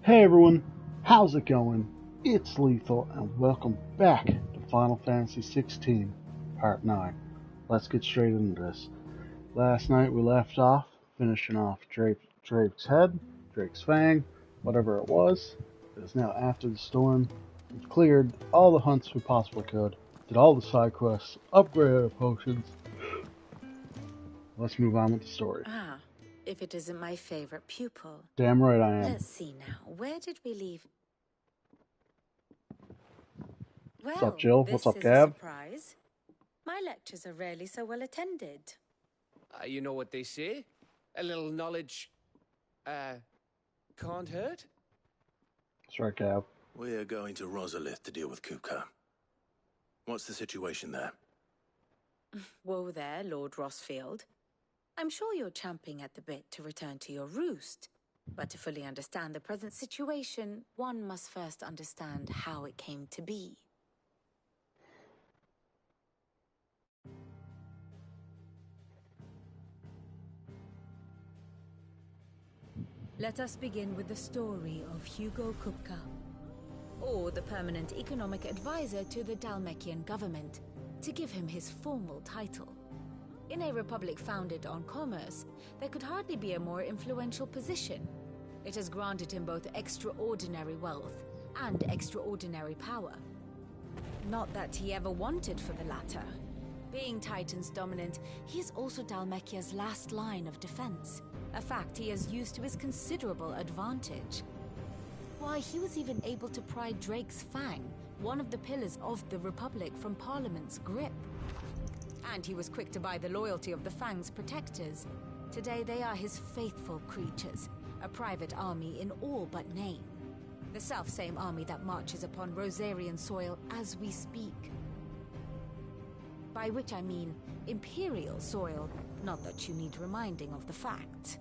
Hey everyone, how's it going? It's Lethal and welcome back to Final Fantasy XVI, Part 9. Let's get straight into this. Last night we left off, finishing off Drake's head, Drake's fang, whatever it was. It is now after the storm. We've cleared all the hunts we possibly could, did all the side quests, upgraded our potions. Let's move on with the story. If it isn't my favorite pupil. Damn right I am. Let's see now. Where did we leave? Well, What's up, Jill? This What's up, is Gab? a surprise. My lectures are rarely so well attended. You know what they say? A little knowledge, can't hurt? That's right, Gab. We're going to Rosalith to deal with Kupka. What's the situation there? Whoa there, Lord Rossfield. I'm sure you're champing at the bit to return to your roost. But to fully understand the present situation, one must first understand how it came to be. Let us begin with the story of Hugo Kupka, or the permanent economic advisor to the Dhalmekian government, to give him his formal title. In a republic founded on commerce, there could hardly be a more influential position. It has granted him both extraordinary wealth and extraordinary power. Not that he ever wanted for the latter. Being Titan's dominant, he is also Dhalmekia's last line of defense, a fact he has used to his considerable advantage. Why, he was even able to pry Drake's fang, one of the pillars of the Republic, from Parliament's grip. And he was quick to buy the loyalty of the Fang's protectors. Today they are his faithful creatures, a private army in all but name. The self-same army that marches upon Rosarian soil as we speak. By which I mean Imperial soil, not that you need reminding of the fact.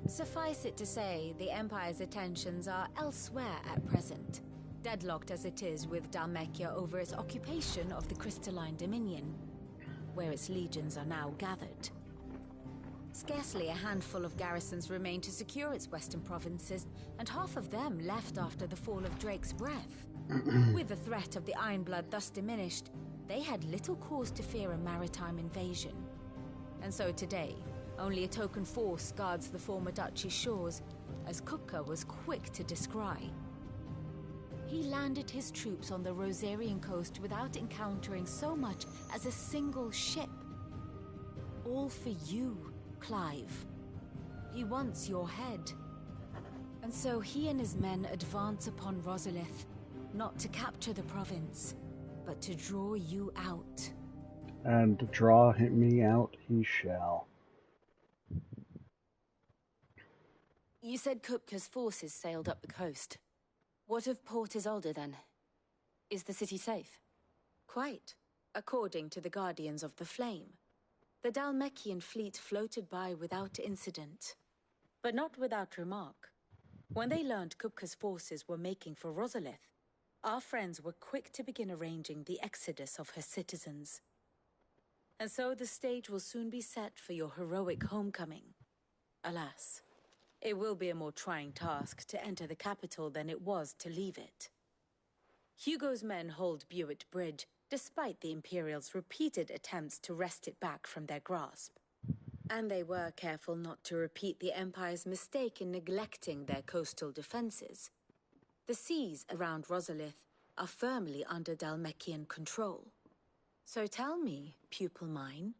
Suffice it to say, the Empire's attentions are elsewhere at present, deadlocked as it is with Dhalmekia over its occupation of the Crystalline Dominion, where its legions are now gathered. Scarcely a handful of garrisons remain to secure its western provinces, and half of them left after the fall of Drake's breath. With the threat of the Ironblood thus diminished, they had little cause to fear a maritime invasion. And so today, only a token force guards the former duchy's shores, as Kupka was quick to descry. He landed his troops on the Rosarian coast without encountering so much as a single ship. All for you, Clive. He wants your head. And so he and his men advance upon Rosalith, not to capture the province, but to draw you out. And to draw me out he shall. You said Kupka's forces sailed up the coast. What of Port Isolde then? Is the city safe? Quite, according to the Guardians of the Flame. The Dhalmekian fleet floated by without incident, but not without remark. When they learned Kupka's forces were making for Rosalith, our friends were quick to begin arranging the exodus of her citizens. And so the stage will soon be set for your heroic homecoming. Alas, it will be a more trying task to enter the capital than it was to leave it. Hugo's men hold Buet Bridge, despite the Imperials' repeated attempts to wrest it back from their grasp. And they were careful not to repeat the Empire's mistake in neglecting their coastal defenses. The seas around Rosalith are firmly under Dhalmekian control. So tell me, pupil mine,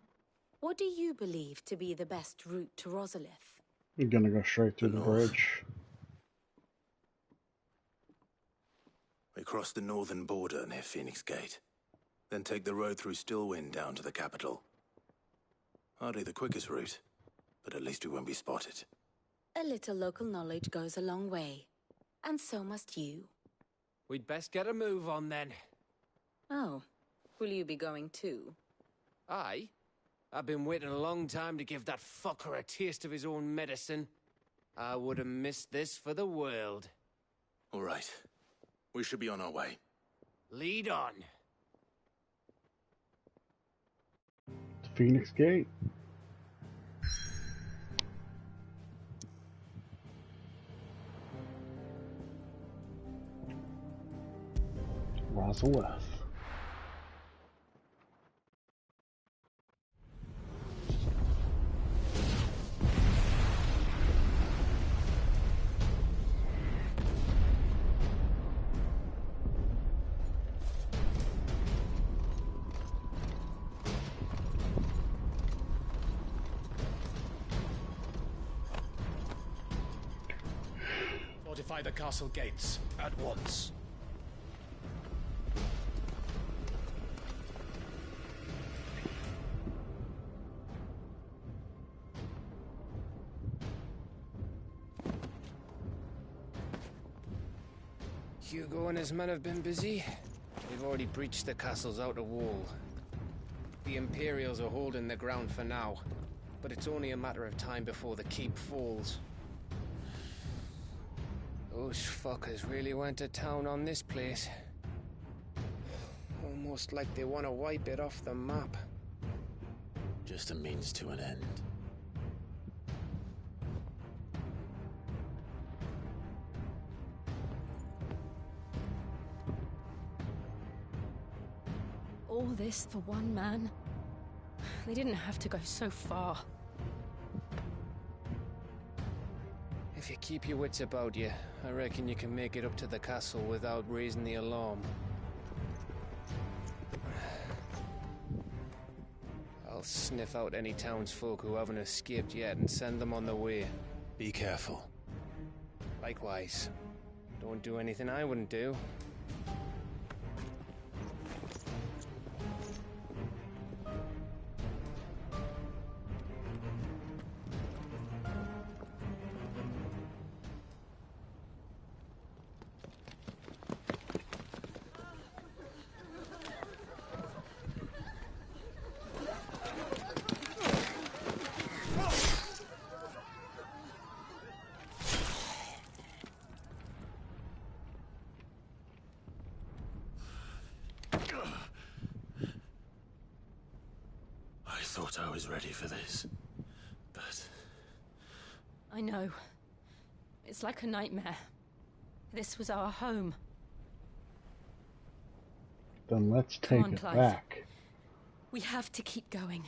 what do you believe to be the best route to Rosalith? You're gonna go straight through the bridge. We cross the northern border near Phoenix Gate, then take the road through Stillwind down to the capital. Hardly the quickest route, but at least we won't be spotted. A little local knowledge goes a long way, and so must you. We'd best get a move on then. Oh, will you be going too? Aye. I've been waiting a long time to give that fucker a taste of his own medicine. I would have missed this for the world. All right. We should be on our way. Lead on. To Phoenix Gate. Nazareth. Fortify the castle gates at once. Hugo and his men have been busy. They've already breached the castle's outer wall. The Imperials are holding the ground for now, but it's only a matter of time before the keep falls. Those fuckers really went to town on this place. Almost like they want to wipe it off the map. Just a means to an end. All this for one man? They didn't have to go so far. If you keep your wits about you, I reckon you can make it up to the castle without raising the alarm. I'll sniff out any townsfolk who haven't escaped yet and send them on their way. Be careful. Likewise. Don't do anything I wouldn't do. I thought I was ready for this, but... I know. It's like a nightmare. This was our home. Then let's Come take on, it Clive. back. We have to keep going.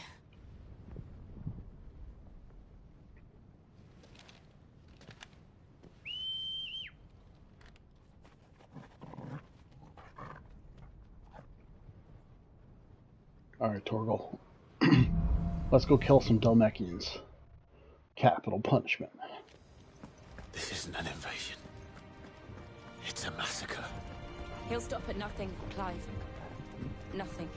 Alright, Torgal. Let's go kill some Dalmekians. Capital punishment. This isn't an invasion. It's a massacre. He'll stop at nothing, Clive. Nothing.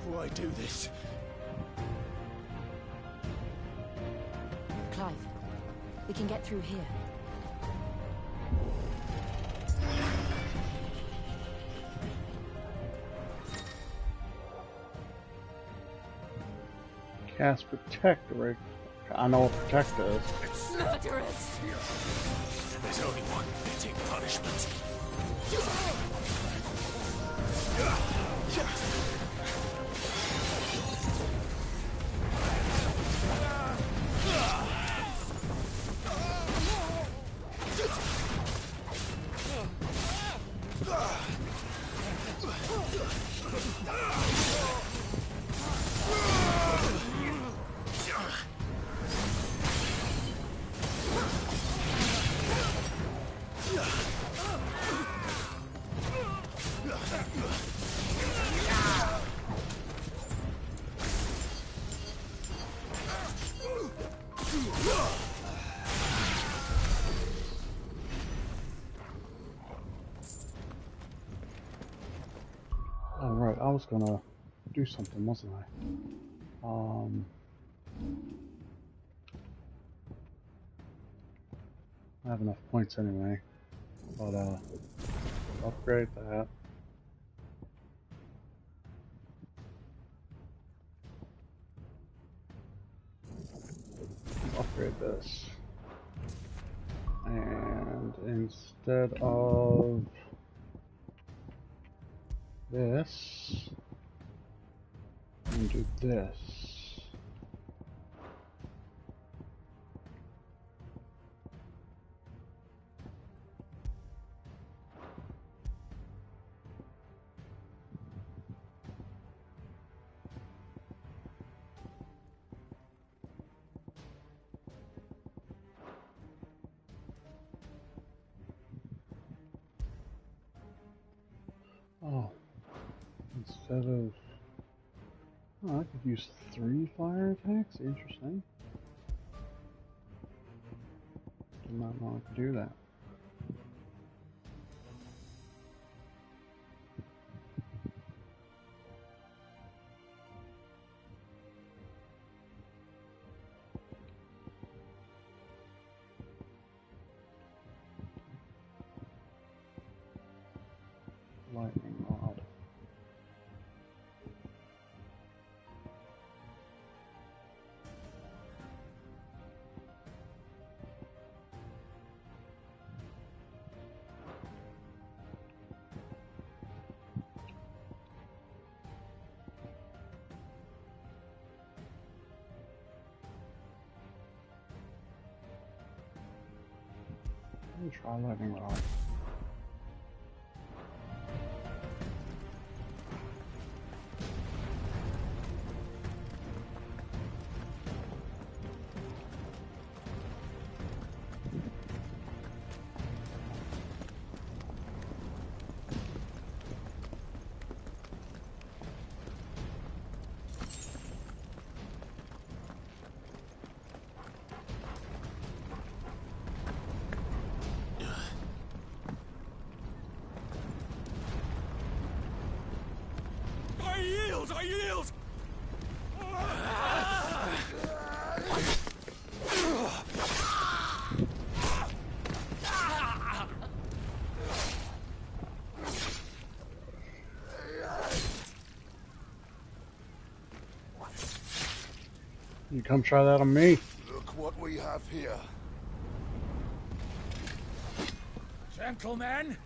Why do this? Clive, we can get through here. Cast Protect, right? I know what Protect is. Murderers! There's only one fitting punishment. Alright, I was gonna do something, wasn't I? I have enough points anyway. But, upgrade that. Upgrade this. And instead of this and do this. Oh, instead of... Oh, I could use 3 fire attacks? Interesting. Did not know I could do that. Lightning rod. Let me try lightning rod. I yield! You come try that on me. Look what we have here. Gentlemen!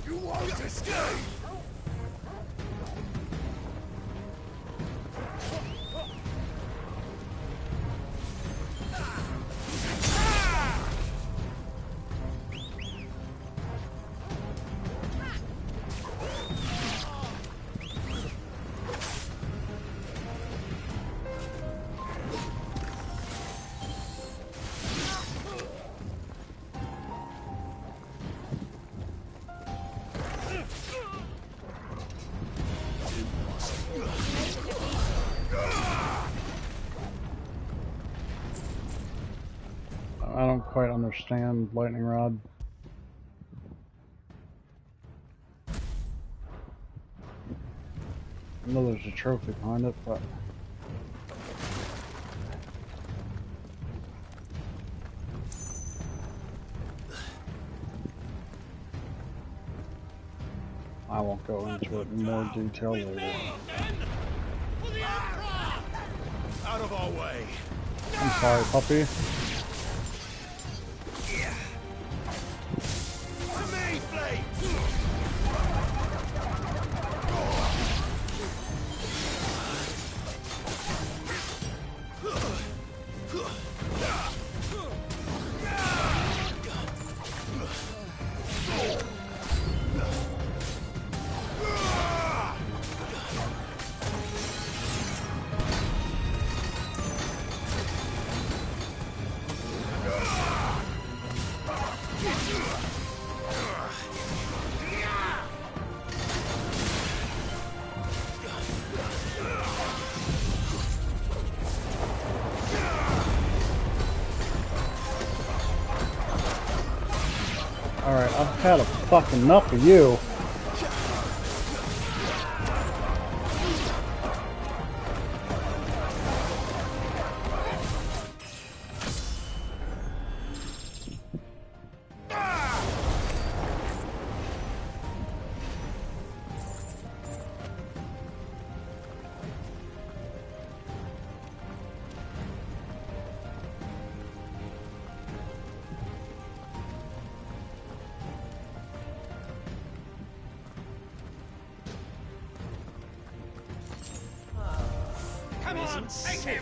You won't escape! I don't quite understand lightning rod. I know there's a trophy behind it, but I won't go into it in more detail later. Out of our way! I'm sorry, puppy. To me, Blade! Alright, I've had a fucking enough of you. doesn't sit.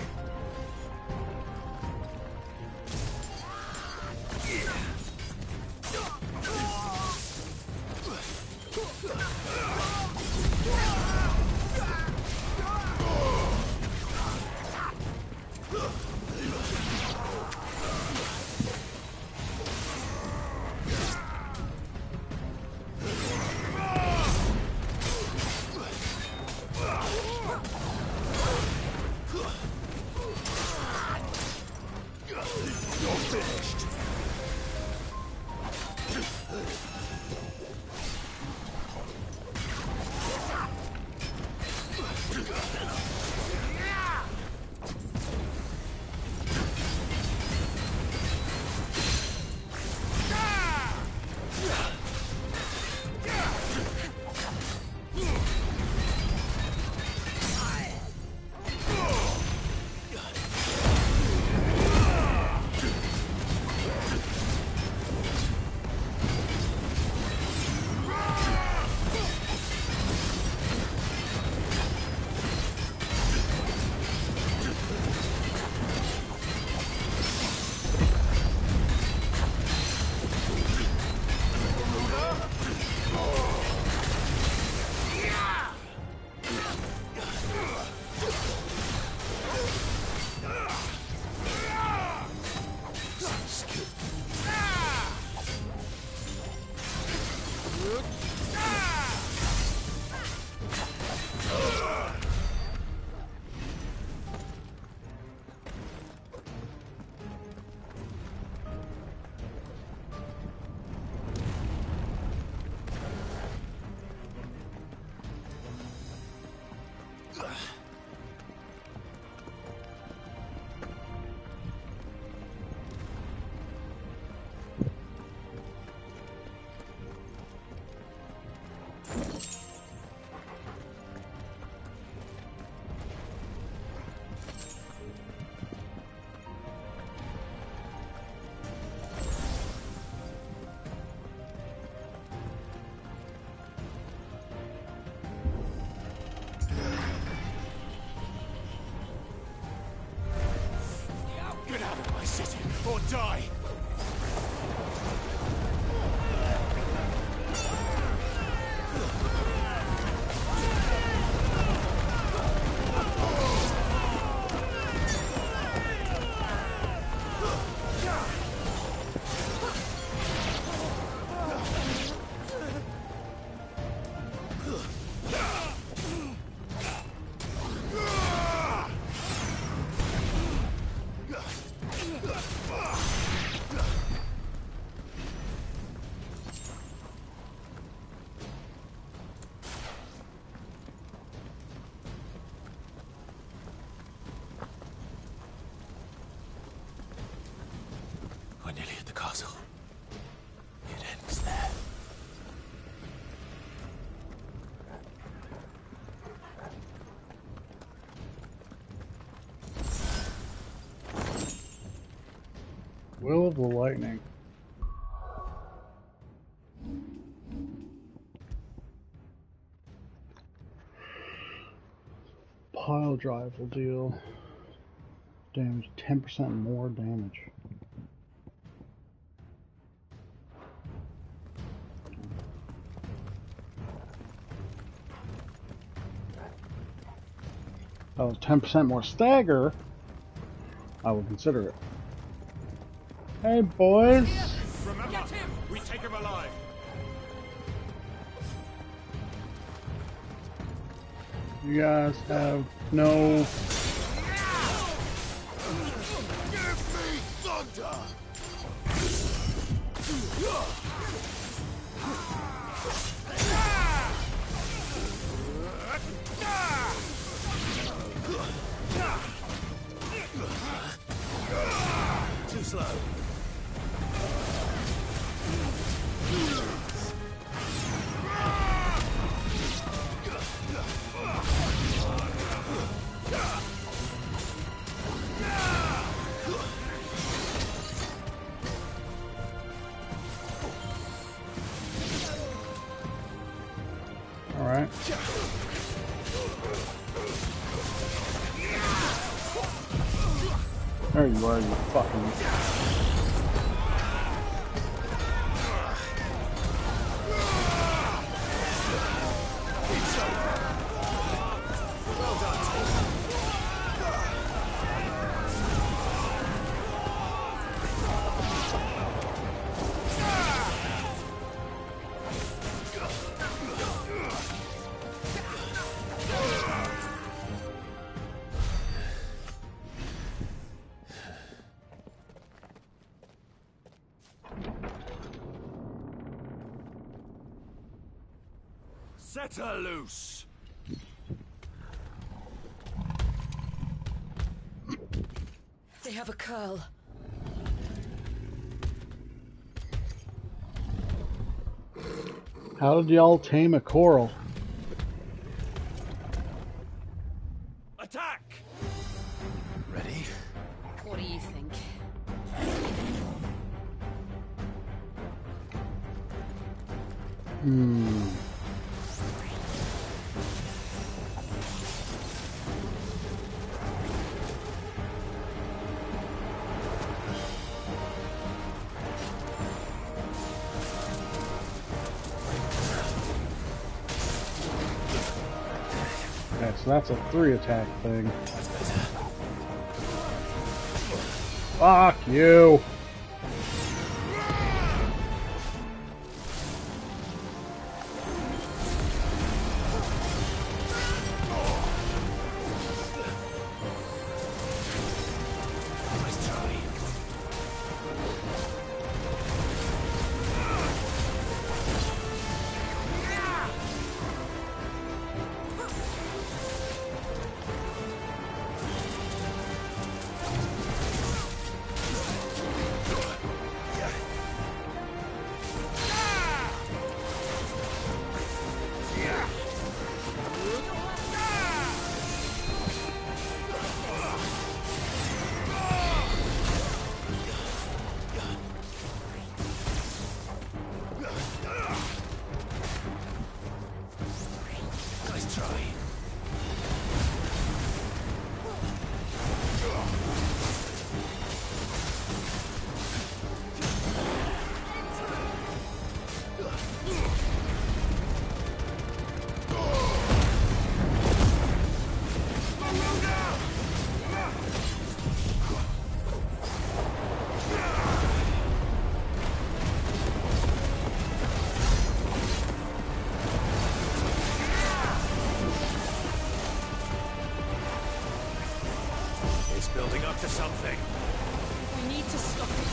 Or die! We're nearly at the castle. It ends there. Will of the Lightning. Pile drive will deal damage 10% more damage. Oh, 10% more stagger. I will consider it. Hey, boys. Remember, we take him alive. You guys have no... Give me thunder! Too slow. Alright. There you are, you fucking... Set her loose! They have a curl. How did y'all tame a coral? Attack! Ready? What do you think? Okay, so that's a 3-attack thing. Fuck you! Building up to something. We need to stop it.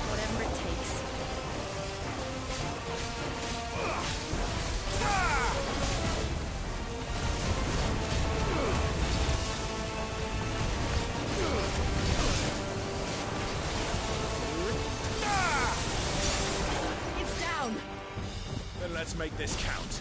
Whatever it takes. It's down! Then let's make this count.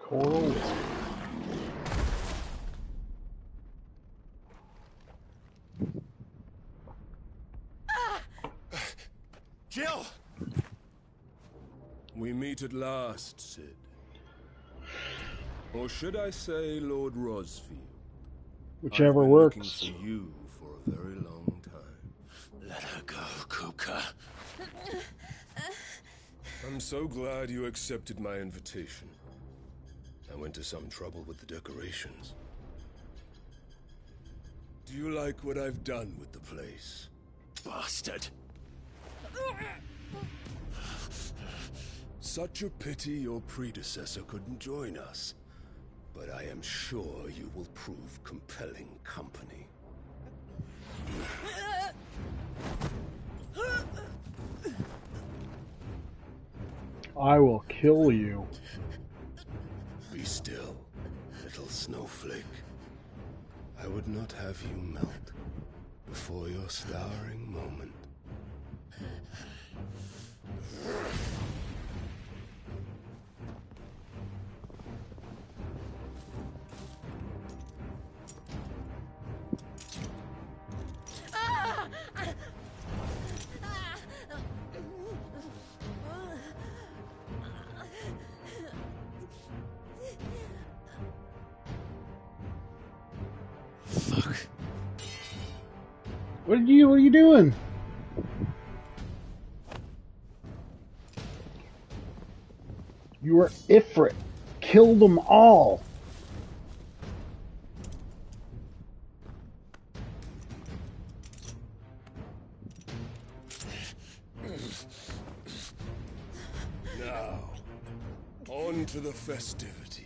Coral. Jill! We meet at last, Sid. Or should I say Lord Rosfield? Whichever I've been works. looking for you for a very long time. Let her go, Kupka. I'm so glad you accepted my invitation. I went to some trouble with the decorations. Do you like what I've done with the place? Bastard. Such a pity your predecessor couldn't join us. But I am sure you will prove compelling company. I will kill you. Be still, little snowflake. I would not have you melt before your starring moment. Fuck. What are you doing? You are Ifrit. Kill them all. Now, on to the festivities.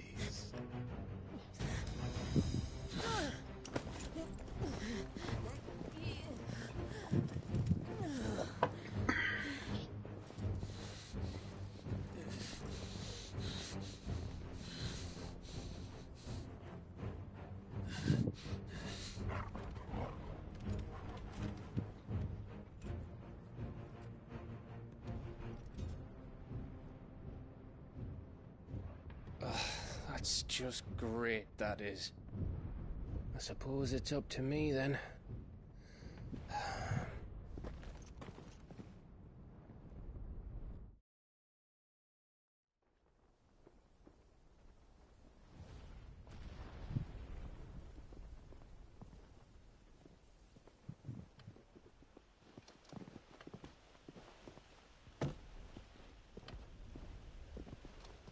That's just great, that is. I suppose it's up to me then.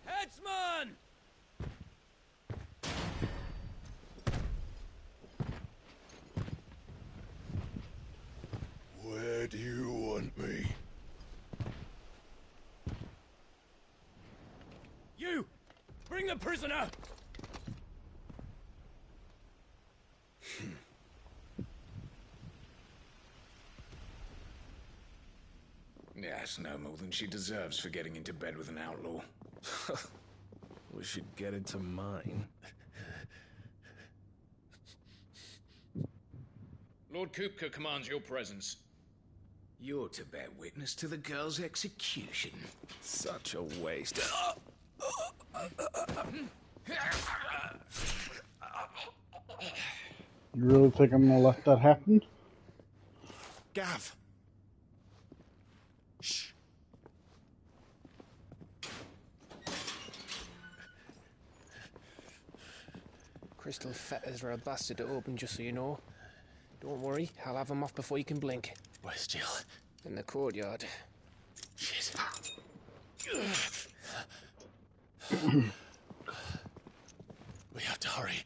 Headsman! Where do you want me? You! Bring the prisoner! Yes, no more than she deserves for getting into bed with an outlaw. We should get into mine. Lord Kupka commands your presence. You're to bear witness to the girl's execution. Such a waste. You really think I'm gonna let that happen? Gav! Shh. Crystal fetters are a bastard to open, just so you know. Don't worry, I'll have them off before you can blink. Where's Jill? In the courtyard. Shit. We have to hurry.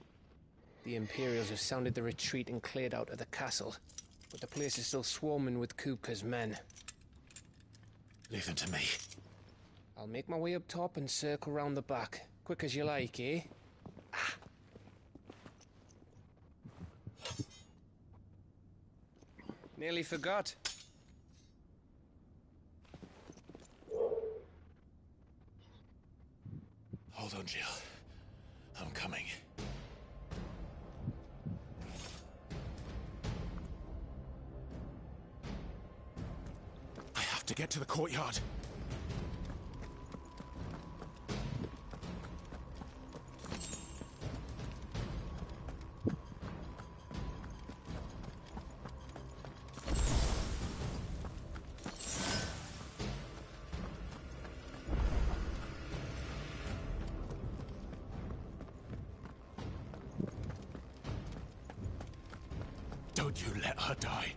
The Imperials have sounded the retreat and cleared out of the castle. But the place is still swarming with Kupka's men. Leave them to me. I'll make my way up top and circle round the back. Quick as you like, eh? Nearly forgot. Hold on, Jill. I'm coming. I have to get to the courtyard. Would you let her die?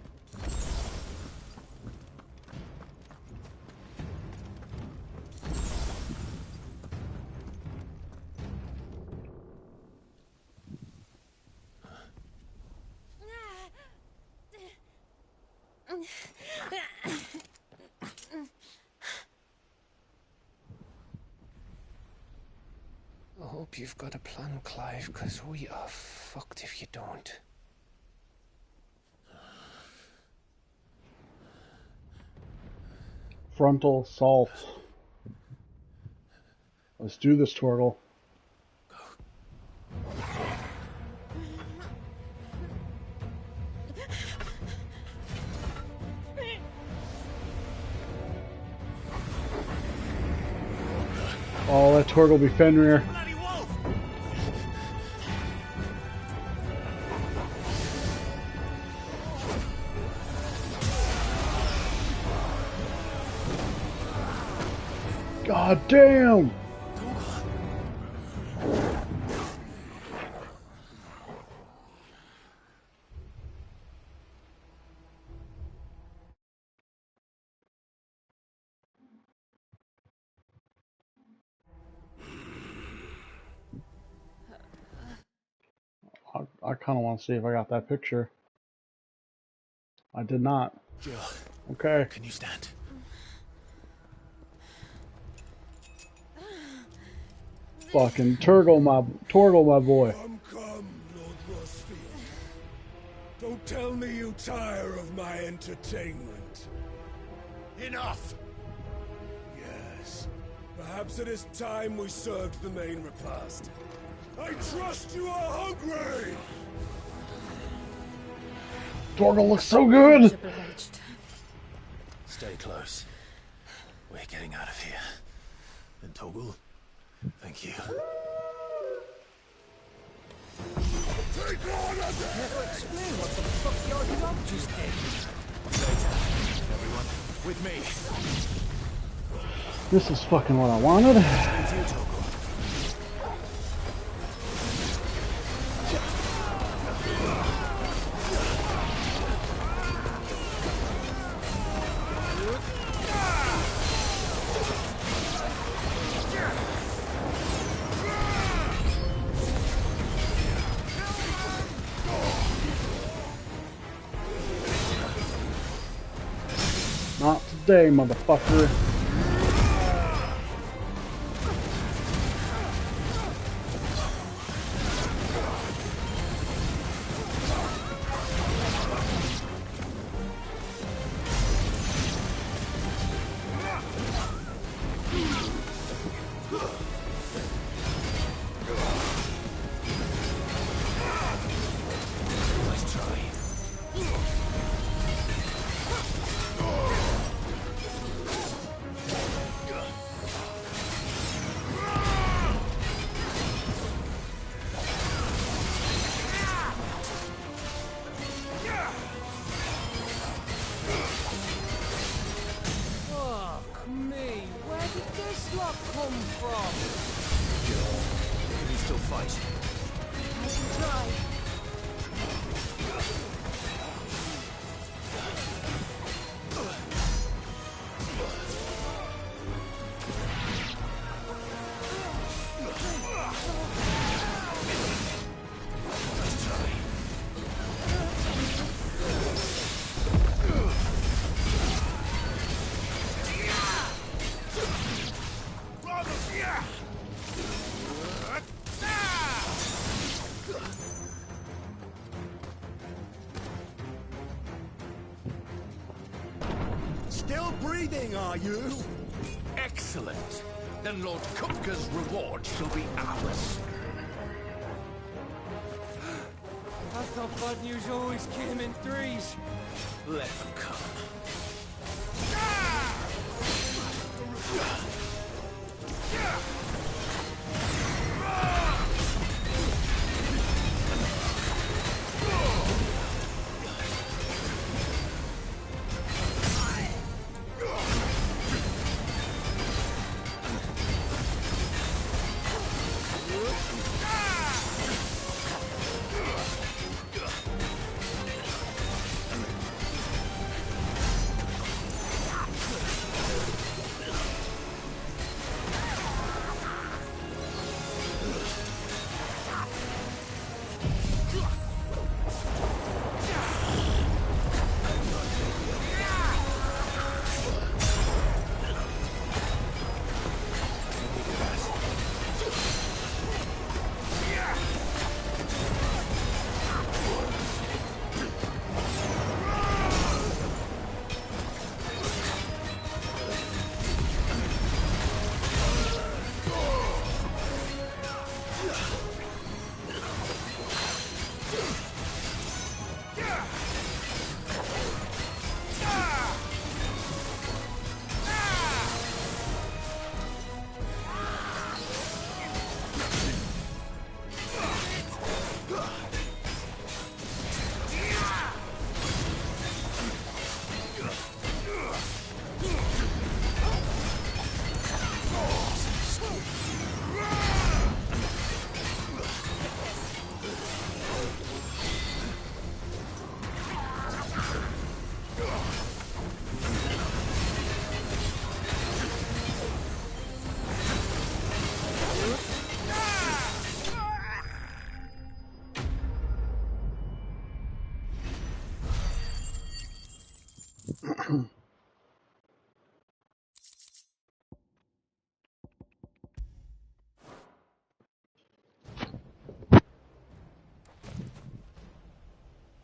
I hope you've got a plan, Clive, because we are fucked if you don't. Frontal assault. Let's do this, Torgal. Oh, let Torgal be Fenrir. God damn! I kind of want to see if I got that picture. I did not. Jill, okay. Can you stand? Fucking Torgal, my boy. Come, Lord Rossfield. Don't tell me you tire of my entertainment. Enough! Yes. Perhaps it is time we served the main repast. I trust you are hungry! Torgal looks so good! Stay close. We're getting out of here. And Torgal, thank you. Take on us! Never explain what the fuck your dog just did. Later, everyone. With me. This is fucking what I wanted. With you, Torgal. Not today, motherfucker. Still breathing, are you? Excellent. Then Lord Kupka's reward shall be ours. I thought bad news always came in threes. Let them come.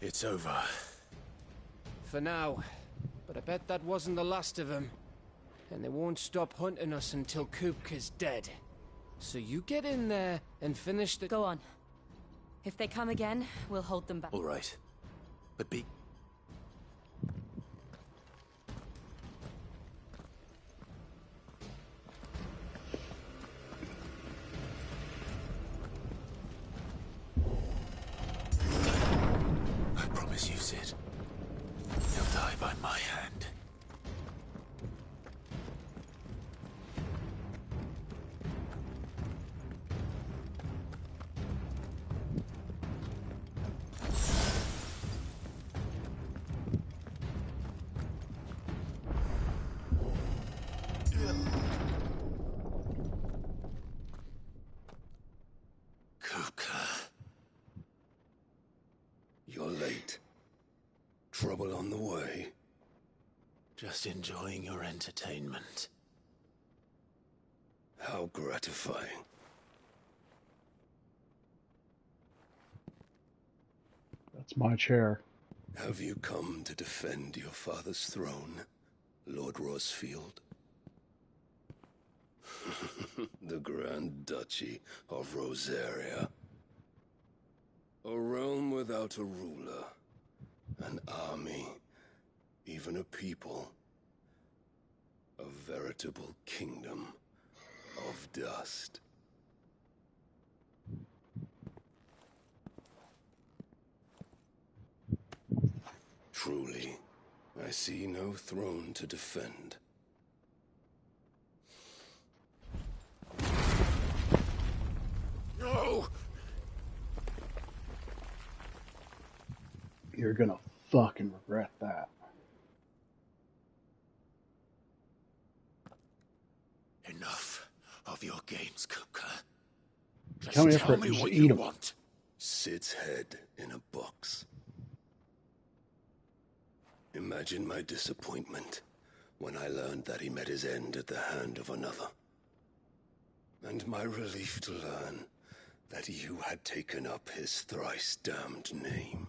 It's over. For now. But I bet that wasn't the last of them. And they won't stop hunting us until Kupka's dead. So you get in there and finish the— Go on. If they come again, we'll hold them back. All right. But be... I promise you, Sid. He'll die by my hand. You're late. Trouble on the way. Just enjoying your entertainment. How gratifying. That's my chair. Have you come to defend your father's throne, Lord Rosfield? The Grand Duchy of Rosaria. A realm without a ruler, an army, even a people. A veritable kingdom of dust. Truly, I see no throne to defend. No! You're gonna fucking regret that. Enough of your games, Kupka. Just Come here tell for it, me just what eat you 'em. want. Sid's head in a box. Imagine my disappointment when I learned that he met his end at the hand of another. And my relief to learn that you had taken up his thrice damned name.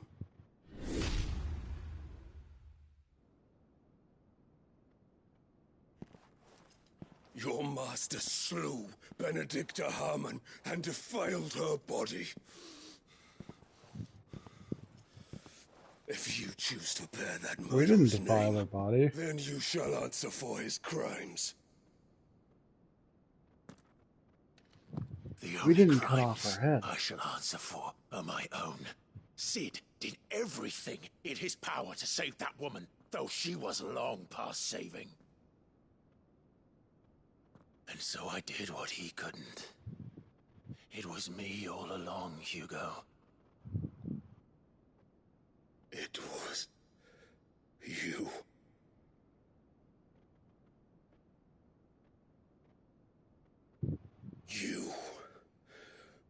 Your master slew Benedicta Harmon and defiled her body. If you choose to bear that We didn't murderous defile name, her body. then you shall answer for his crimes. The We only didn't cut off crimes her head. I shall answer for are my own. Sid did everything in his power to save that woman, though she was long past saving. And so I did what he couldn't. It was me all along, Hugo. It was you.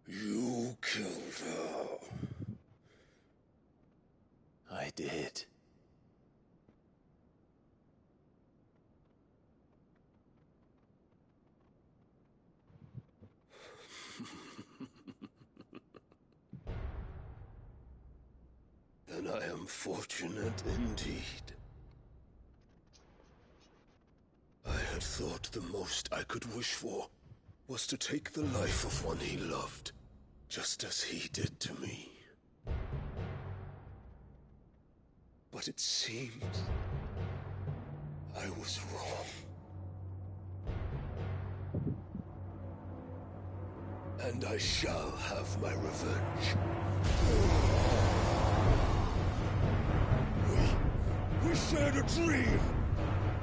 You killed her. I did. Then I am fortunate indeed. I had thought the most I could wish for was to take the life of one he loved, just as he did to me. But it seems I was wrong. And I shall have my revenge. We shared a dream.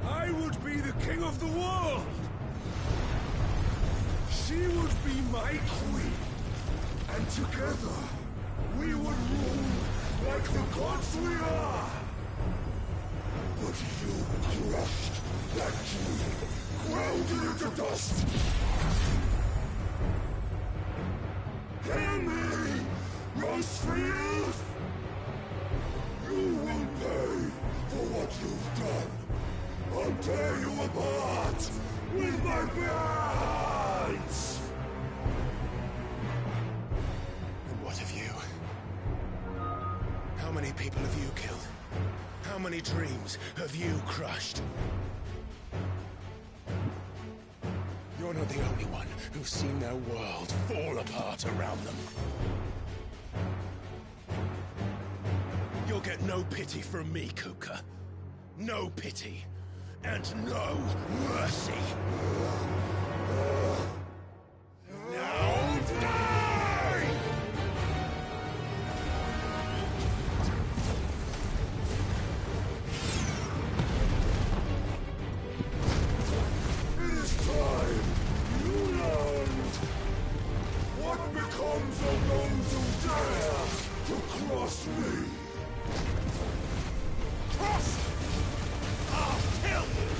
I would be the king of the world. She would be my queen. And together, we would rule like the gods we are. But you crushed that dream, ground it into dust. Hear me, Rosfield! You will pay for what you've done. tear you apart with my bare hands! And what of you? How many people have you killed? How many dreams have you crushed? You're not the only one who's seen their world fall apart around them. You'll get no pity from me, Kupka. No pity. And no mercy. Now die! It is time you learned what becomes of those who dare to cross me. Cross! I'll kill you!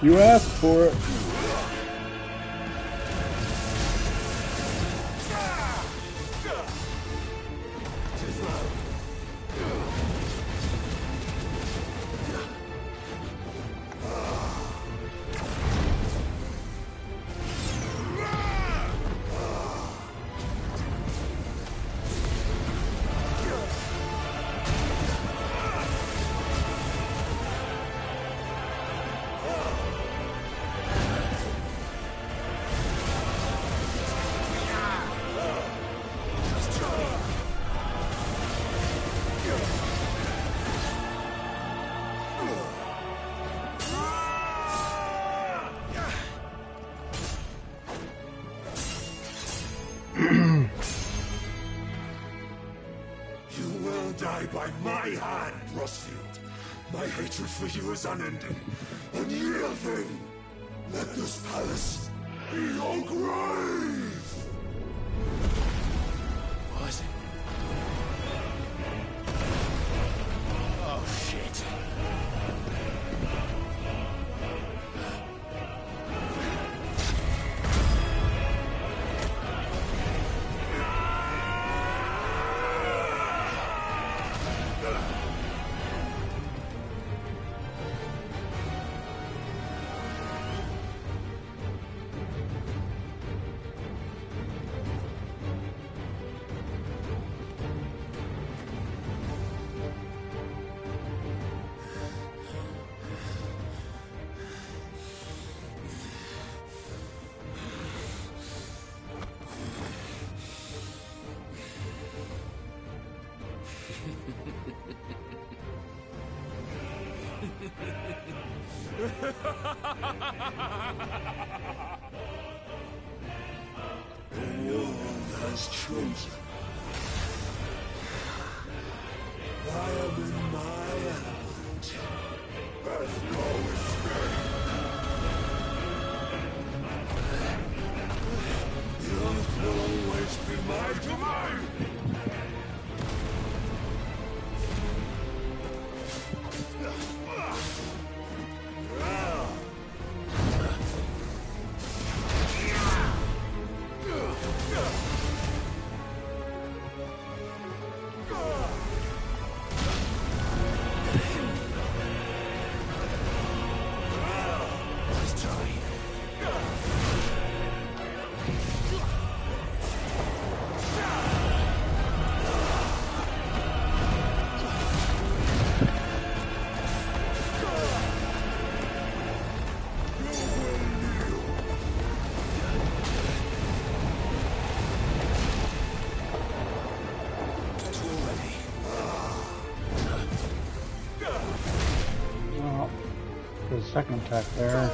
You asked for it. By my hand, Rosfield. My hatred for you is unending, unyielding. Let this palace be your grave! Was it? Oh, shit. The world has chosen. I am in my element. There's no escape. The earth will always be my domain. second attack there.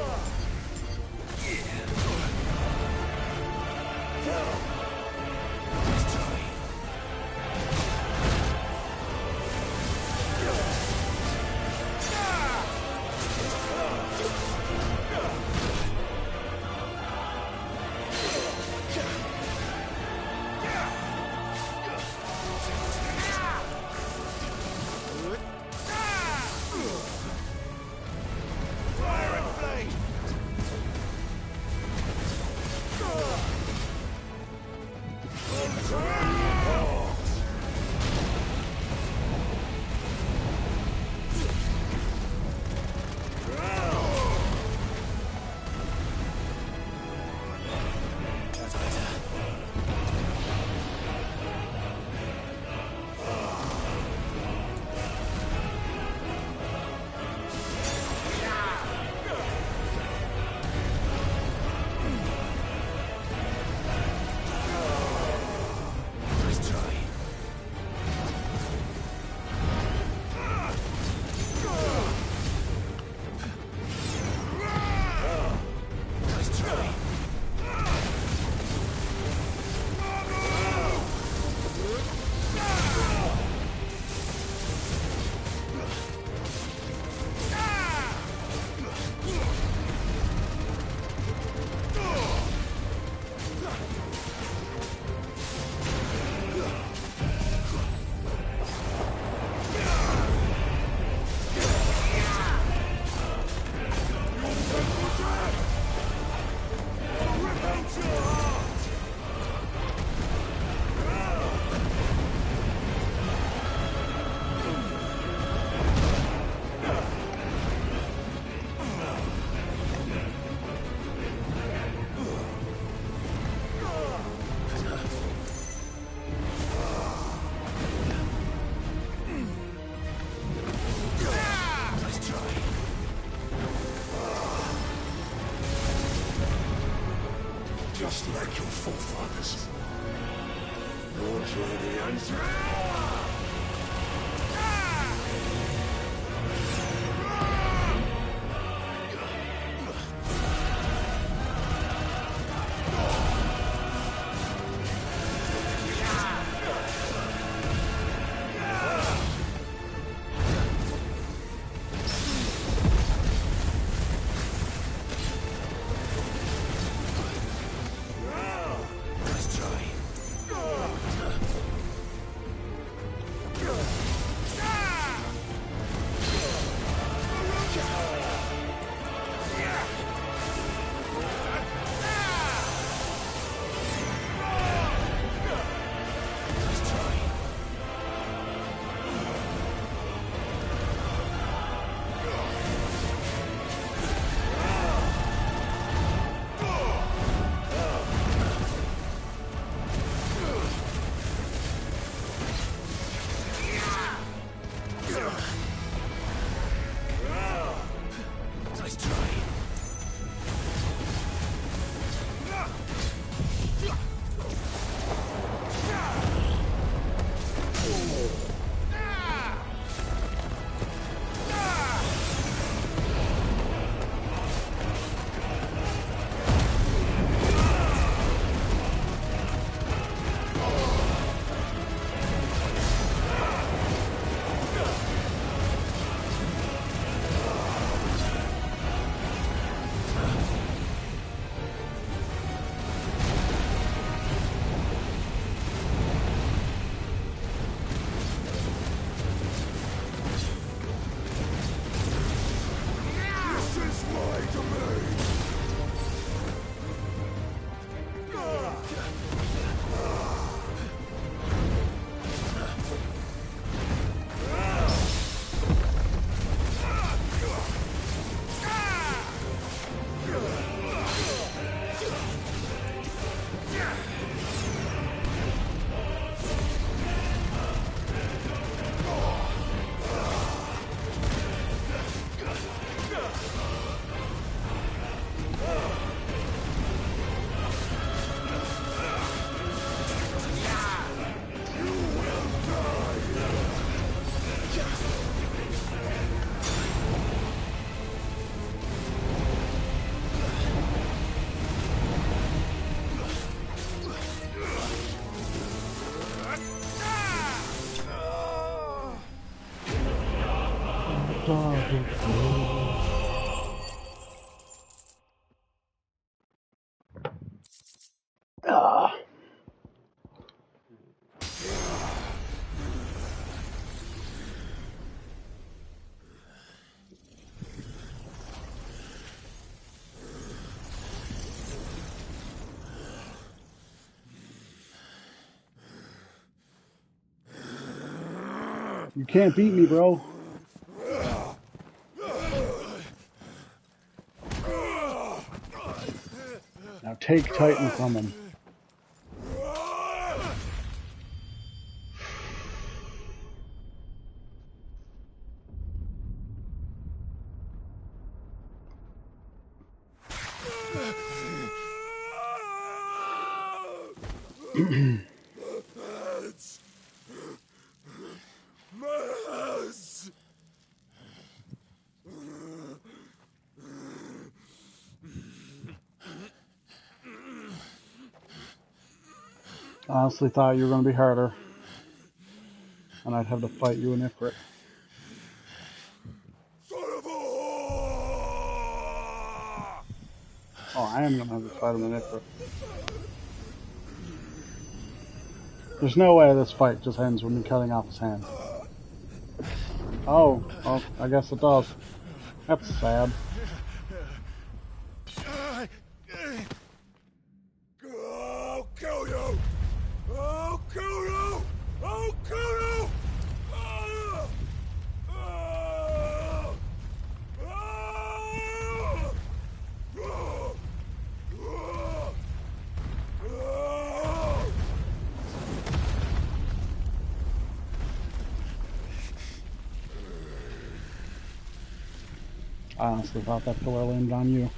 Just like your forefathers. Yours were the answer. Ah. You can't beat me, bro. Now take Titan from him. I honestly thought you were going to be harder. And I'd have to fight you in Ifrit. Oh, I am going to have to fight him in Ifrit. There's no way this fight just ends with me cutting off his hand. Oh, well, I guess it does. That's sad. I'll kill you! I'll kill you! I'll kill you! I honestly thought that pillar landed on you.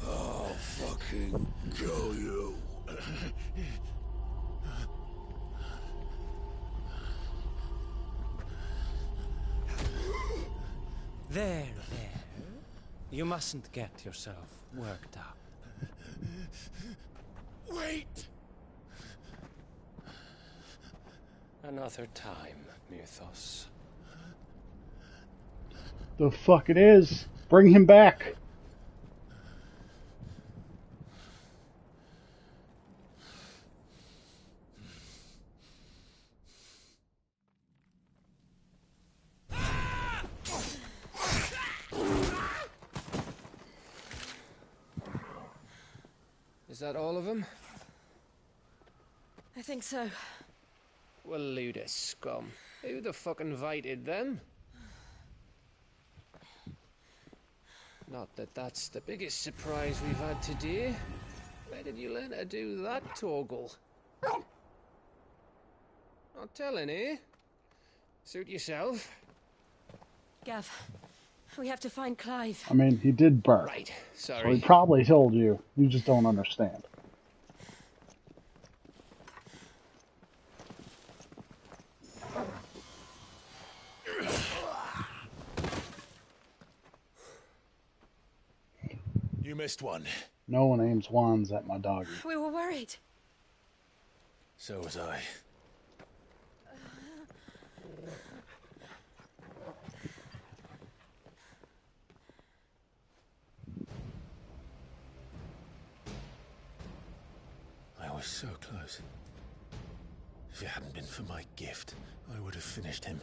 I'll fucking kill you. There. You mustn't get yourself worked up. Wait! Another time, Mythos. The fuck it is! Bring him back! Is that all of them? I think so. Well, load of scum. Who the fuck invited them? Not that that's the biggest surprise we've had today. Where did you learn to do that, Torgal? Not telling, eh? Suit yourself. Gav, we have to find Clive. I mean, he did bark. Right, So sorry. he probably told you. You just don't understand. You missed one. No one aims wands at my doggy. We were worried. So was I. I was so close. If it hadn't been for my gift, I would have finished him.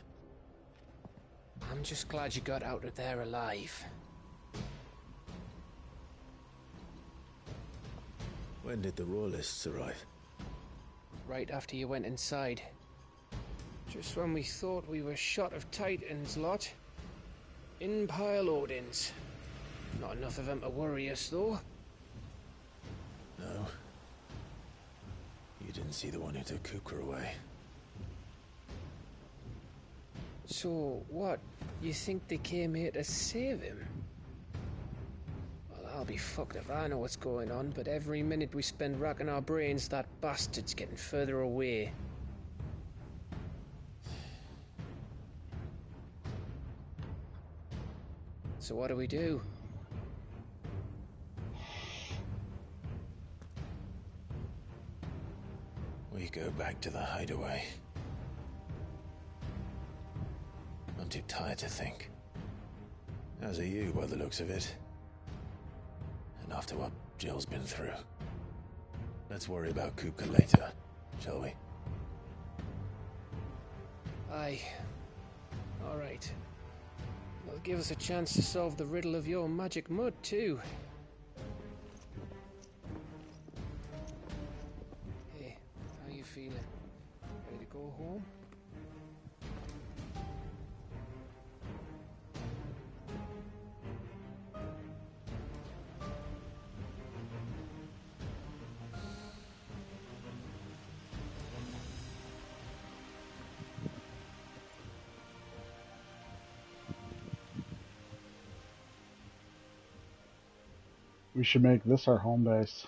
I'm just glad you got out of there alive. When did the Royalists arrive? Right after you went inside. Just when we thought we were shot of Titans, lot. In pile Odins. Not enough of them to worry us, though. No. You didn't see the one who took Kupka away. So, what? You think they came here to save him? Well, I'll be fucked if I know what's going on, but every minute we spend racking our brains, that bastard's getting further away. So what do we do? go back to the hideaway. I'm too tired to think. As are you, by the looks of it. And after what Jill's been through. Let's worry about Kupka later, shall we? Aye. Alright. It'll give us a chance to solve the riddle of your magic mud, too. Hey, how you feeling? Ready to go home? We should make this our home base.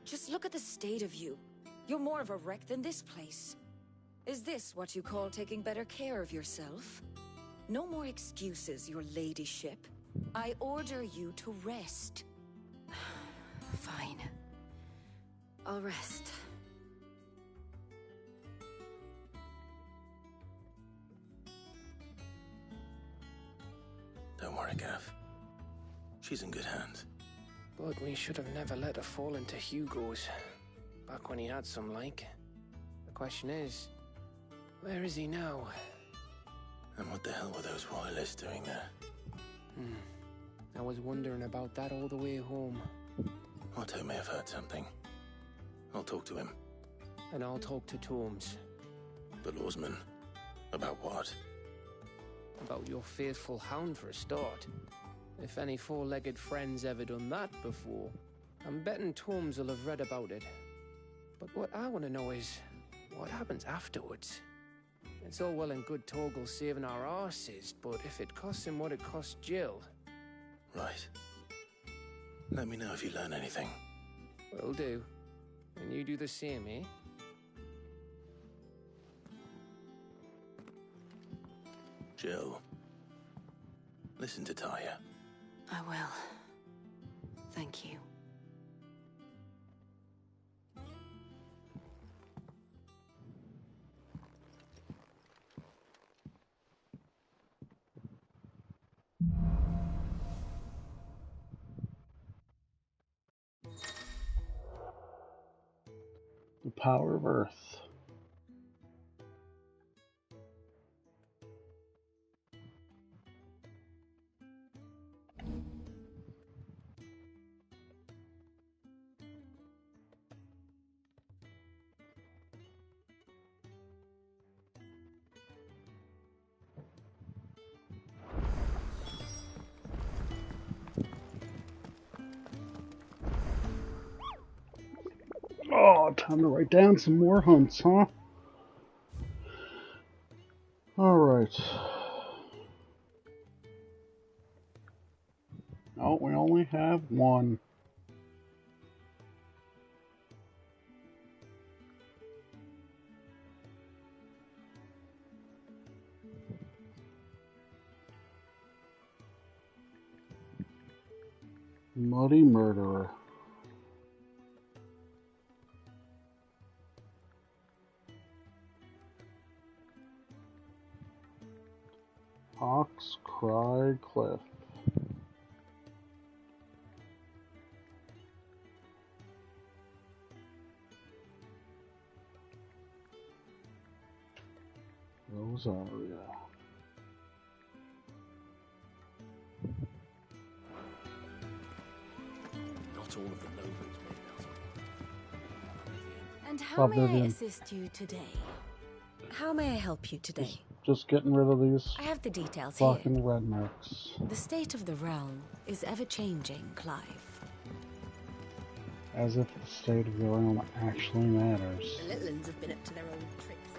Just look at the state of you. You're more of a wreck than this place. Is this what you call taking better care of yourself? No more excuses, your ladyship. I order you to rest. Fine. I'll rest. Don't worry, Gav. She's in good hands. But we should have never let her fall into Hugo's. Back when he had some like. The question is, where is he now? And what the hell were those royalists doing there? I was wondering about that all the way home. Otto may have heard something. I'll talk to him. And I'll talk to Tomes. The lawsman? About what? About your faithful hound for a start. If any four-legged friend's ever done that before, I'm betting Tomes will have read about it. But what I want to know is, what happens afterwards? It's all well and good Torgal saving our arses, but if it costs him what it cost Jill... Right. Let me know if you learn anything. Will do. And you do the same, eh? Jill. Listen to Taya. I will. Thank you. The power of Earth. Oh, time to write down some more hunts, huh? Alright. Oh, we only have one. Muddy Murderer. Hawks Cry Cliff. Rosaria. Not all of the nobles made out of And how Oh, may I Vivian. assist you today? How may I help you today? Just getting rid of these I have the details here. fucking rednecks. The state of the realm is ever-changing, Clive. As if the state of the realm actually matters. The Litlands have been up to their old tricks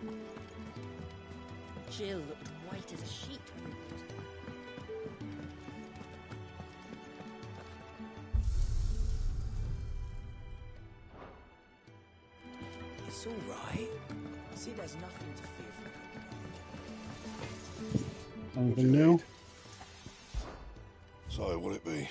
again. Jill looked white as a sheet It's all right. See, there's nothing to fear from. Anything new? So, what'll it be?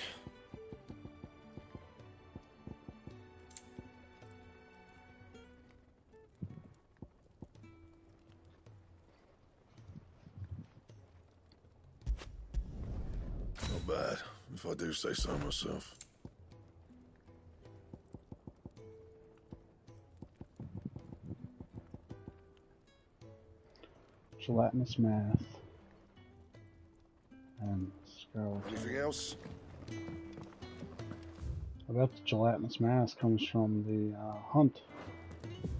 Not bad, if I do say so myself. Gelatinous math. And scarlet. Anything else? I bet the gelatinous mass comes from the hunt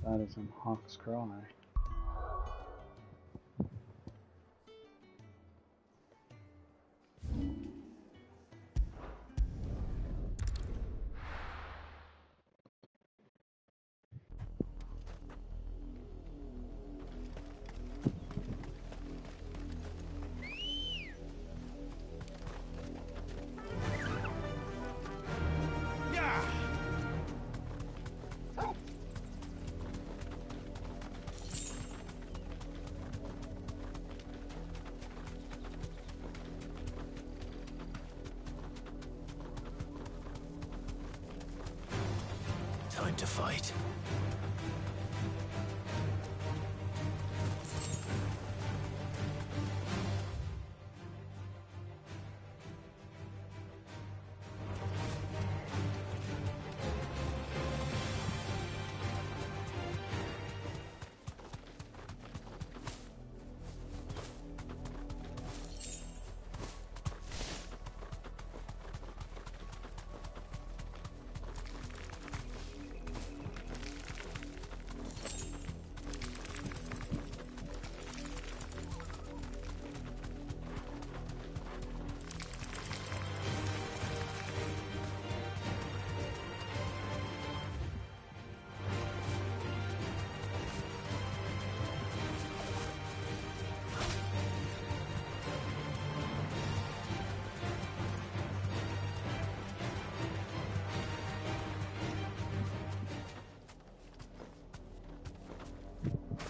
that is in Hawk's Cry. Time to fight.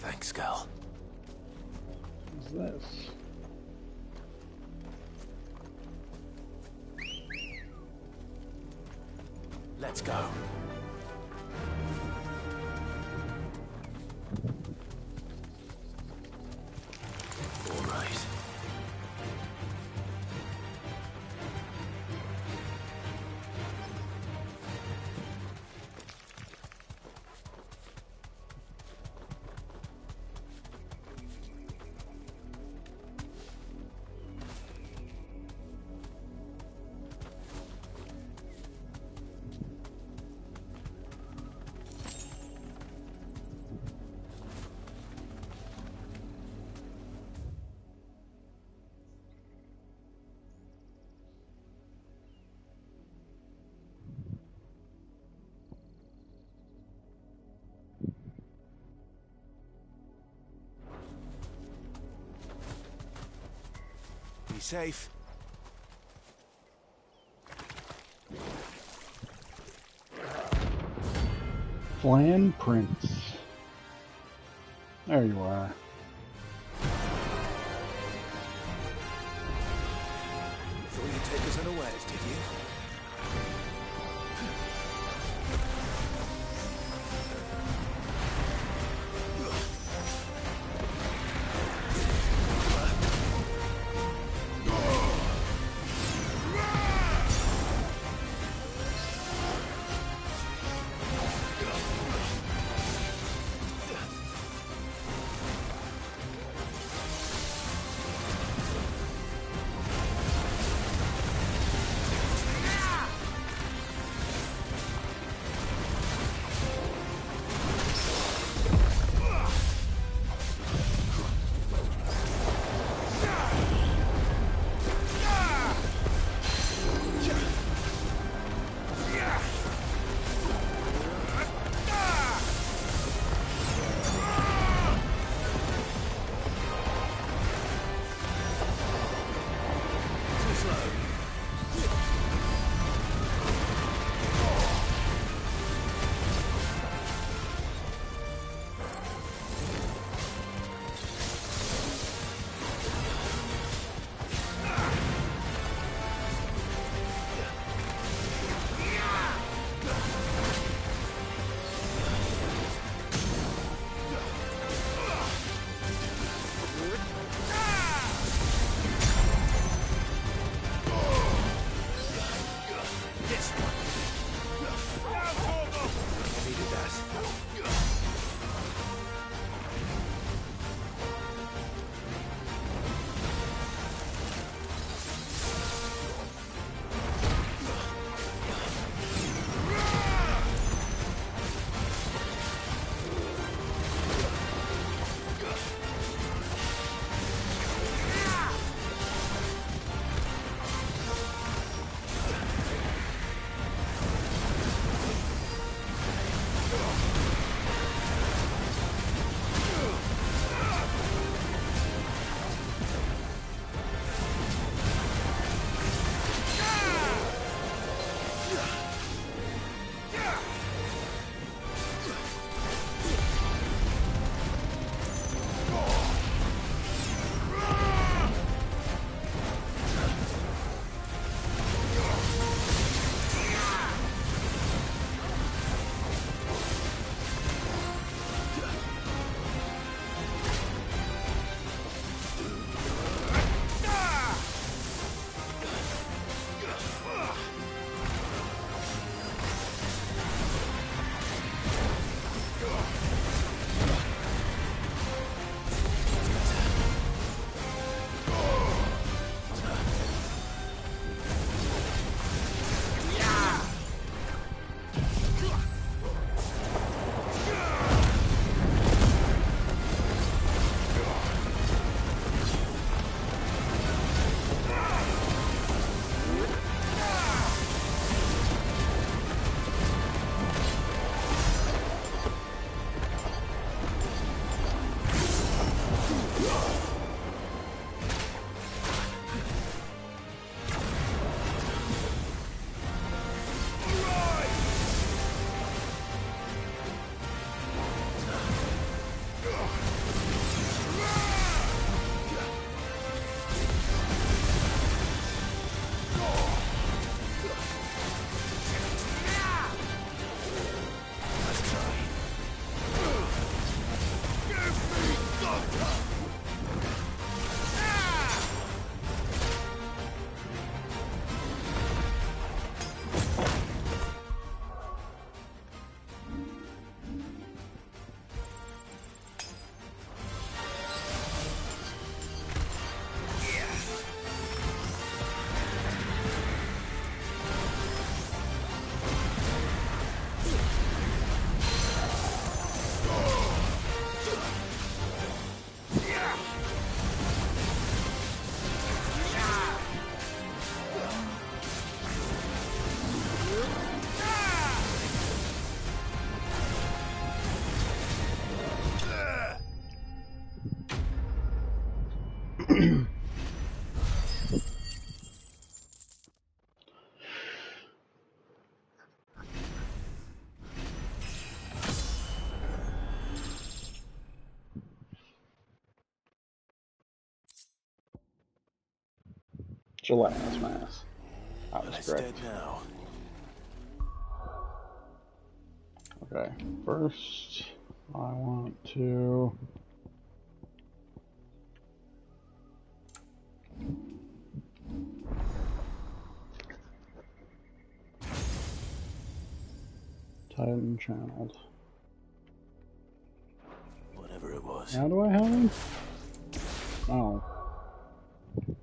Thanks, Gal. What's this? Let's go. All right. Be safe. Flan Prince. There you are. Thought you'd take us unawares, did you? Gelatinous mass. That was Well, it's great. dead now. Okay, first I want to Titan channeled. Whatever it was. How do I have him? Oh. Am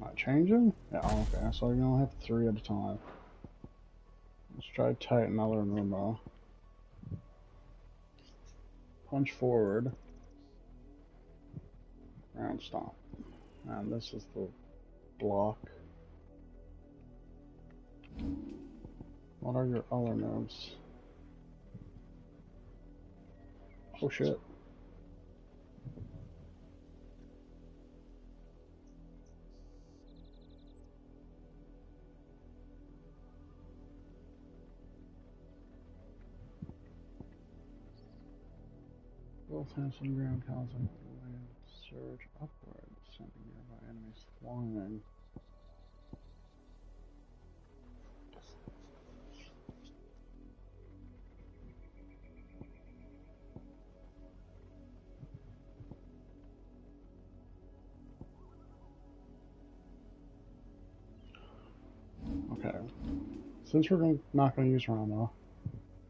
I changing? Yeah, okay, so you only have 3 at a time. Let's try Titan other than punch forward. Round stomp. And this is the block. What are your other moves? Oh shit. Both have some ground causing the land surge upward, sending nearby enemies flying. Okay. Since we're not going to use Rama,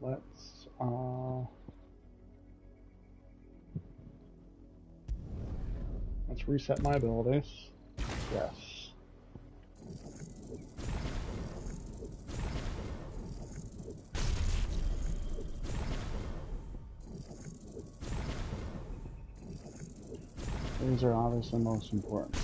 Let's reset my abilities. Yes. These are obviously most important.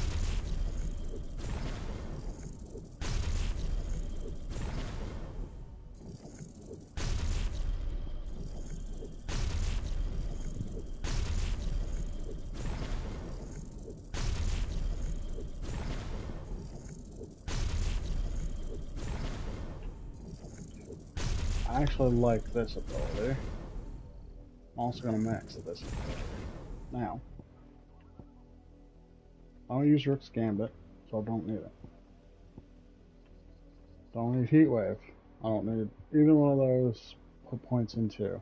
I actually like this ability. I'm also going to max this ability. Now, I don't use Rook's Gambit, so I don't need it. Don't need Heat Wave. I don't need either one of those. Put points into.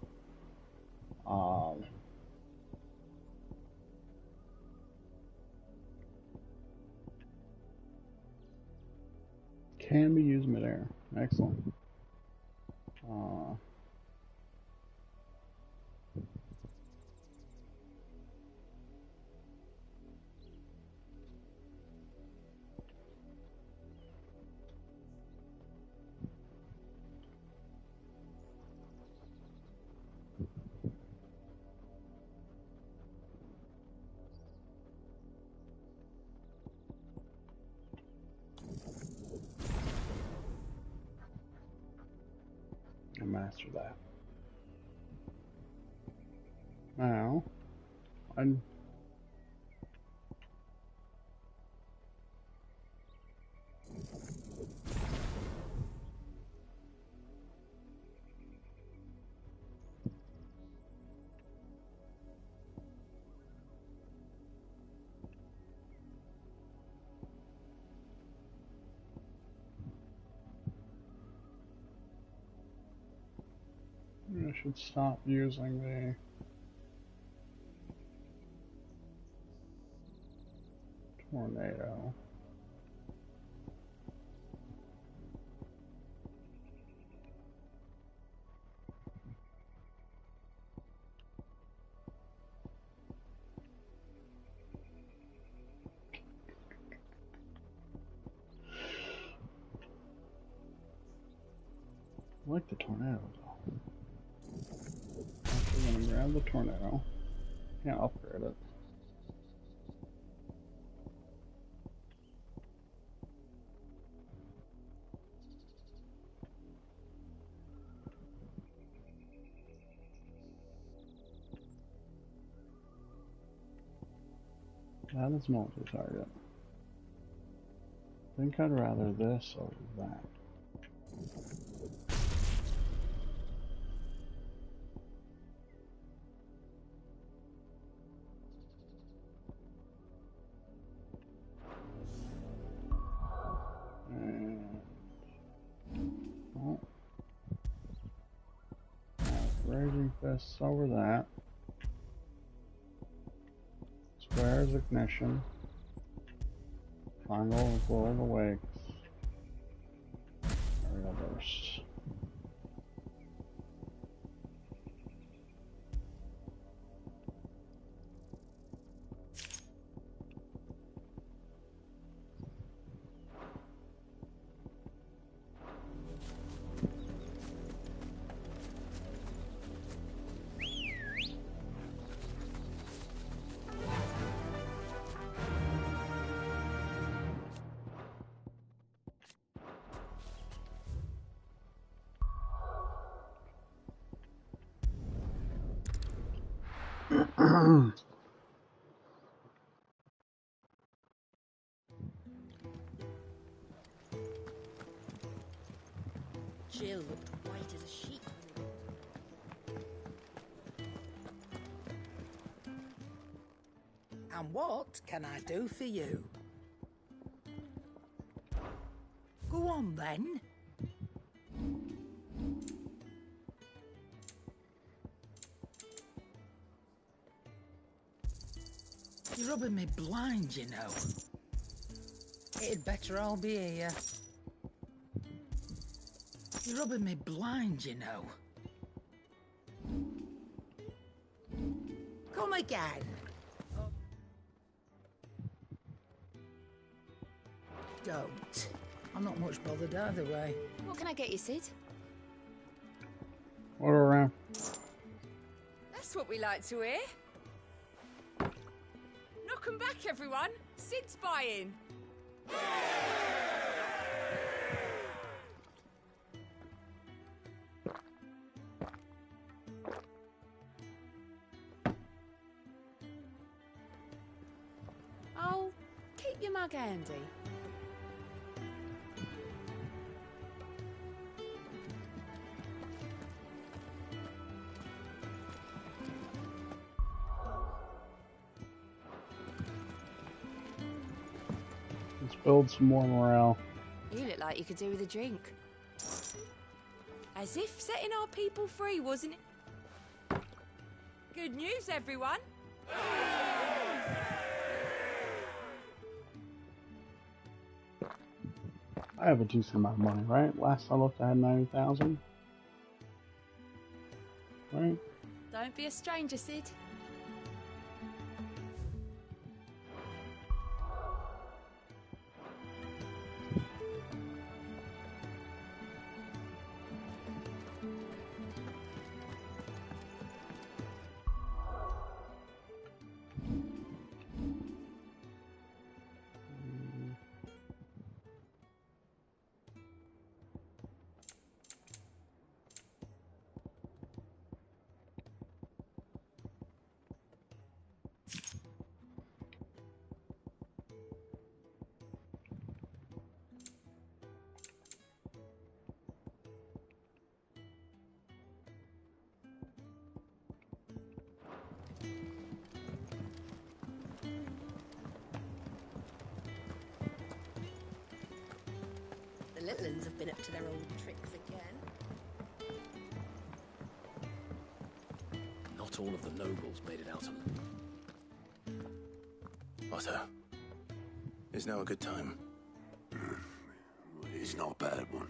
Can be used midair. Excellent. And master that. Now, I should stop using the tornado. I like the tornado though. Actually, gonna grab the tornado. Can't upgrade it. That is multi-target. I think I'd rather this over that. And Raging Fists over that. Square's Ignition. Final Roll the Wakes. Aerial Burst. Jill looked white as a sheet. And what can I do for you? Go on then. You're rubbing me blind, you know. It'd better all be here. You're rubbing me blind, you know. Come again. Don't. I'm not much bothered either way. What can I get you, Sid? Order around. That's what we like to hear. Knock 'em back, everyone. Sid's buying. Oh, keep your mug handy. Let's build some more morale. You look like you could do with a drink. As if setting our people free, wasn't it? Good news, everyone. I have a decent amount of money, right? Last I looked, I had 90,000. Right? Don't be a stranger, Sid. The little ones have been up to their old tricks again. Not all of the nobles made it out alive. Otto, is now a good time? It's not a bad one.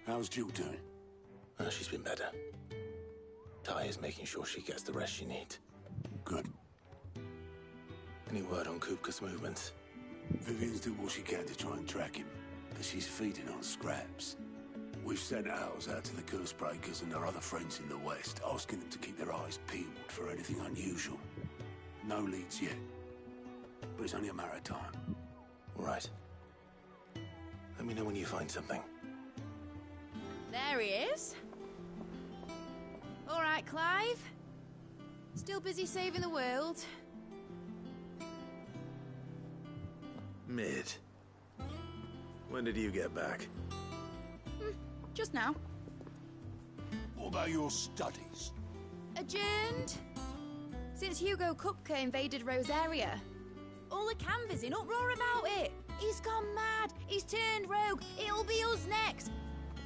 How's Jill doing? Oh, she's been better. Ty is making sure she gets the rest she needs. Good. Any word on Kupka's movements? Vivian's doing what she can to try and track him, but she's feeding on scraps. We've sent ours out to the Cursebreakers and our other friends in the West, asking them to keep their eyes peeled for anything unusual. No leads yet, but it's only a matter of time. All right. Let me know when you find something. There he is. All right, Clive. Still busy saving the world. Mid. When did you get back? Just now. What about your studies? Adjourned. Since Hugo Kupka invaded Rosaria. All the canvas in uproar about it. He's gone mad. He's turned rogue. It'll be us next.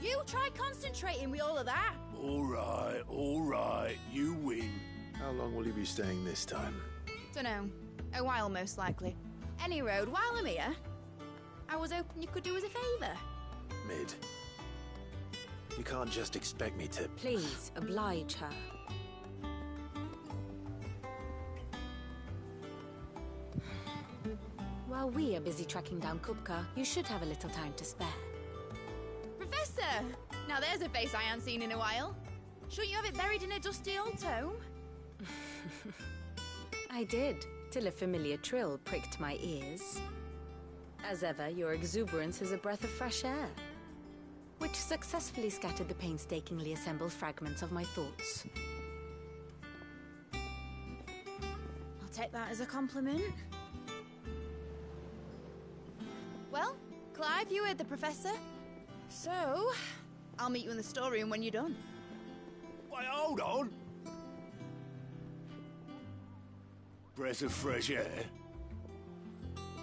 You try concentrating with all of that. All right. You win. How long will you be staying this time? Dunno. A while, most likely. Any road, while I'm here, I was hoping you could do us a favour. Mid. You can't just expect me to... Please, oblige her. While we are busy tracking down Kupka, you should have a little time to spare. Professor! Now there's a face I haven't seen in a while. Shouldn't you have it buried in a dusty old tome? I did, till a familiar trill pricked my ears. As ever, your exuberance is a breath of fresh air, which successfully scattered the painstakingly assembled fragments of my thoughts. I'll take that as a compliment. Well, Clive, you heard the Professor. So, I'll meet you in the storeroom when you're done. Wait, hold on. Breath of fresh air?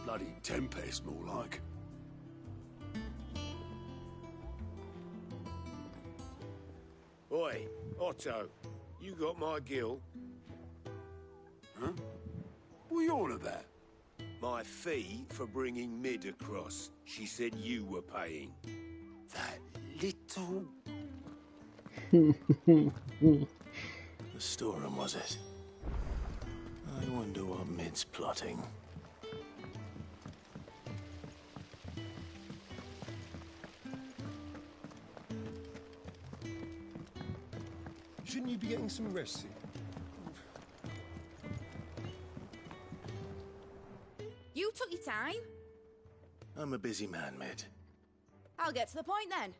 Bloody tempest, more like. Oi, Otto, you got my gill? Huh? What are you on about? My fee for bringing Mid across. She said you were paying. That little... The storeroom, was it? I wonder what Mid's plotting. Shouldn't you be getting some rest soon? You took your time. I'm a busy man, Mid. I'll get to the point then.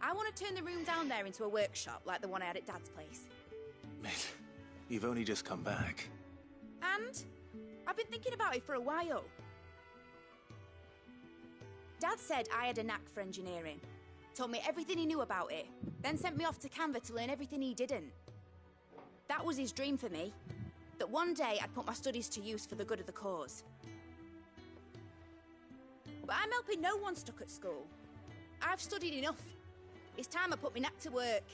I want to turn the room down there into a workshop like the one I had at Dad's place. Mid, you've only just come back. And I've been thinking about it for a while. Dad said I had a knack for engineering. Told me everything he knew about it, then sent me off to Canva to learn everything he didn't. That was his dream for me, that one day I'd put my studies to use for the good of the cause. But I'm helping no one stuck at school. I've studied enough. It's time I put my knack to work.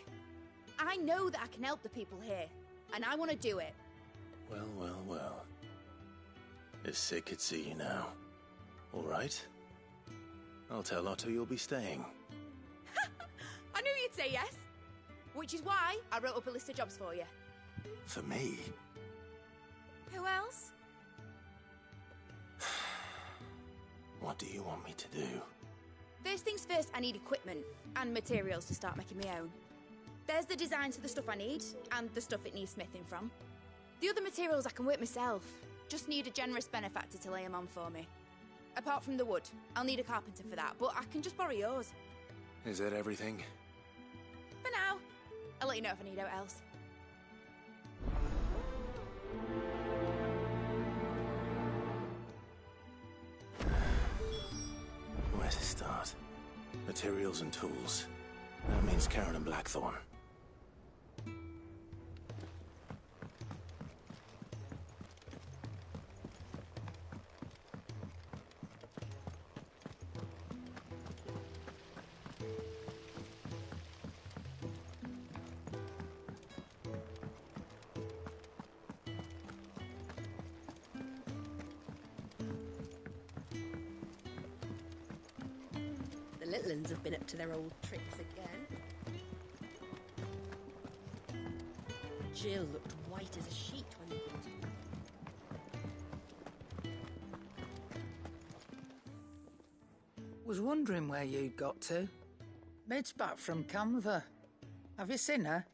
I know that I can help the people here, and I want to do it. Well, well, well. If Sid could see you now. All right. I'll tell Otto you'll be staying. I knew you'd say yes. Which is why I wrote up a list of jobs for you. For me? Who else? What do you want me to do? First things first, I need equipment and materials to start making my own. There's the designs for the stuff I need, and the stuff it needs smithing from. The other materials I can work myself. Just need a generous benefactor to lay them on for me. Apart from the wood, I'll need a carpenter for that, but I can just borrow yours. Is that everything? For now. I'll let you know if I need out else. Where to start? Materials and tools. That means Karen and Blackthorn. The Litlands have been up to their old tricks again. Jill looked white as a sheet when you got her. Was wondering where you'd got to. Mid's back from Canva. Have you seen her?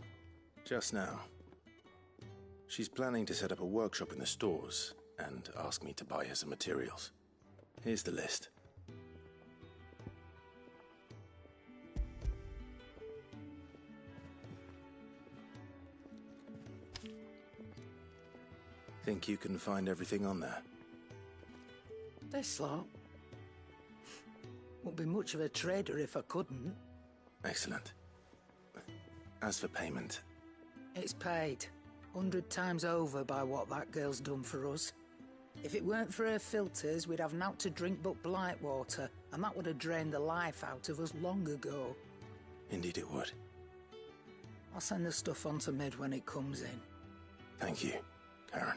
Just now. She's planning to set up a workshop in the stores and ask me to buy her some materials. Here's the list. Think you can find everything on there? This lot. Wouldn't be much of a trader if I couldn't. Excellent. As for payment... It's paid. 100 times over by what that girl's done for us. If it weren't for her filters, we'd have naught to drink but blight water, and that would have drained the life out of us long ago. Indeed it would. I'll send the stuff on to Mid when it comes in. Thank you, Karen.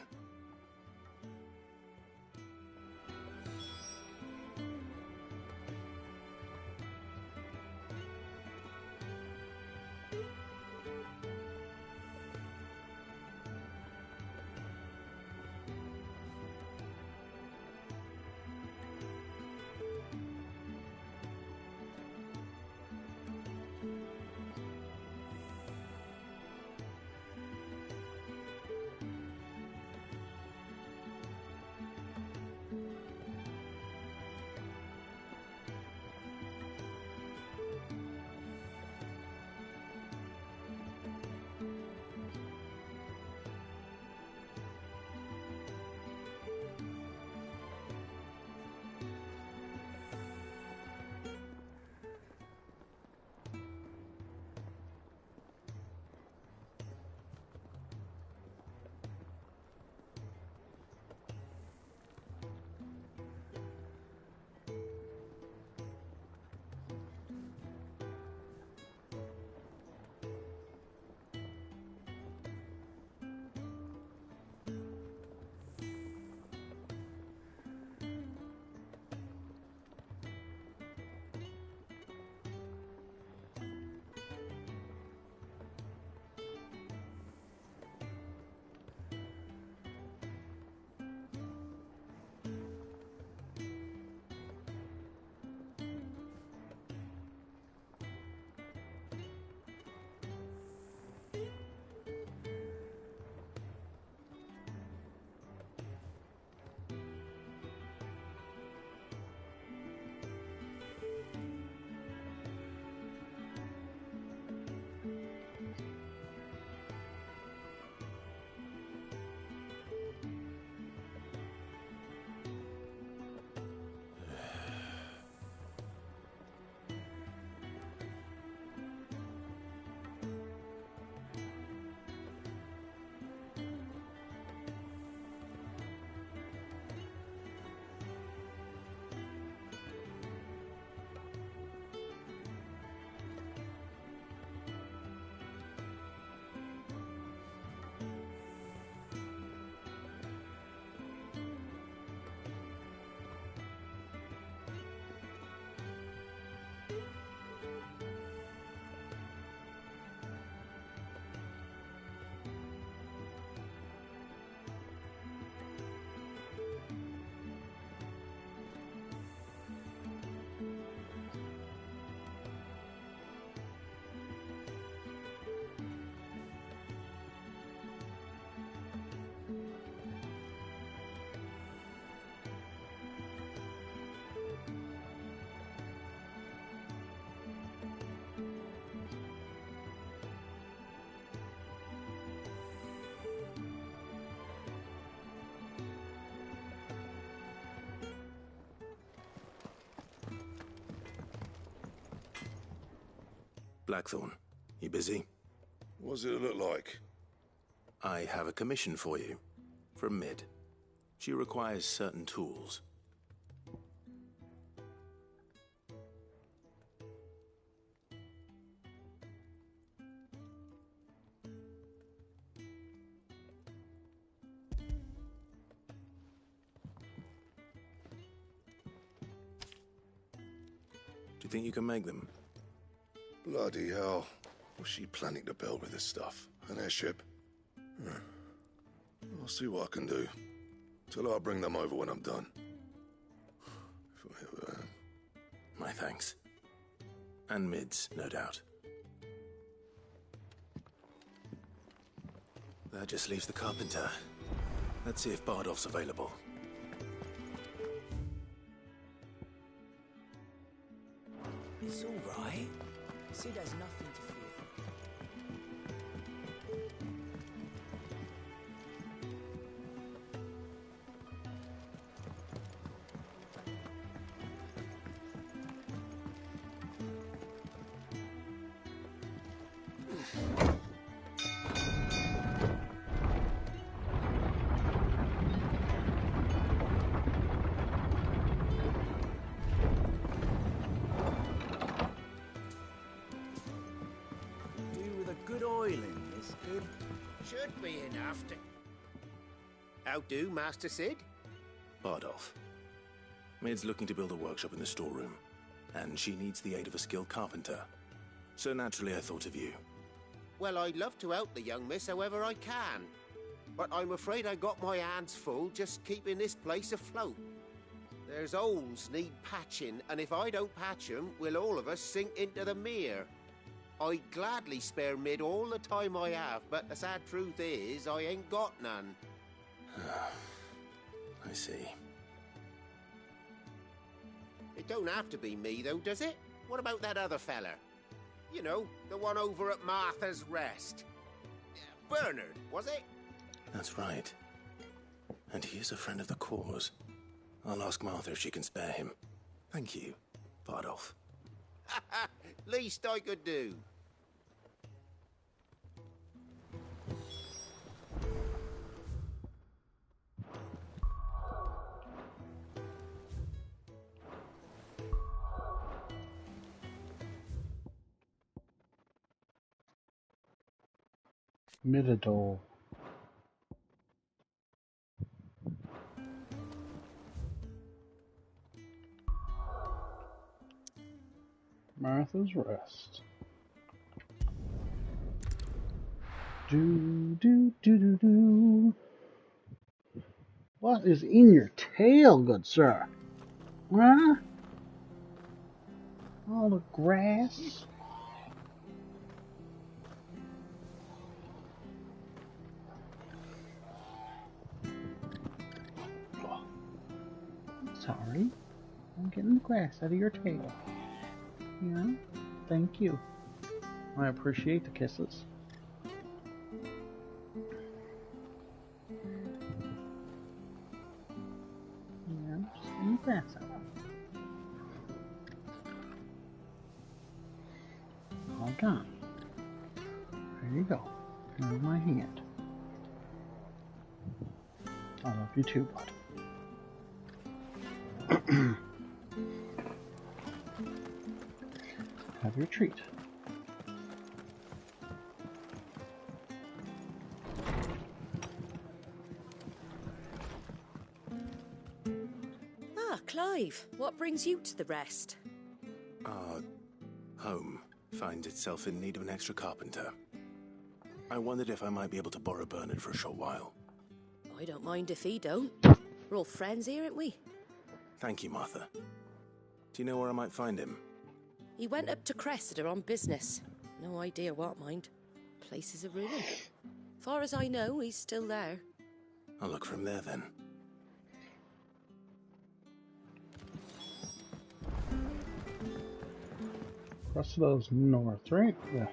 Blackthorn, you busy? What's it look like? I have a commission for you. From Mid. She requires certain tools. Do you think you can make them? Bloody hell. What's she planning to build with this stuff? An airship? I'll see what I can do. Tell her I'll bring them over when I'm done. If I ever am. My thanks. And Mid's, no doubt. That just leaves the carpenter. Let's see if Bardolph's available. It's all right. Sid has nothing to fear. Good oil in this, kid. Should be enough to... How do, Master Sid? Bardolph. Mid's looking to build a workshop in the storeroom, and she needs the aid of a skilled carpenter. So naturally I thought of you. Well, I'd love to help the young miss however I can. But I'm afraid I got my hands full just keeping this place afloat. There's holes need patching, and if I don't patch them, we'll all of us sink into the mere. I'd gladly spare Mid all the time I have, but the sad truth is, I ain't got none. I see. It don't have to be me, though, does it? What about that other fella? You know, the one over at Martha's Rest. Bernard, was it? That's right. And he is a friend of the cause. I'll ask Martha if she can spare him. Thank you, Bardolph. Least I could do. Midadol. Martha's Rest. Do. What is in your tail, good sir? Huh? All the grass? Sorry. I'm getting the grass out of your tail. Yeah, thank you. I appreciate the kisses. Yeah, just getting the grass out. All done. There you go. Here's my hand. I love you too, bud. Have your treat. Ah, Clive, what brings you to the Rest? Our home finds itself in need of an extra carpenter. I wondered if I might be able to borrow Bernard for a short while. I don't mind if he don't. We're all friends here, aren't we? Thank you, Martha. Do you know where I might find him? He went up to Cressida on business. No idea what, mind. Place is a ruin. Far as I know, he's still there. I'll look for him there then. Cressida's north, right? Yes.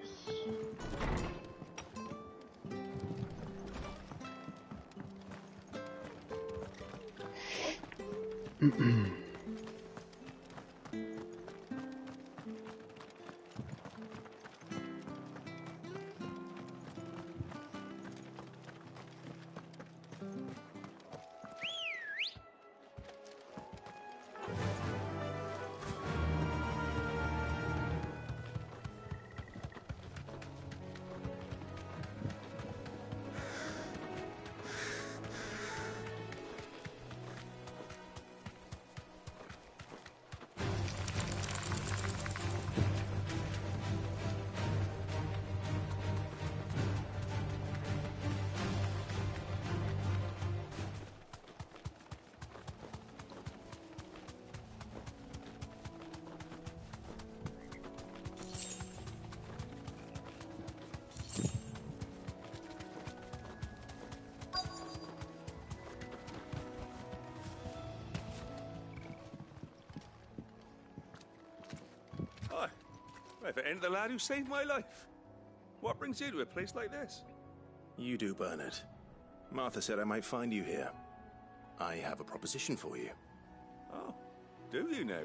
if it ain't the lad who saved my life. What brings you to a place like this? You do, Bernard. Martha said I might find you here. I have a proposition for you. Oh, do you now?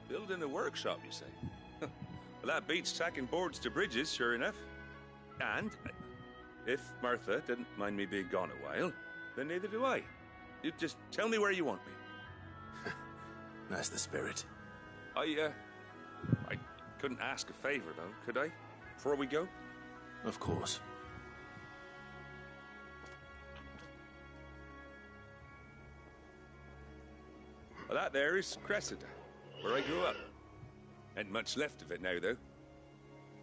Building a workshop, you say? Well, that beats tacking boards to bridges, sure enough. And if Martha didn't mind me being gone a while, then neither do I. You just tell me where you want me. That's the spirit. I couldn't ask a favor, though, could I? Before we go? Of course. Well, that there is Cressida, where I grew up. Ain't much left of it now, though.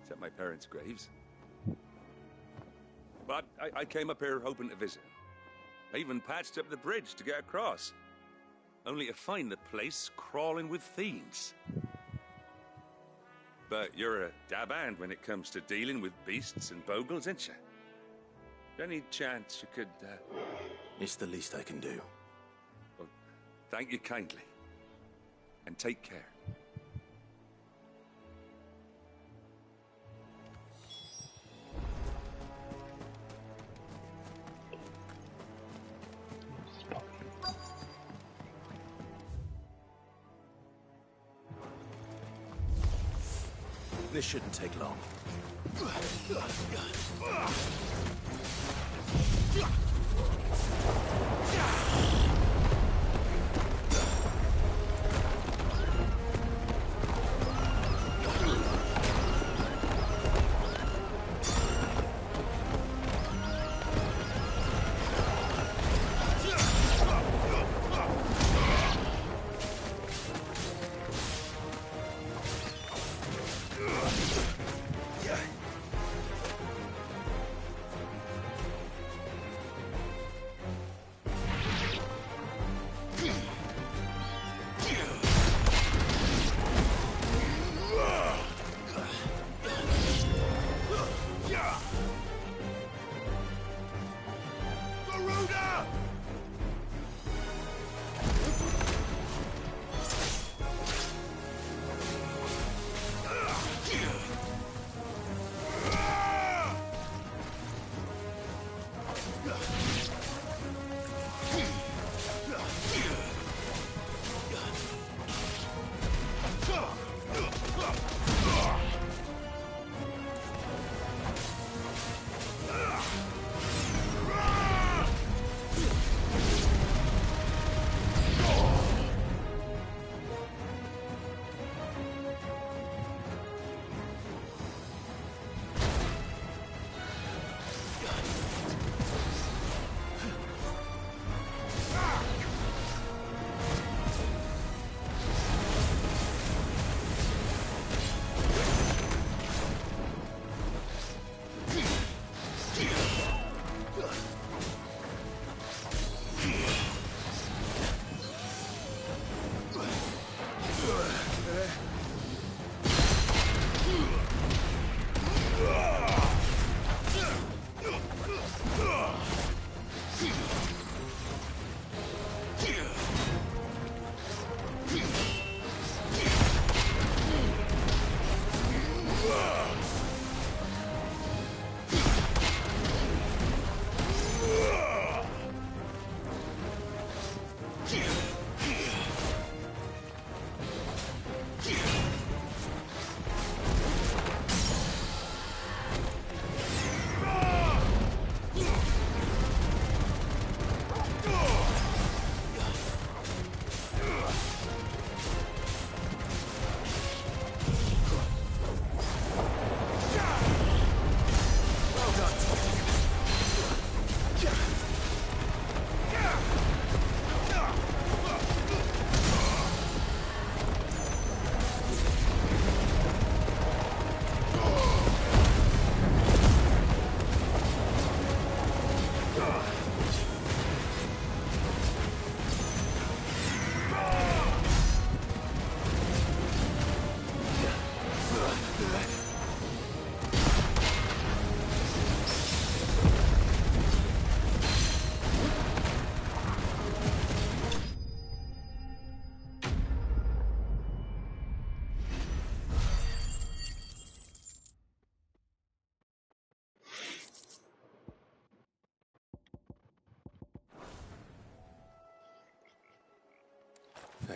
Except my parents' graves. But I came up here hoping to visit. I even patched up the bridge to get across. Only to find the place crawling with fiends. But you're a dab hand when it comes to dealing with beasts and bogles, ain't you? Any chance you could, It's the least I can do. Well, thank you kindly. And take care. This shouldn't take long.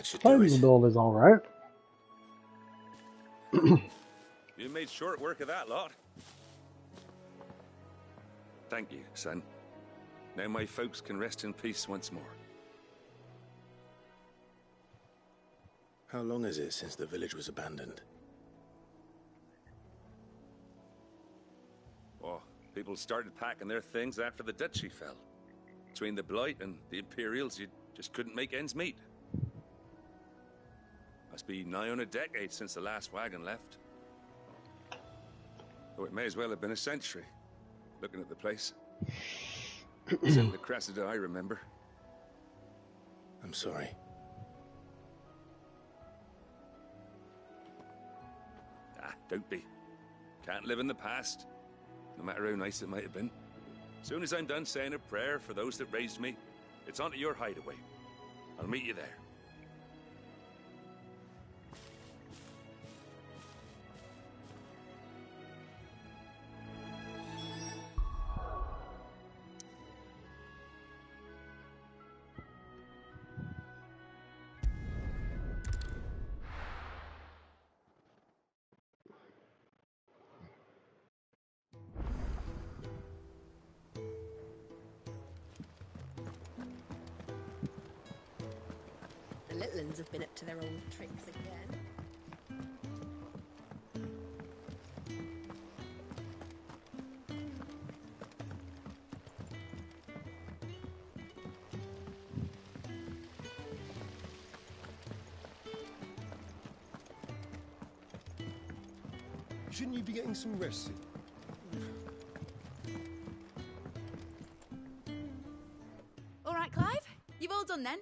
That should do Fighting it. the build is alright. You made short work of that lot. Thank you, son. Now my folks can rest in peace once more. How long is it since the village was abandoned? Oh, people started packing their things after the duchy fell. Between the Blight and the Imperials, you just couldn't make ends meet. Must be nigh on a decade since the last wagon left. Oh, it may as well have been a century, looking at the place. Isn't the Cressida I remember. I'm sorry. Ah, don't be. Can't live in the past, no matter how nice it might have been. Soon as I'm done saying a prayer for those that raised me, it's on to your hideaway. I'll meet you there. The Litlands have been up to their old tricks again. Shouldn't you be getting some rest? All right, Clive. You've all done then?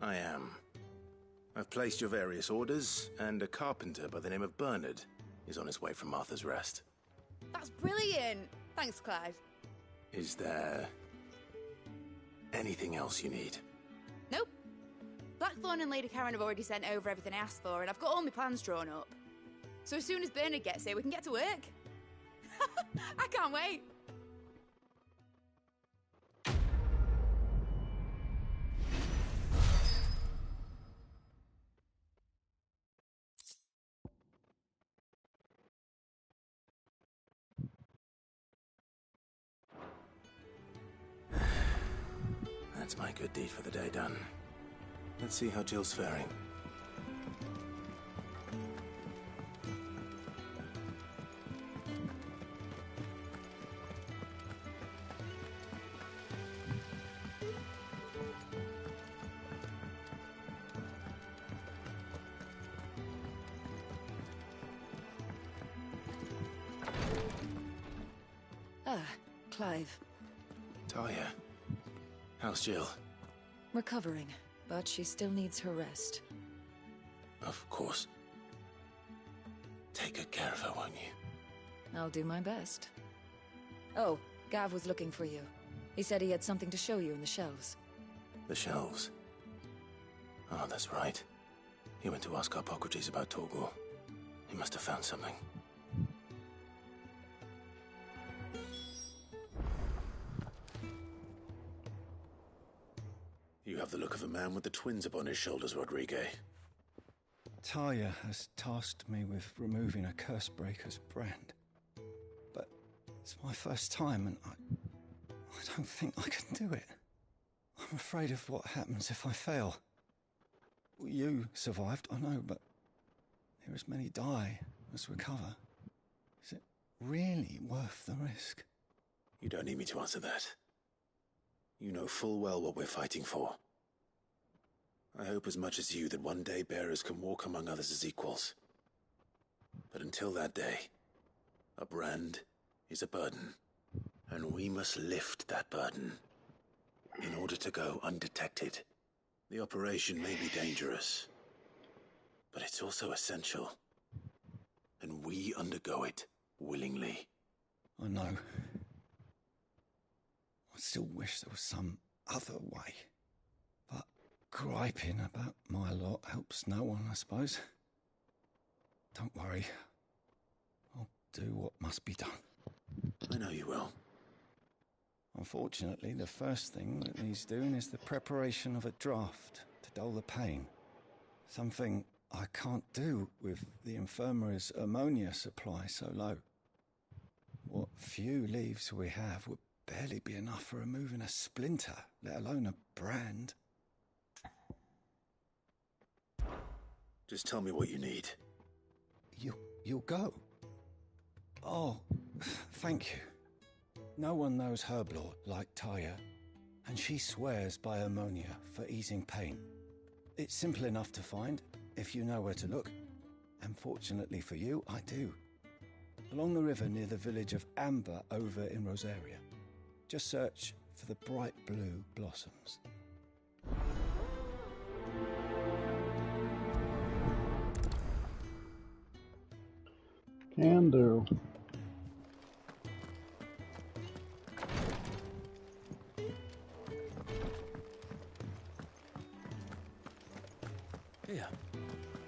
I am. I've placed your various orders, and a carpenter by the name of Bernard is on his way from Martha's Rest. That's brilliant. Thanks, Clive. Is there anything else you need? Nope. Blackthorn and Lady Karen have already sent over everything I asked for, and I've got all my plans drawn up. So as soon as Bernard gets here, we can get to work. I can't wait. That's my good deed for the day done. Let's see how Jill's faring. Ah, Clive. Talia, how's Jill? Recovering, but she still needs her rest. Of course. Take good care of her, won't you? I'll do my best. Oh, Gav was looking for you. He said he had something to show you in the shelves. The shelves. Oh, that's right. He went to ask Harpocrates about Torgor. He must have found something. You have the look of a man with the twins upon his shoulders, Rodrigue. Talia has tasked me with removing a Cursebreaker's brand. But it's my first time, and I don't think I can do it. I'm afraid of what happens if I fail. You survived, I know, but here as many die as recover. Is it really worth the risk? You don't need me to answer that. You know full well what we're fighting for. I hope as much as you that one day bearers can walk among others as equals. But until that day, a brand is a burden, and we must lift that burden in order to go undetected. The operation may be dangerous, but it's also essential, and we undergo it willingly. I know. I still wish there was some other way. But griping about my lot helps no one, I suppose. Don't worry. I'll do what must be done. I know you will. Unfortunately, the first thing that needs doing is the preparation of a draft to dull the pain. Something I can't do with the infirmary's ammonia supply so low. What few leaves we have would barely be enough for removing a splinter, let alone a brand. Just tell me what you need. You'll go? Oh, thank you. No one knows Herblord like Taya, and she swears by ammonia for easing pain. It's simple enough to find, if you know where to look. And fortunately for you, I do. Along the river near the village of Amber over in Rosaria. Just search for the bright blue blossoms. Can do. Here,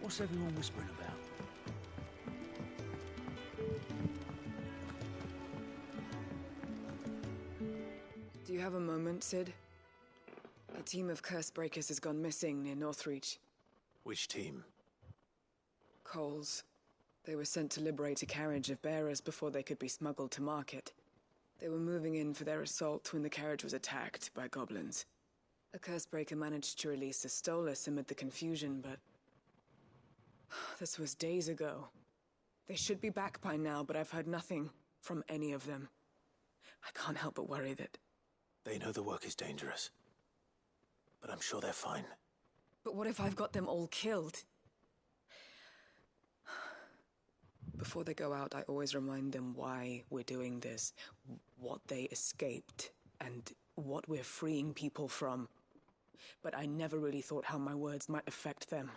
what's everyone whispering about? Do you have a moment, Sid? A team of Cursebreakers has gone missing near Northreach. Which team? Coles. They were sent to liberate a carriage of bearers before they could be smuggled to market. They were moving in for their assault when the carriage was attacked by goblins. A Cursebreaker managed to release a Stolas amid the confusion, but... this was days ago. They should be back by now, but I've heard nothing from any of them. I can't help but worry that... They know the work is dangerous. But I'm sure they're fine. But what if I've got them all killed? Before they go out, I always remind them why we're doing this, what they escaped, and what we're freeing people from. But I never really thought how my words might affect them.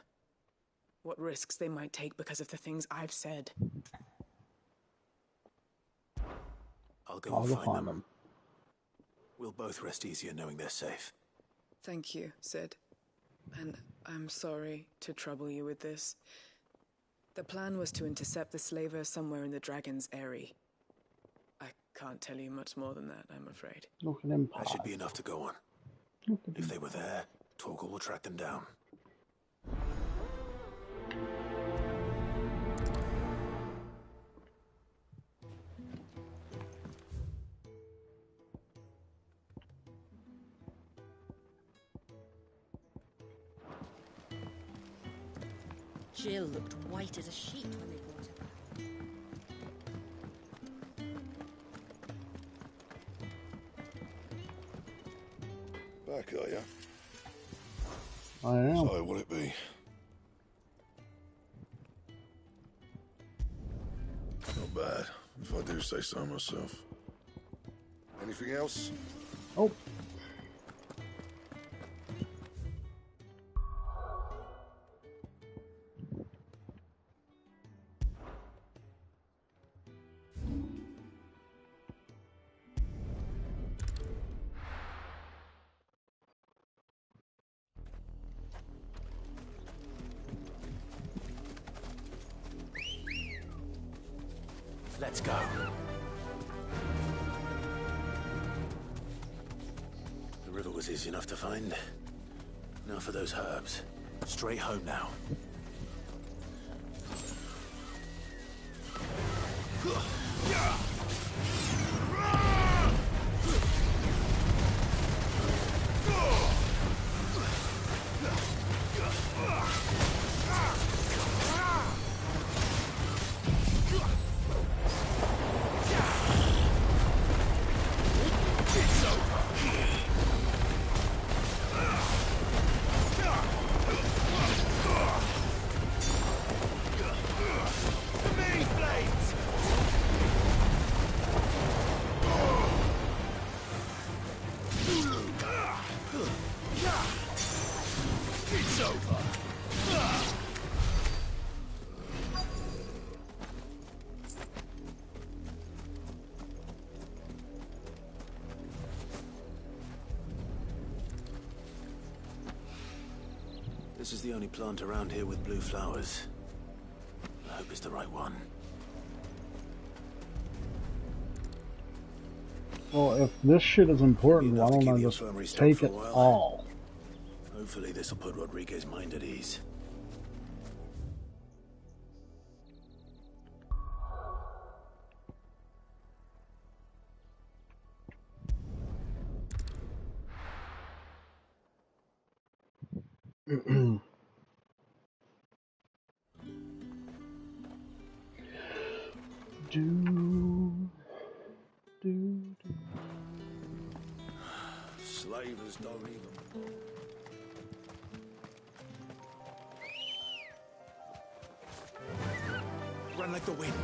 What risks they might take because of the things I've said. I'll go and find them. We'll both rest easier knowing they're safe. Thank you, Sid. And I'm sorry to trouble you with this. The plan was to intercept the slaver somewhere in the Dragon's Eyrie. I can't tell you much more than that, I'm afraid. Look at them. That should be enough to go on. If they were there, Torgal will track them down. Jill looked white as a sheet when they brought her back. Back, are you? I am. So, will it be? Not bad, if I do say so myself. Anything else? Oh. Let's go. The river was easy enough to find. Now for those herbs. Straight home now. This is the only plant around here with blue flowers. I hope it's the right one. Well, if this shit is important, why don't I just take it all? Hopefully this will put Rodriguez's mind at ease. Slavers don't even... Run like the wind.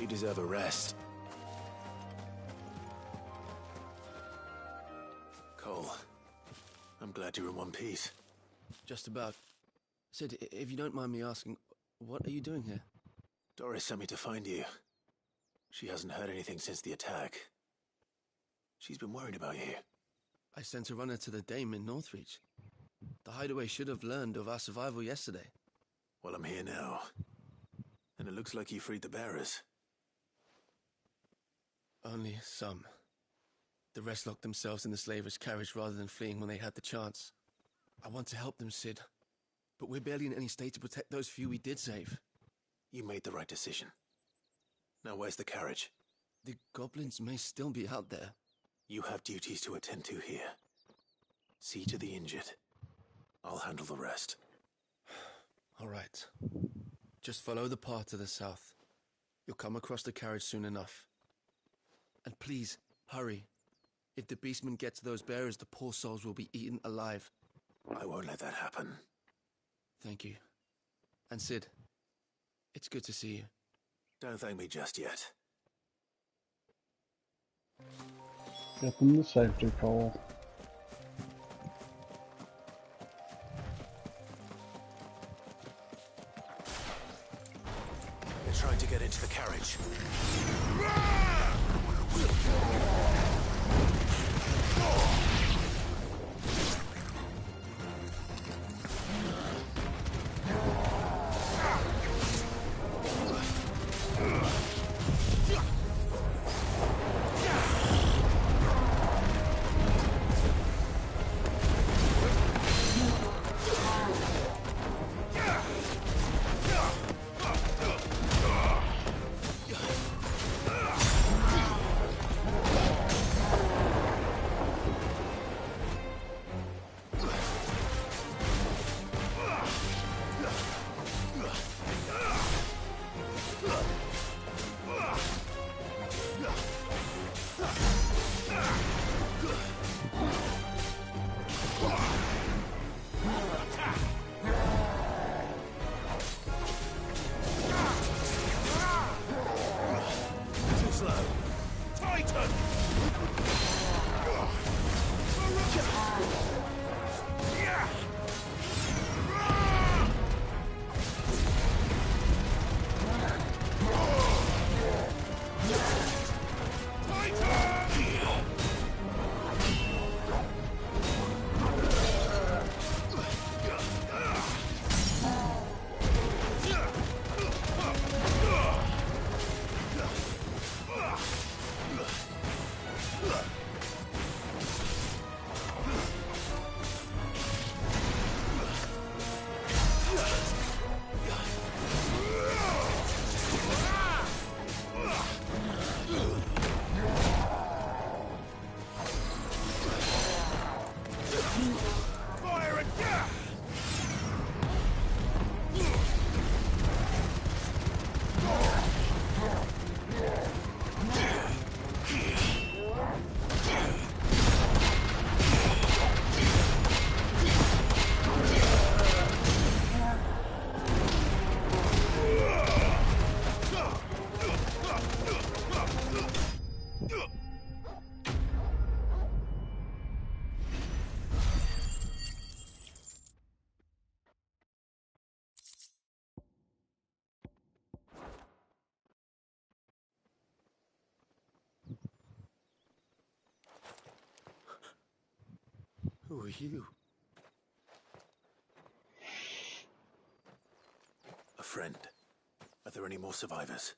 You deserve a rest. Cole, I'm glad you're in one piece. Just about. Sid, if you don't mind me asking, what are you doing here? Doris sent me to find you. She hasn't heard anything since the attack. She's been worried about you. I sent a runner to the Dame in Northreach. The hideaway should have learned of our survival yesterday. Well, I'm here now. And it looks like you freed the bearers. Only some. The rest locked themselves in the slavers' carriage rather than fleeing when they had the chance. I want to help them, Sid. But we're barely in any state to protect those few we did save. You made the right decision. Now where's the carriage? The goblins may still be out there. You have duties to attend to here. See to the injured. I'll handle the rest. All right. Just follow the path to the south. You'll come across the carriage soon enough. And please, hurry. If the beastmen get to those bearers, the poor souls will be eaten alive. I won't let that happen. Thank you. And Sid, it's good to see you. Don't thank me just yet. Get them to safety, Cole. They're trying to get into the carriage. Who are you? A friend. Are there any more survivors?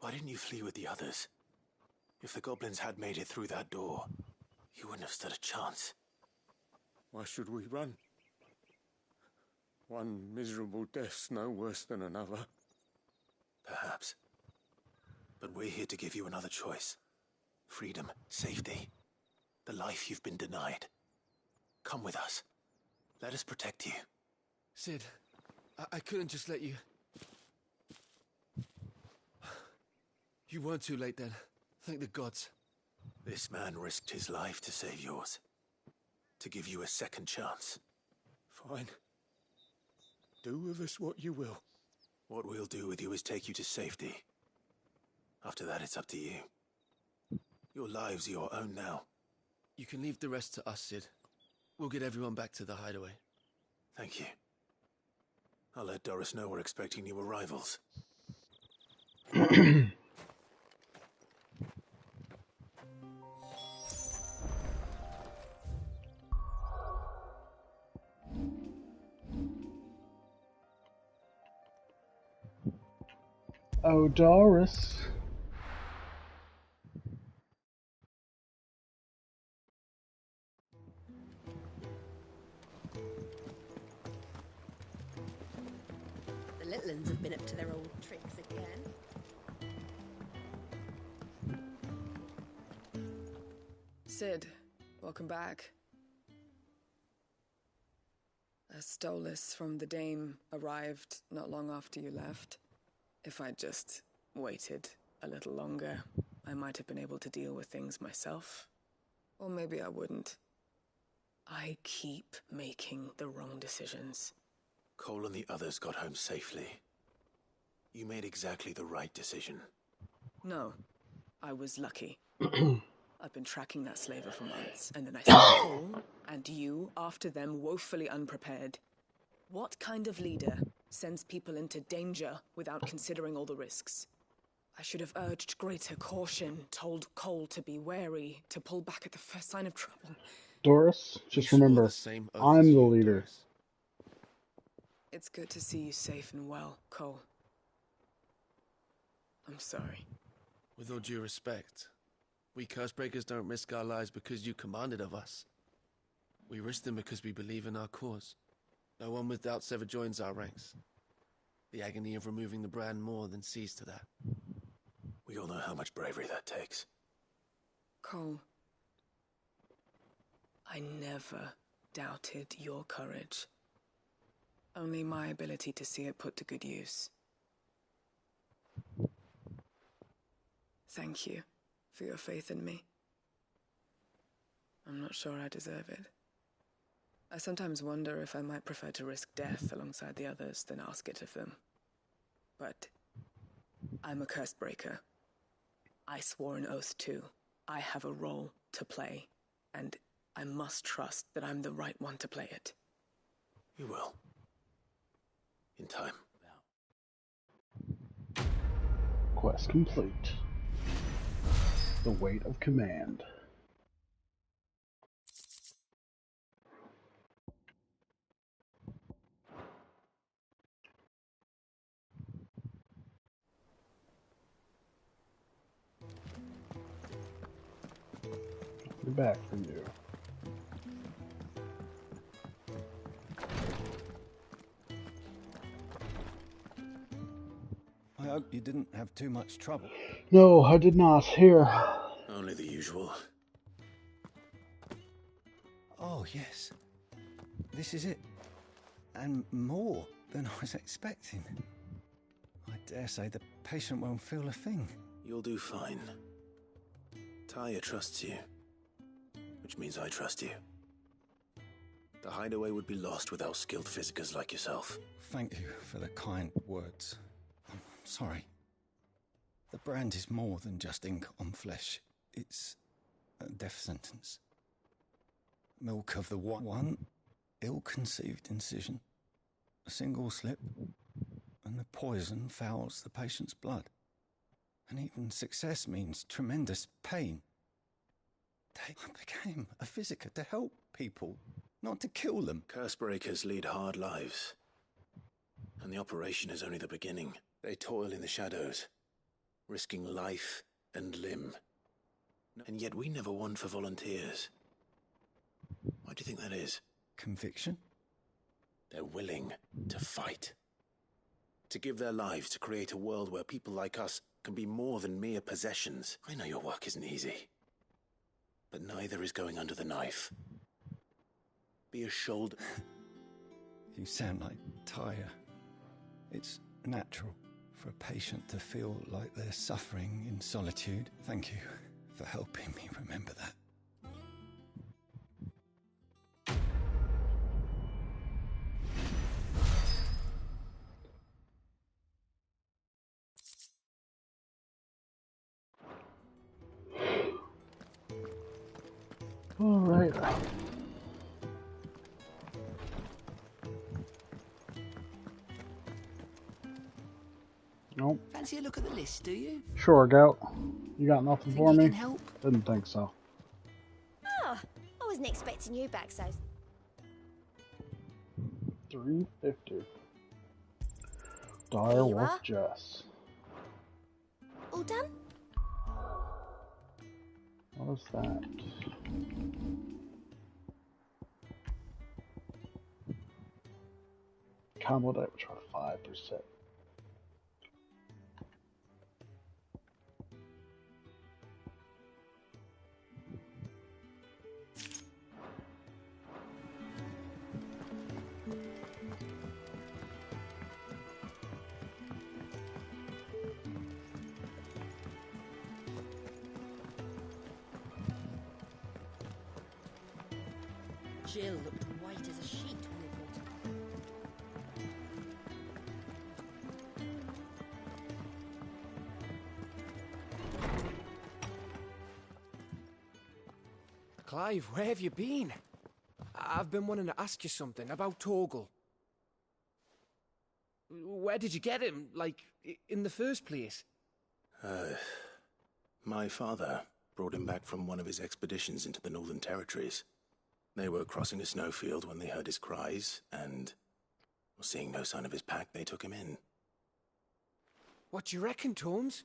Why didn't you flee with the others? If the goblins had made it through that door, you wouldn't have stood a chance. Why should we run? One miserable death's no worse than another. Perhaps. But we're here to give you another choice. Freedom, safety, the life you've been denied. Come with us. Let us protect you. Sid, I couldn't just let you... You weren't too late then. Thank the gods. This man risked his life to save yours. To give you a second chance. Fine. Do with us what you will. What we'll do with you is take you to safety. After that, it's up to you. Your lives are your own now. You can leave the rest to us, Sid. We'll get everyone back to the hideaway. Thank you. I'll let Doris know we're expecting new arrivals. Oh, Doris. The Litlands have been up to their old tricks again. Sid, welcome back. A Stolas from the Dame arrived not long after you left. If I'd just waited a little longer, I might have been able to deal with things myself. Or maybe I wouldn't. I keep making the wrong decisions. Cole and the others got home safely. You made exactly the right decision. No, I was lucky. I've been tracking that slaver for months, and then I saw Cole and you after them, woefully unprepared. What kind of leader sends people into danger without considering all the risks? I should have urged greater caution, told Cole to be wary, to pull back at the first sign of trouble. Doris, just remember, I'm the leader. Doris. It's good to see you safe and well, Cole. I'm sorry. With all due respect, we Cursebreakers don't risk our lives because you commanded of us. We risk them because we believe in our cause. No one with doubts ever joins our ranks. The agony of removing the brand more than sees to that. We all know how much bravery that takes. Cole, I never doubted your courage. Only my ability to see it put to good use. Thank you for your faith in me. I'm not sure I deserve it. I sometimes wonder if I might prefer to risk death alongside the others than ask it of them. But I'm a Cursebreaker. I swore an oath too. I have a role to play, and I must trust that I'm the right one to play it. You will. In time. Quest complete. The weight of command. We're back from you. I hope you didn't have too much trouble. No, I did not. Here. Only the usual. Oh, yes. This is it. And more than I was expecting. I dare say the patient won't feel a thing. You'll do fine. Taya trusts you. Which means I trust you. The hideaway would be lost without skilled physicers like yourself. Thank you for the kind words. I'm sorry. The brand is more than just ink on flesh. It's a death sentence. Milk of the one ill-conceived incision. A single slip, and the poison fouls the patient's blood. And even success means tremendous pain. I became a physiker to help people, not to kill them. Cursebreakers lead hard lives. And the operation is only the beginning. They toil in the shadows, risking life and limb. And yet we never won for volunteers. Why do you think that is? Conviction? They're willing to fight. To give their lives to create a world where people like us can be more than mere possessions. I know your work isn't easy. But neither is going under the knife. Be a shoulder... You sound like Tyre. It's natural for a patient to feel like they're suffering in solitude. Thank you for helping me remember that. All right. Nope. Fancy a look at the list, do you? Sure, Gout. You got nothing for me? Can help? Didn't think so. Oh, I wasn't expecting you back so. 350. Dire Wolf Jess. All done? What was that? Combo damage for 5%. Jill looked white as a sheet when we brought her. Clive, where have you been? I've been wanting to ask you something about Torgal. Where did you get him, like, in the first place? My father brought him back from one of his expeditions into the Northern Territories. They were crossing a snowfield when they heard his cries, and, seeing no sign of his pack, they took him in. What do you reckon, Tomes?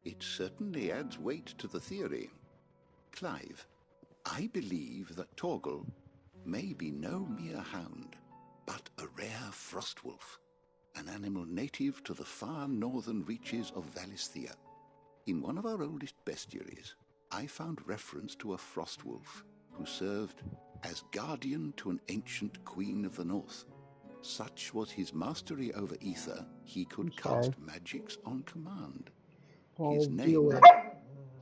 It certainly adds weight to the theory. Clive, I believe that Torgal may be no mere hound, but a rare frostwolf, an animal native to the far northern reaches of Valisthea. In one of our oldest bestiaries, I found reference to a frostwolf who served as guardian to an ancient queen of the north. Such was his mastery over ether, he could cast magics on command. His name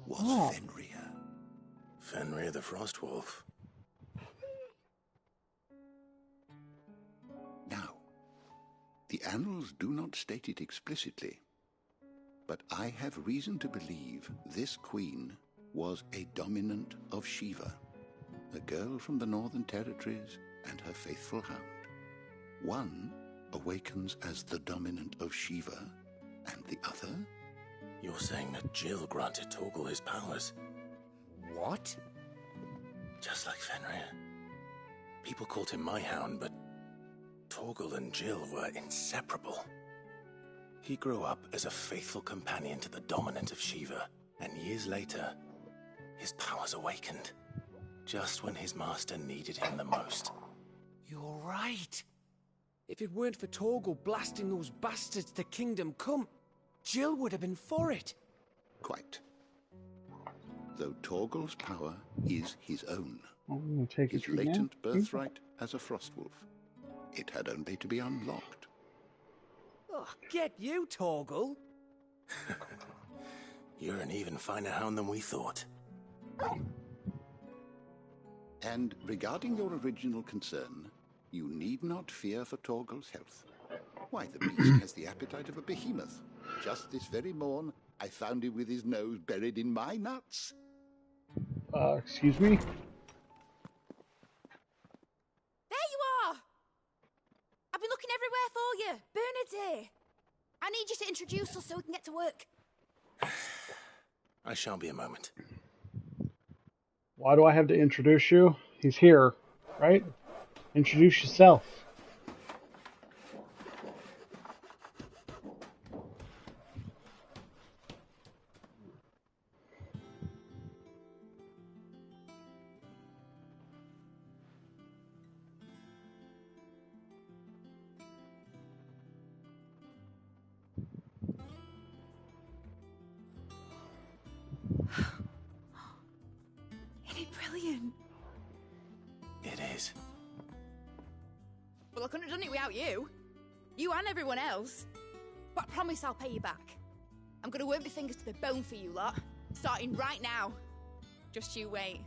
was Fenrir. Fenrir the Frostwolf. Now, the annals do not state it explicitly, but I have reason to believe this queen was a dominant of Shiva, a girl from the Northern Territories and her faithful hound. One awakens as the dominant of Shiva, and the other... You're saying that Jill granted Torgal his powers? What? Just like Fenrir. People called him my hound, but Torgal and Jill were inseparable. He grew up as a faithful companion to the dominant of Shiva, and years later, his powers awakened. Just when his master needed him the most. You're right. If it weren't for Torgal blasting those bastards to Kingdom Come, Jill would have been for it. Quite. Though Torgal's power is his own. I'm gonna take his latent birthright as a Frostwolf. It had only to be unlocked. Oh, get you, Torgal. You're an even finer hound than we thought. And regarding your original concern, you need not fear for Torgal's health. Why, the beast has the appetite of a behemoth. Just this very morn, I found him with his nose buried in my nuts. Excuse me? There you are! I've been looking everywhere for you. Bernard's here. I need you to introduce us so we can get to work. I shall be a moment. Why do I have to introduce you? He's here, right? Introduce yourself. brilliant. It is. Well, I couldn't have done it without you. You and everyone else. But I promise I'll pay you back. I'm gonna work my fingers to the bone for you lot, starting right now. Just you wait.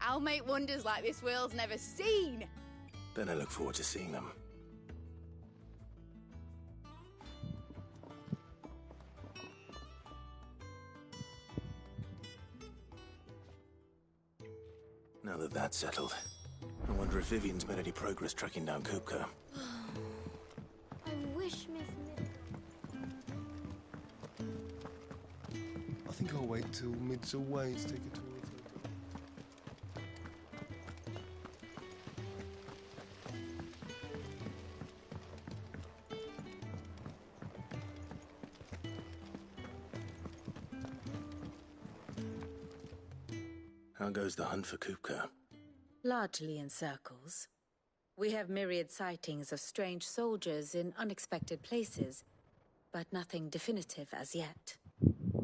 I'll make wonders like this world's never seen. Then I look forward to seeing them. Now that that's settled, I wonder if Vivian's made any progress tracking down Kupka. I wish Miss I think I'll wait till Mid's away to take a tour of How goes the hunt for Kupka? Largely in circles. We have myriad sightings of strange soldiers in unexpected places, but nothing definitive as yet.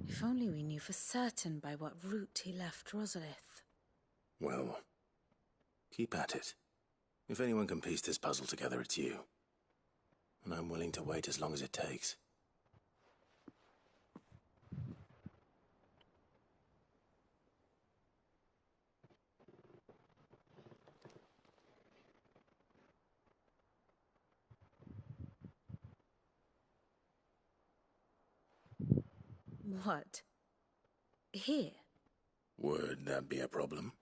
If only we knew for certain by what route he left Rosalith. Well, keep at it. If anyone can piece this puzzle together, it's you. And I'm willing to wait as long as it takes. What? Here? Would that be a problem?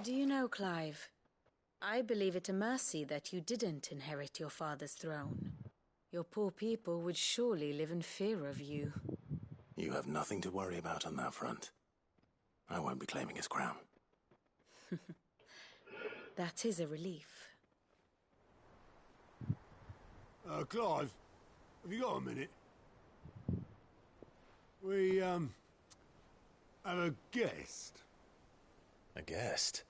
Do you know, Clive, I believe it a mercy that you didn't inherit your father's throne. Your poor people would surely live in fear of you. You have nothing to worry about on that front. I won't be claiming his crown. That is a relief. Clive, have you got a minute? We, have a guest. A guest?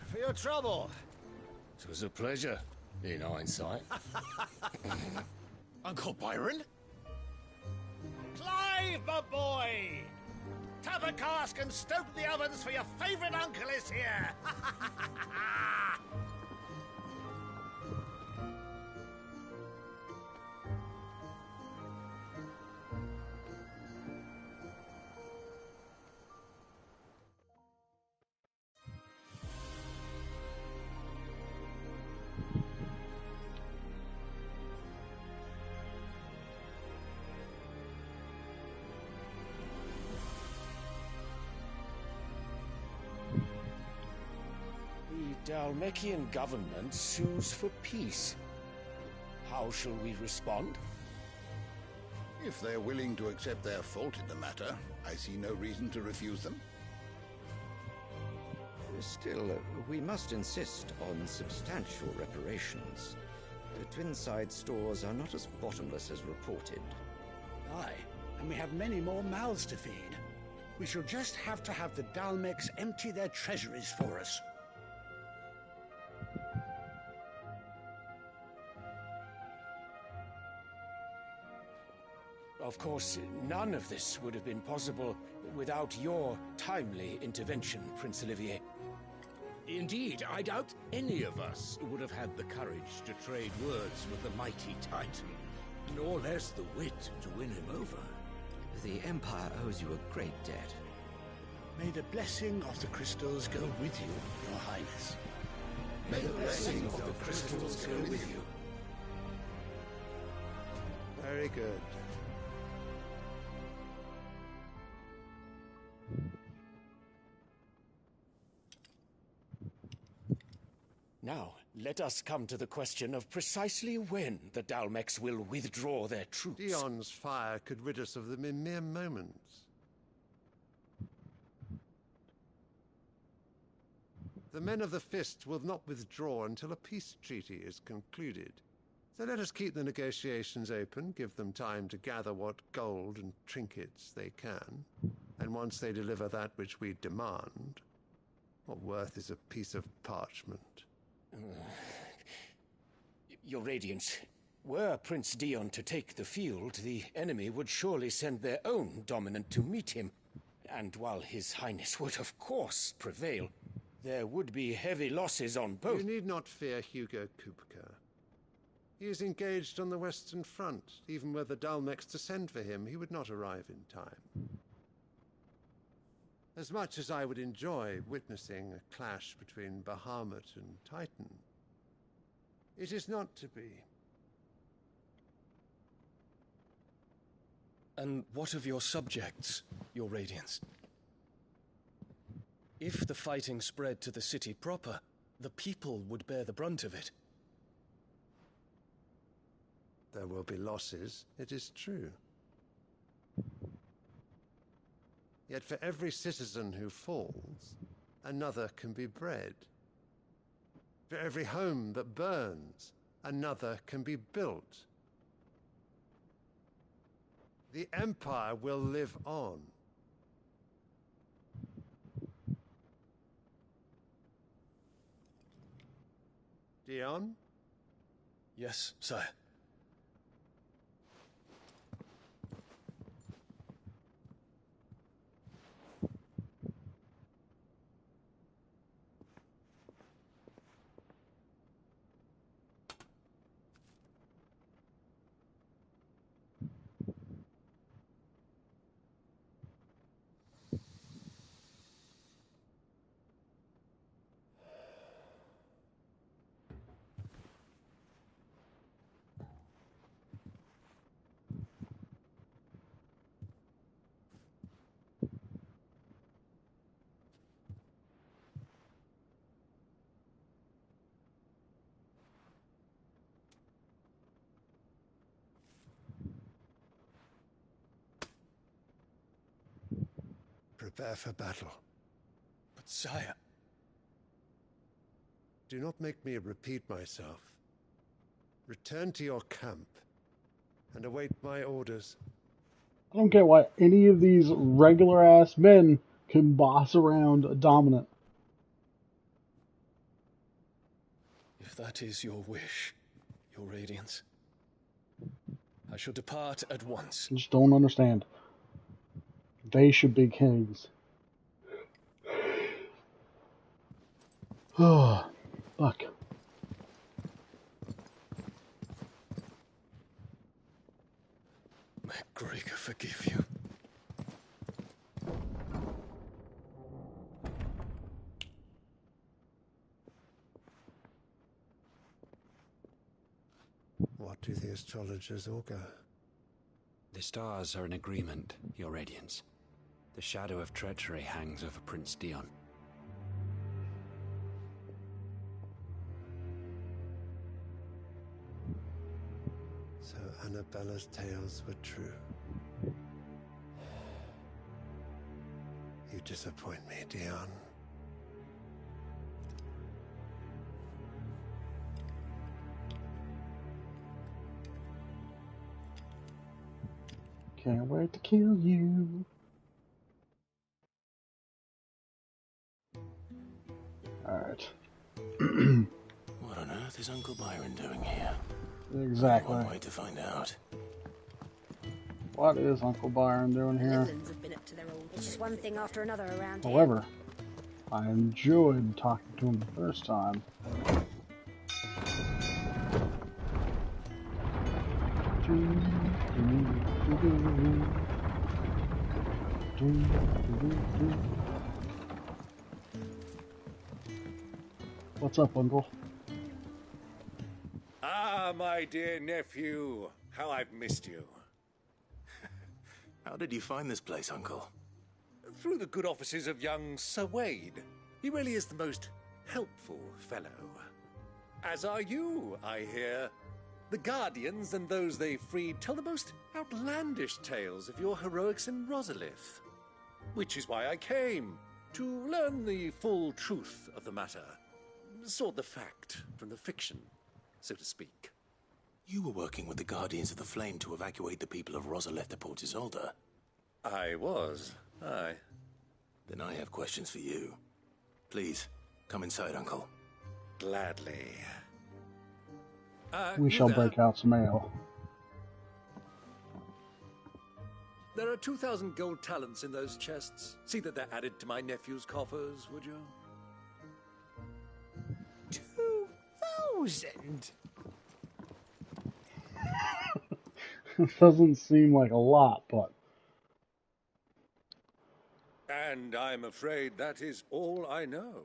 For your trouble. It was a pleasure, in hindsight. Uncle Byron? Clive, my boy! Tap a cask and stoke the ovens for your favourite uncle is here! The Dhalmekian government sues for peace. How shall we respond? If they're willing to accept their fault in the matter, I see no reason to refuse them. Still, we must insist on substantial reparations. The Twinside stores are not as bottomless as reported. Aye, and we have many more mouths to feed. We shall just have to have the Dalmecs empty their treasuries for us. Of course, none of this would have been possible without your timely intervention, Prince Olivier. Indeed, I doubt any of us would have had the courage to trade words with the mighty Titan, nor less the wit to win him over. The Empire owes you a great debt. May the blessing of the crystals go with you, Your Highness. May the blessing of the crystals go with you. Very good. Now, let us come to the question of precisely when the Dalmecs will withdraw their troops. Dion's fire could rid us of them in mere moments. The men of the Fist will not withdraw until a peace treaty is concluded. So let us keep the negotiations open, give them time to gather what gold and trinkets they can. And once they deliver that which we demand, what worth is a piece of parchment? Your Radiance, were Prince Dion to take the field, the enemy would surely send their own dominant to meet him. And while His Highness would of course prevail, there would be heavy losses on both. You need not fear Hugo Kupka. He is engaged on the Western Front. Even were the Dalmex to send for him, he would not arrive in time. As much as I would enjoy witnessing a clash between Bahamut and Titan, it is not to be. And what of your subjects, your Radiance? If the fighting spread to the city proper, the people would bear the brunt of it. There will be losses, it is true. Yet for every citizen who falls, another can be bred. For every home that burns, another can be built. The Empire will live on. Dion? Yes, sire. Prepare for battle. But sire... Do not make me repeat myself. Return to your camp and await my orders. I don't get why any of these regular-ass men can boss around a dominant. If that is your wish, your Radiance, I shall depart at once. I just don't understand. They should be kings. Oh, fuck. May Gregor forgive you. What do the astrologers augur? The stars are in agreement, your Radiance. The shadow of treachery hangs over Prince Dion. So Annabella's tales were true. You disappoint me, Dion. Can't wait to kill you. Alright. What on earth is Uncle Byron doing here? Exactly. Only one way to find out. What is Uncle Byron doing here? Litlands have been up to their old It's just one thing after another around here. However, I enjoyed talking to him the first time. What's up, Uncle? Ah, my dear nephew. How I've missed you. How did you find this place, Uncle? Through the good offices of young Sir Wade. He really is the most helpful fellow. As are you, I hear. The Guardians and those they freed tell the most outlandish tales of your heroics in Rosalith. Which is why I came, to learn the full truth of the matter. Sort the fact from the fiction, so to speak. You were working with the Guardians of the Flame to evacuate the people of Rosalith to Port Isolde. I was. Aye. Then I have questions for you. Please, come inside, Uncle. Gladly. We shall break out some ale. There are 2,000 gold talents in those chests. See that they're added to my nephew's coffers, would you? 2,000? It doesn't seem like a lot, but... And I'm afraid that is all I know.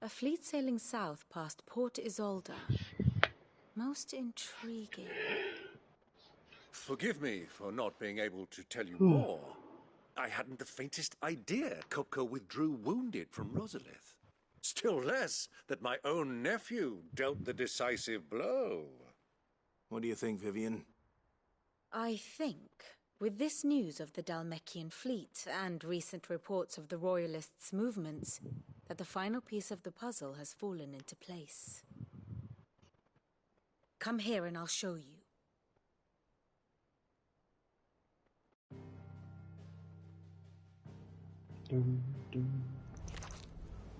A fleet sailing south past Port Isolde. Most intriguing. Forgive me for not being able to tell you more. I hadn't the faintest idea Kupka withdrew wounded from Rosalith. Still less that my own nephew dealt the decisive blow. What do you think, Vivian? I think, with this news of the Dhalmekian fleet and recent reports of the Royalists' movements, that the final piece of the puzzle has fallen into place. Come here and I'll show you.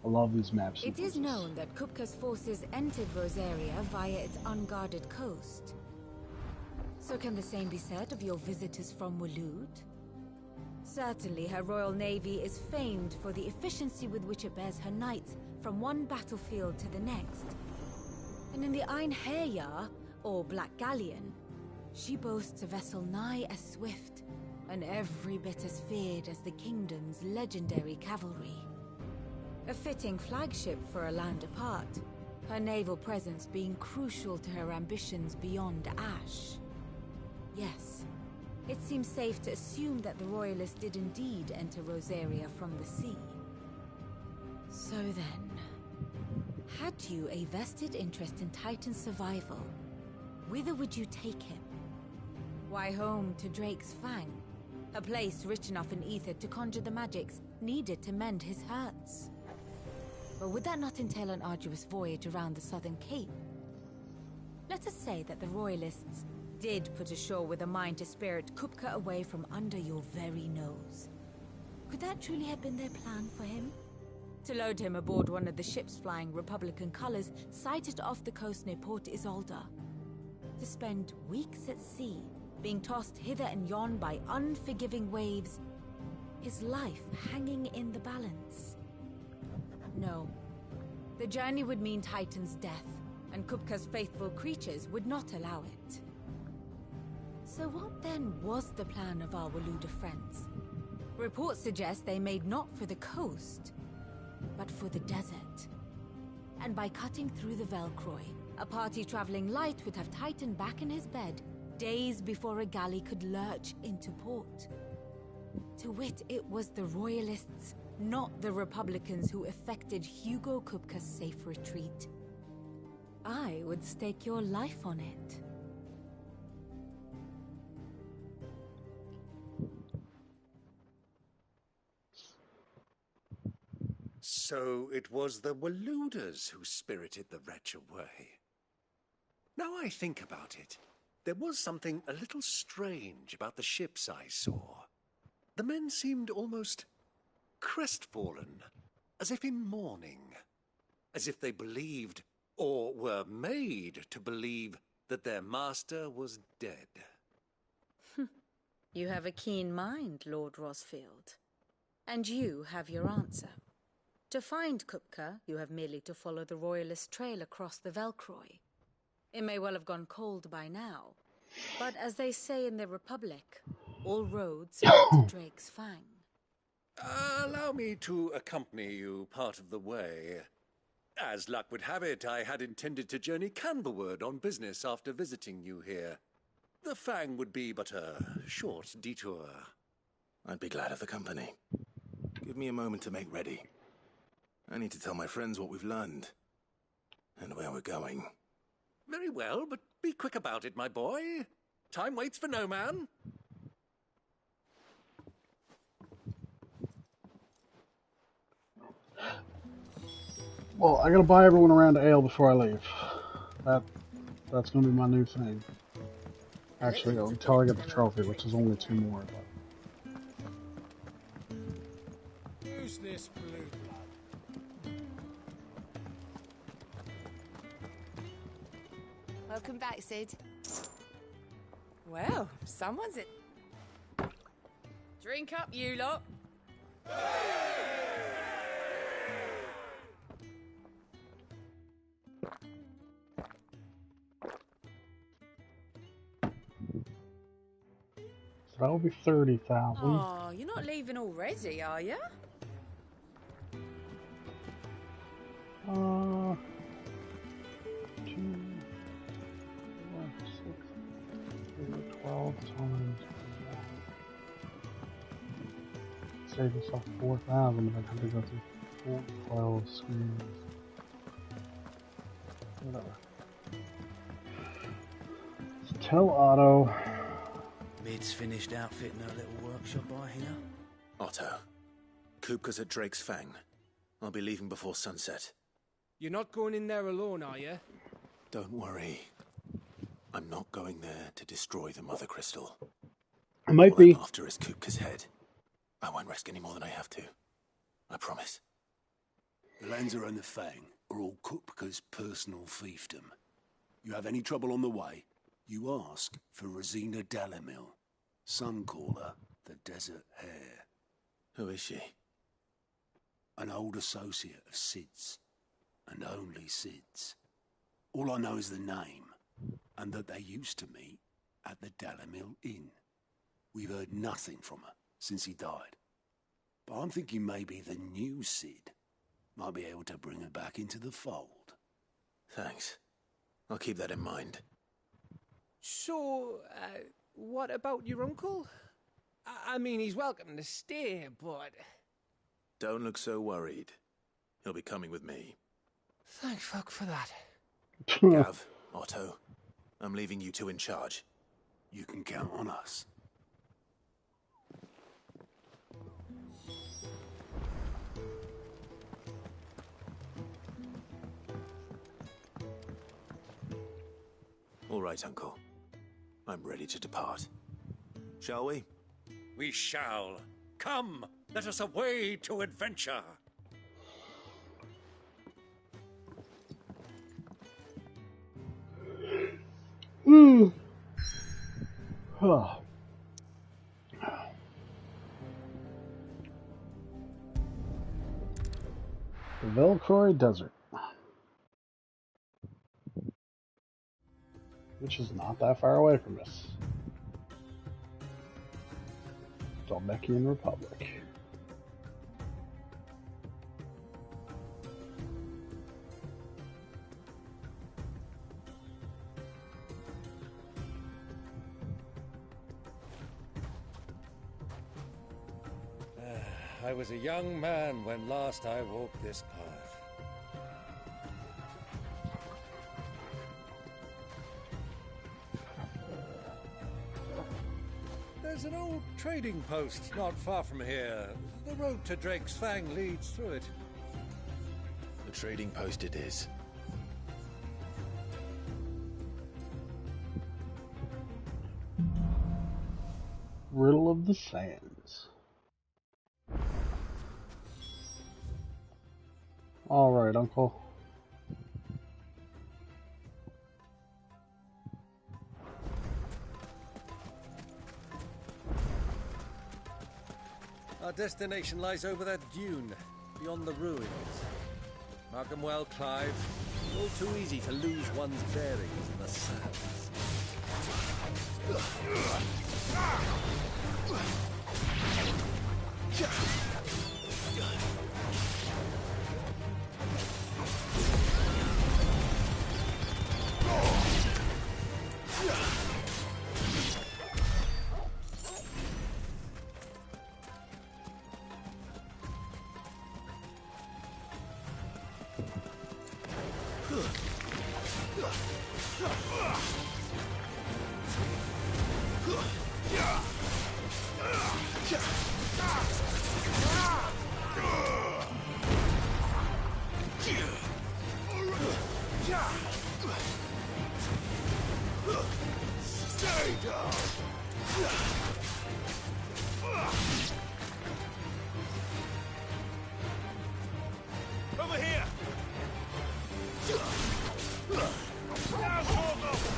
I love these maps. It is known that Kupka's forces entered Rosaria via its unguarded coast. So can the same be said of your visitors from Waloed? Certainly her royal navy is famed for the efficiency with which it bears her knights from one battlefield to the next. And in the Ein Hare, or Black Galleon, she boasts a vessel nigh as swift and every bit as feared as the kingdom's legendary cavalry. A fitting flagship for a land apart, her naval presence being crucial to her ambitions beyond Ash. Yes, it seems safe to assume that the Royalists did indeed enter Rosaria from the sea. So then, had you a vested interest in Titan's survival, whither would you take him? Why, home to Drake's Fang, a place rich enough in ether to conjure the magics needed to mend his hurts. But would that not entail an arduous voyage around the southern cape? Let us say that the Royalists did put ashore with a mind to spirit Kupka away from under your very nose. Could that truly have been their plan for him? To load him aboard one of the ships flying Republican colors sighted off the coast near Port Isolde. To spend weeks at sea, being tossed hither and yon by unforgiving waves, his life hanging in the balance. No. The journey would mean Titan's death, and Kupka's faithful creatures would not allow it. So what then was the plan of our Waloed friends? Reports suggest they made not for the coast, but for the desert. And by cutting through the Velcroy, a party traveling light would have Titan back in his bed days before a galley could lurch into port. To wit, it was the Royalists, not the Republicans, who effected Hugo Kupka's safe retreat. I would stake your life on it. So it was the Waloeders who spirited the wretch away. Now I think about it, there was something a little strange about the ships I saw. The men seemed almost crestfallen, as if in mourning, as if they believed, or were made to believe, that their master was dead. You have a keen mind, Lord Rosfield. And you have your answer. To find Kupka, you have merely to follow the Royalist trail across the Velcroy. It may well have gone cold by now, but as they say in the Republic, all roads lead to Drake's Fang. Allow me to accompany you part of the way. As luck would have it, I had intended to journey Canberward on business after visiting you here. The Fang would be but a short detour. I'd be glad of the company. Give me a moment to make ready. I need to tell my friends what we've learned, and where we're going. Very well, but be quick about it, my boy. Time waits for no man. Well, I gotta buy everyone around to ale before I leave. That's gonna be my new thing. Actually, until I get the trophy, which is only 2 more. But Welcome back, Sid. Well, someone's it. Drink up, you lot. So that'll be 30,000. Oh, you're not leaving already, are you? 2, 4, 6, 12 times 1. Save yourself 4,000, but I'd have to go through 12 screens. Whatever. Let's tell Otto. Mid's finished outfitting her little workshop, I hear. Otto, Kupka's at Drake's Fang. I'll be leaving before sunset. You're not going in there alone, are you? Don't worry. I'm not going there to destroy the Mother Crystal. It might All be. I'm after is Kupka's head. I won't risk any more than I have to. I promise. The lands around the Fang are all Kupka's personal fiefdom. You have any trouble on the way, you ask for Rosina Dalamil. Some call her the Desert Hare. Who is she? An old associate of Sid's, and only Sid's. All I know is the name, and that they used to meet at the Dalamil Inn. We've heard nothing from her since he died. But I'm thinking maybe the new Sid might be able to bring her back into the fold. Thanks. I'll keep that in mind. So, what about your uncle? I mean, he's welcome to stay, but... Don't look so worried. He'll be coming with me. Thank fuck for that. Gav, Otto, I'm leaving you two in charge. You can count on us. All right, Uncle. I'm ready to depart. Shall we? We shall. Come, let us away to adventure. Huh. The Velcroy Desert. Which is not that far away from us. Dalmekian Republic. I was a young man when last I walked this path. There's an old trading post not far from here. The road to Drake's Fang leads through it. The trading post it is. Riddle of the Sands. All right, Uncle. Our destination lies over that dune, beyond the ruins. Mark 'em well, Clive. All too easy to lose one's bearings in the sands. Over here! Now, Torgal!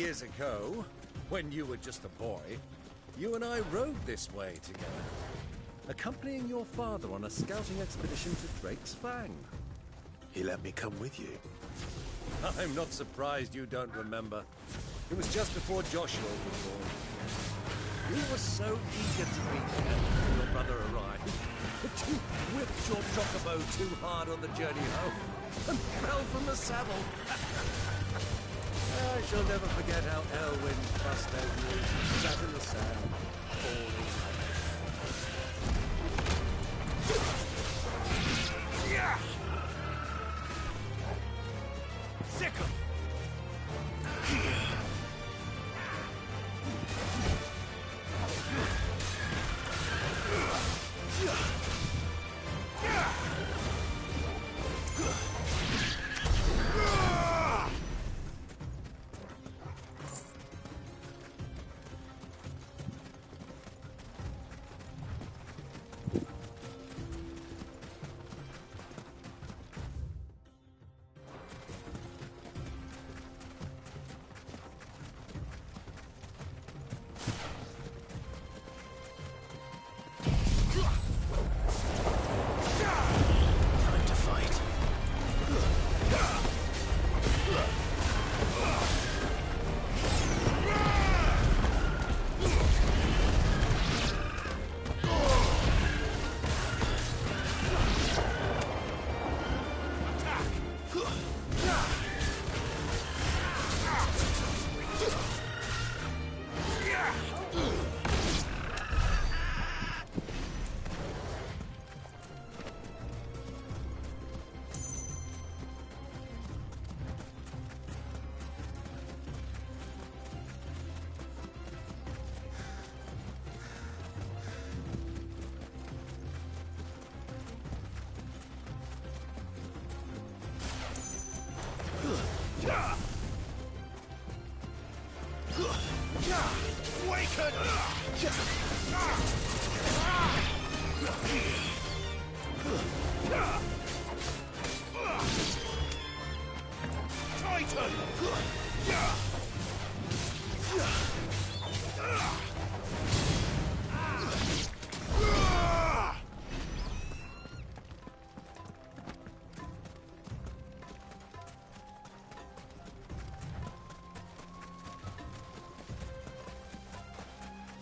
years ago, when you were just a boy, you and I rode this way together, accompanying your father on a scouting expedition to Drake's Fang. He let me come with you. I'm not surprised you don't remember. It was just before Joshua was born. You were so eager to be there when your brother arrived that you whipped your chocobo too hard on the journey home and fell from the saddle. I shall never forget how Elwyn fussed over you, sat in the sand, falling. Yeah! Sick 'em!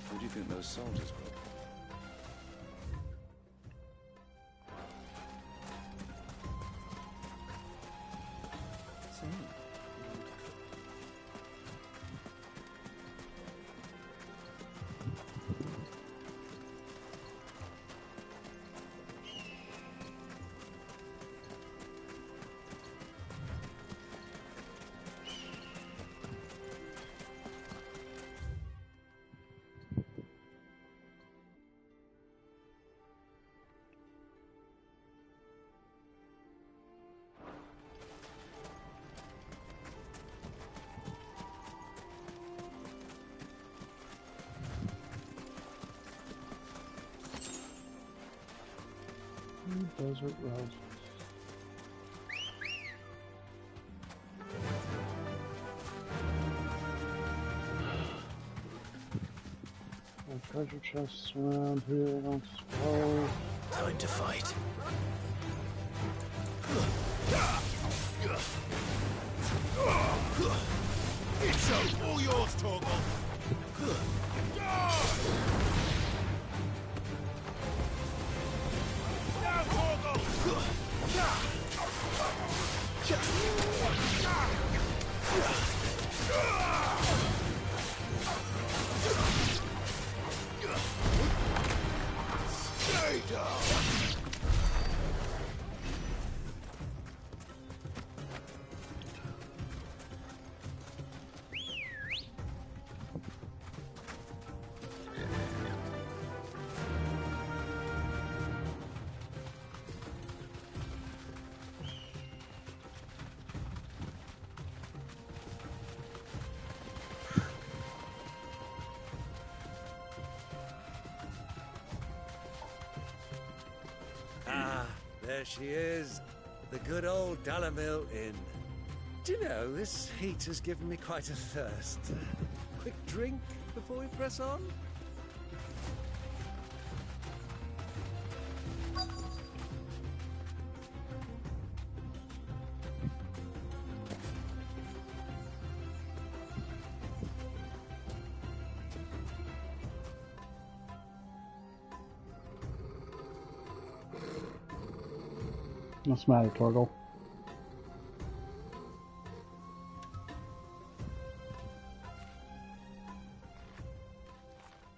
Who do you think those soldiers were? Desert Road. Treasure chests around here, don't suppose. Time to fight. It's all yours, Torgal. Now, Torgal! Stay down! Ah, there she is. The good old Dalamil Inn. Do you know, this heat has given me quite a thirst. Quick drink before we press on? What's the matter, Torgal?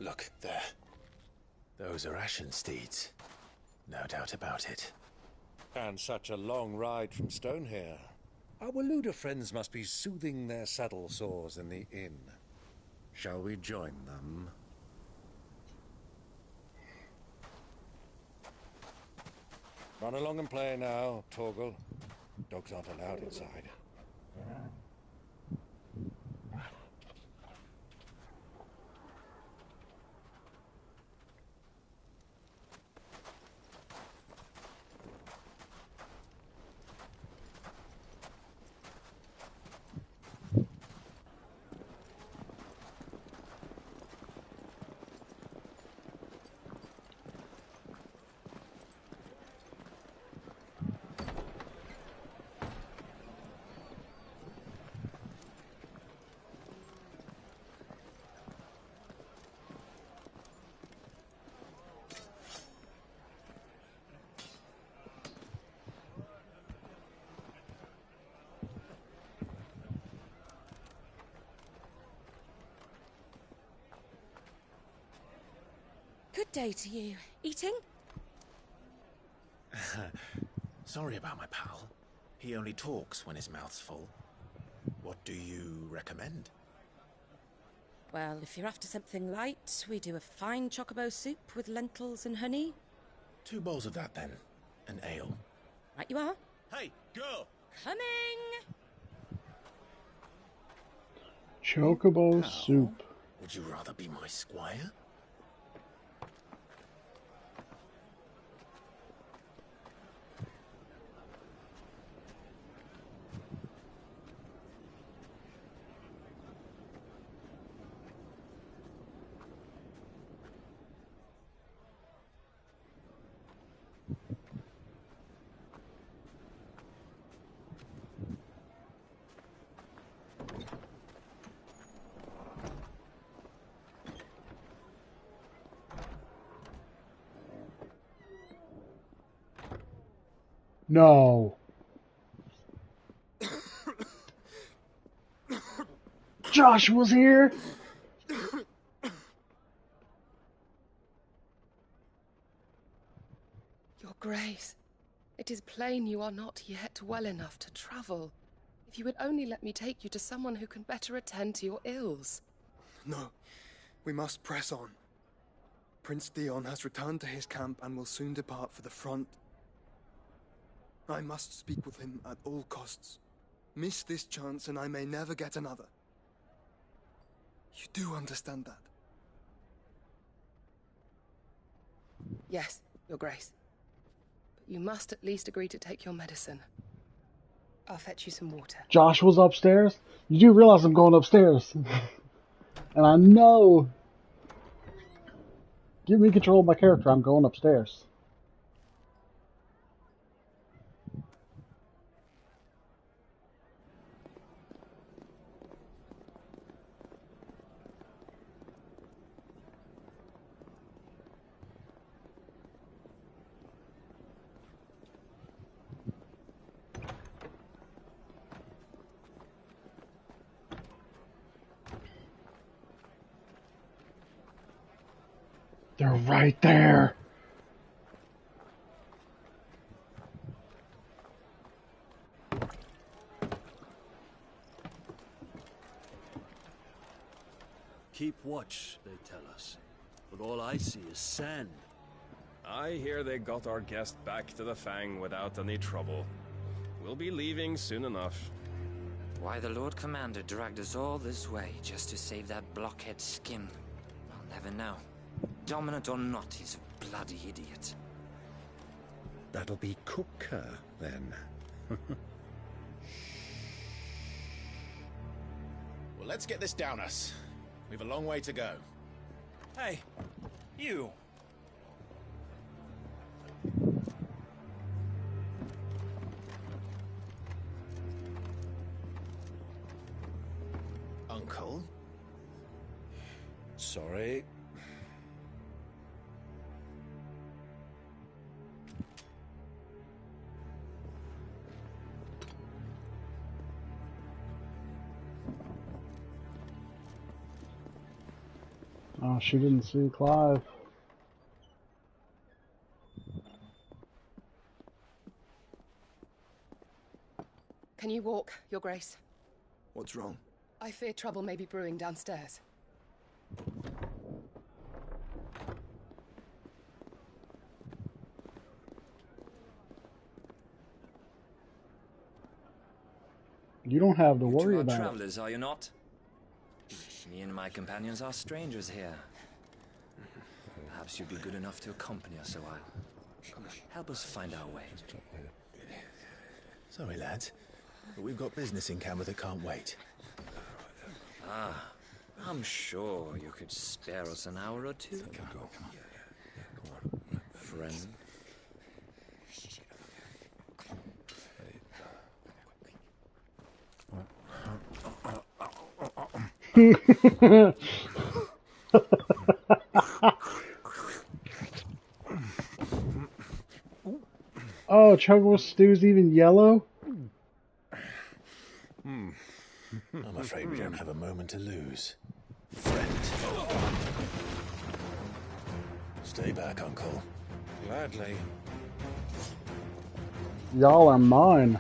Look, there. Those are Ashen steeds. No doubt about it. And such a long ride from Stonehare. Our Luda friends must be soothing their saddle sores in the inn. Shall we join them? Run along and play now, Torgal. Dogs aren't allowed inside. Good day to you. Eating? Sorry about my pal. He only talks when his mouth's full. What do you recommend? Well, if you're after something light, we do a fine chocobo soup with lentils and honey. 2 bowls of that, then. An ale. Right you are. Hey, girl! Coming! Chocobo soup. Would you rather be my squire? No. Josh was here. Your Grace, it is plain you are not yet well enough to travel. If you would only let me take you to someone who can better attend to your ills. No, we must press on. Prince Theon has returned to his camp and will soon depart for the front. I must speak with him at all costs. Miss this chance and I may never get another. You do understand that? Yes, Your Grace. But you must at least agree to take your medicine. I'll fetch you some water. Josh was upstairs. You do realize I'm going upstairs. And I know. Give me control of my character. I'm going upstairs. They're right there. Keep watch, they tell us. But all I see is sand. I hear they got our guest back to the Fang without any trouble. We'll be leaving soon enough. Why the Lord Commander dragged us all this way just to save that blockhead Skim, I'll never know. Dominant or not, he's a bloody idiot. That'll be Cooker, then. let's get this down us. We've a long way to go. Hey, you. Uncle? Sorry. Oh, she didn't see Clive. Can you walk, Your Grace? What's wrong? I fear trouble may be brewing downstairs. You don't have to You worry two are about it. travelers, are you not? Me and my companions are strangers here. Perhaps you'd be good enough to accompany us a while. Help us find our way. Sorry, lads, but we've got business in camera that can't wait. Ah, I'm sure you could spare us an hour or two. Friend. Oh, Chugwa Stew's even yellow? I'm afraid we don't have a moment to lose. Friend. Stay back, Uncle. Gladly. Y'all are mine.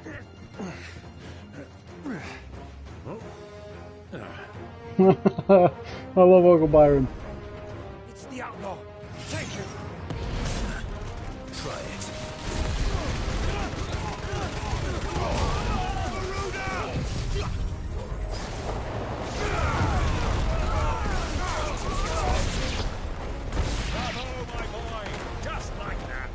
I love Uncle Byron. It's the outlaw. Take it. Try it. Bravo, my boy. Just like that.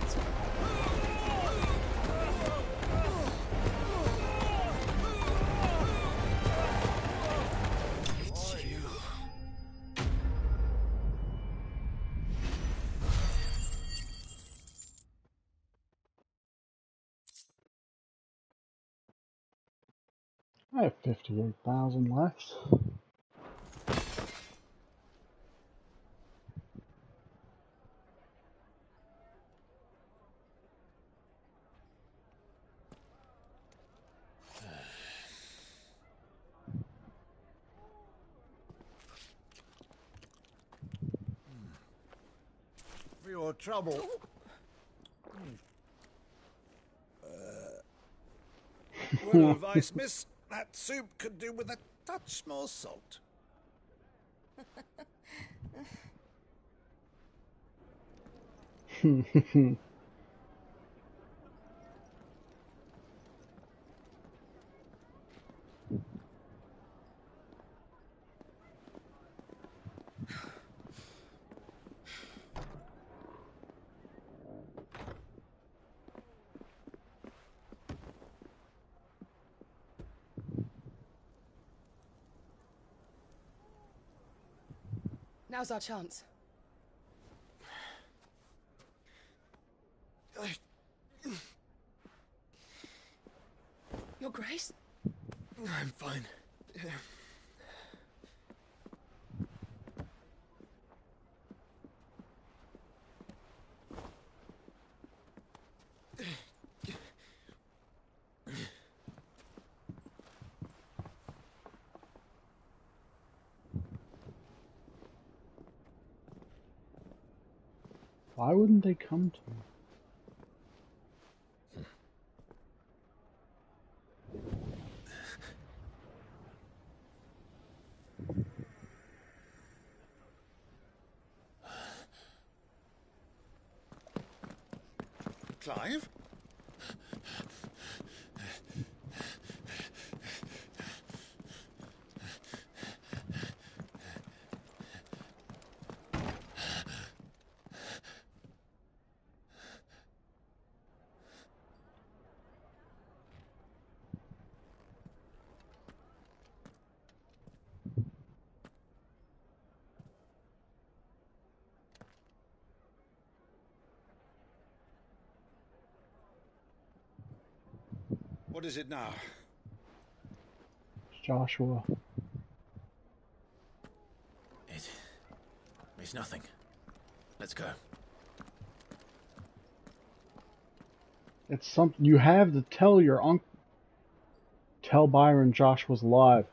It's you. I have 58,000 left. For your trouble. Word of advice, miss. That soup could do with a touch more salt. Now's our chance. Your Grace? I'm fine. Why wouldn't they come to me? Clive? What is it now? Joshua. It's nothing. Let's go. It's something you have to tell your uncle. Tell Byron Joshua's alive.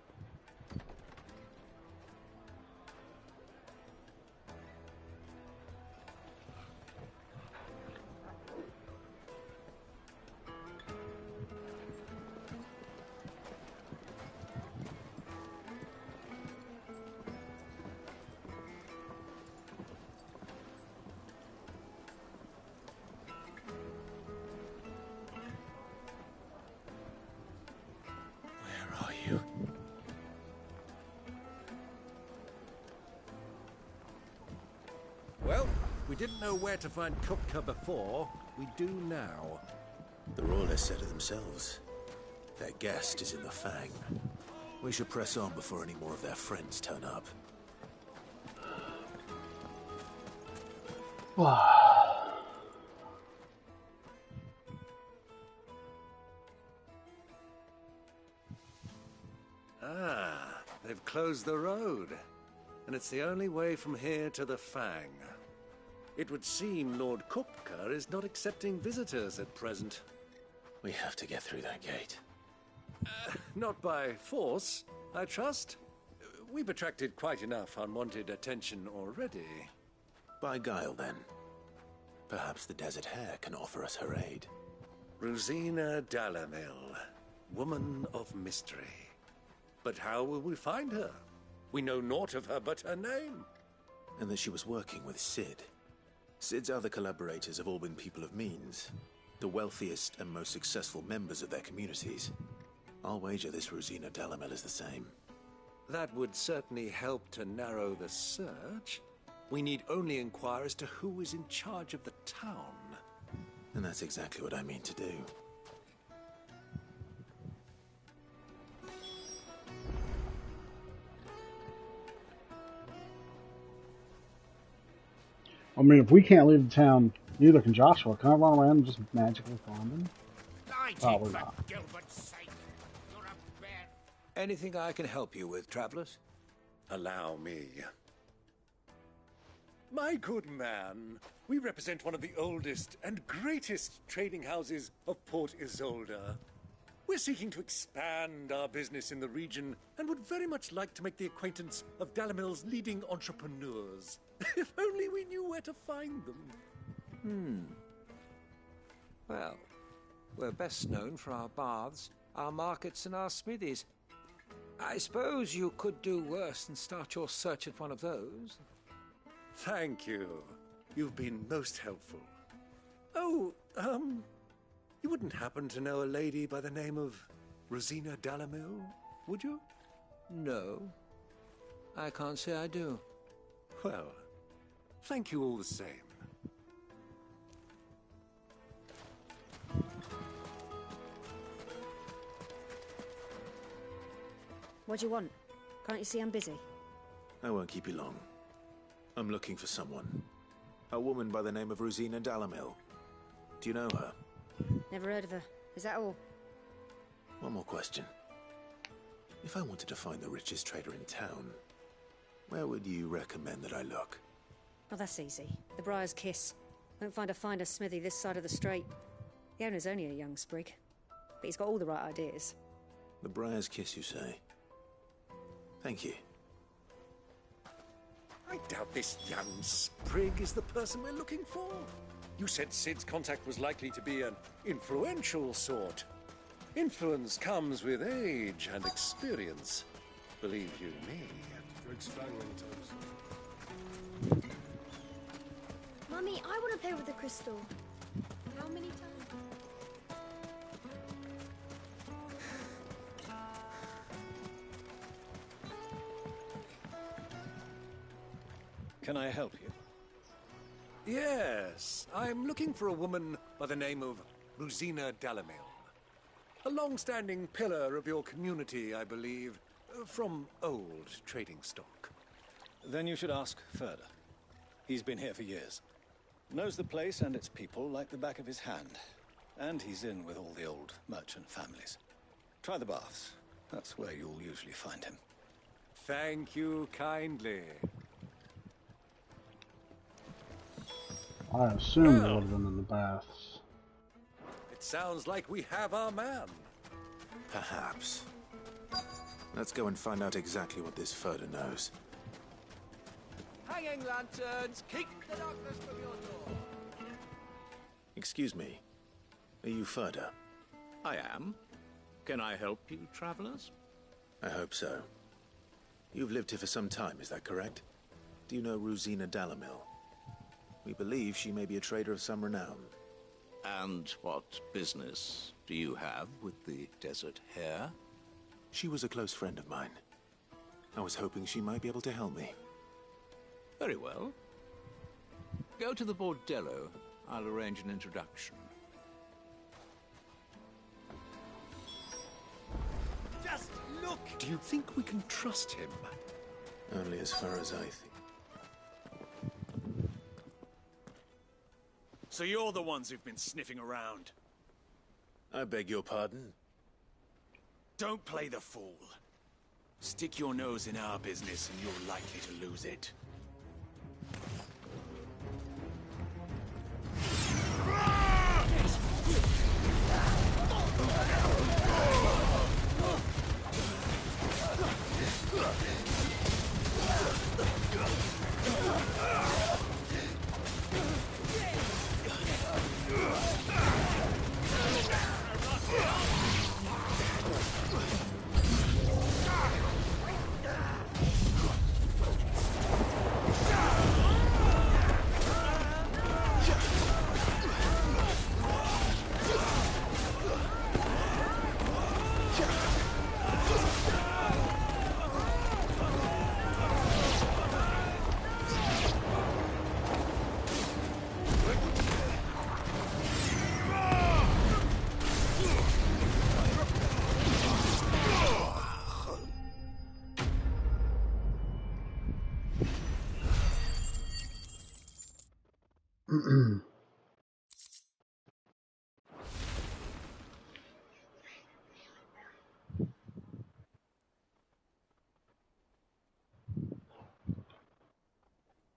Well, we didn't know where to find Kupka before. We do now. The Royalists said it themselves. Their guest is in the Fang. We should press on before any more of their friends turn up. Ah, they've closed the road. And it's the only way from here to the Fang. It would seem Lord Kupka is not accepting visitors at present. We have to get through that gate. Not by force, I trust. We've attracted quite enough unwanted attention already. By guile, then. Perhaps the Desert Hare can offer us her aid. Rosina Dalamil, woman of mystery. But how will we find her? We know naught of her but her name. And that she was working with Sid. Sid's other collaborators have all been people of means. The wealthiest and most successful members of their communities. I'll wager this Rosina Dalamil is the same. That would certainly help to narrow the search. We need only inquire as to who is in charge of the town. And that's exactly what I mean to do. I mean, if we can't leave the town, neither can Joshua. Can I run around and just magically find him? Probably not. Anything I can help you with, travelers? Allow me. My good man, we represent one of the oldest and greatest trading houses of Port Isolde. We're seeking to expand our business in the region and would very much like to make the acquaintance of Dalamil's leading entrepreneurs. If only we knew where to find them. Well, we're best known for our baths, our markets, and our smithies. I suppose you could do worse than start your search at one of those. Thank you. You've been most helpful. Oh, you wouldn't happen to know a lady by the name of Rosina Dalamil, would you? No. I can't say I do. Well, thank you all the same. What do you want? Can't you see I'm busy? I won't keep you long. I'm looking for someone. A woman by the name of Rosina Dalamil. Do you know her? Never heard of her. Is that all? One more question. If I wanted to find the richest trader in town, where would you recommend that I look? Oh, that's easy. The Briar's Kiss. Won't find a finer smithy this side of the strait. The owner's only a young sprig, but he's got all the right ideas. The Briar's Kiss, you say? Thank you. I doubt this young sprig is the person we're looking for. You said Sid's contact was likely to be an influential sort. Influence comes with age and experience. Believe you me. Mummy, I want to play with the crystal. How many times? Can I help you? Yes, I'm looking for a woman by the name of Rosina Dalamil. A long-standing pillar of your community, I believe, from old trading stock. Then you should ask further. He's been here for years. Knows the place and its people like the back of his hand. And he's in with all the old merchant families. Try the baths. That's where you'll usually find him. Thank you kindly. I assumed they would have been in the baths. It sounds like we have our man. Perhaps. Let's go and find out exactly what this Furder knows. Hanging lanterns, keep the darkness from your door. Excuse me. Are you Furder? I am. Can I help you, travelers? I hope so. You've lived here for some time, is that correct? Do you know Rosina Dalamil? We believe she may be a trader of some renown. And what business do you have with the Desert Hare? She was a close friend of mine. I was hoping she might be able to help me. Very well. Go to the Bordello. I'll arrange an introduction. Just look! Do you think we can trust him? Only as far as I think. So you're the ones who've been sniffing around? I beg your pardon? Don't play the fool. Stick your nose in our business and you're likely to lose it.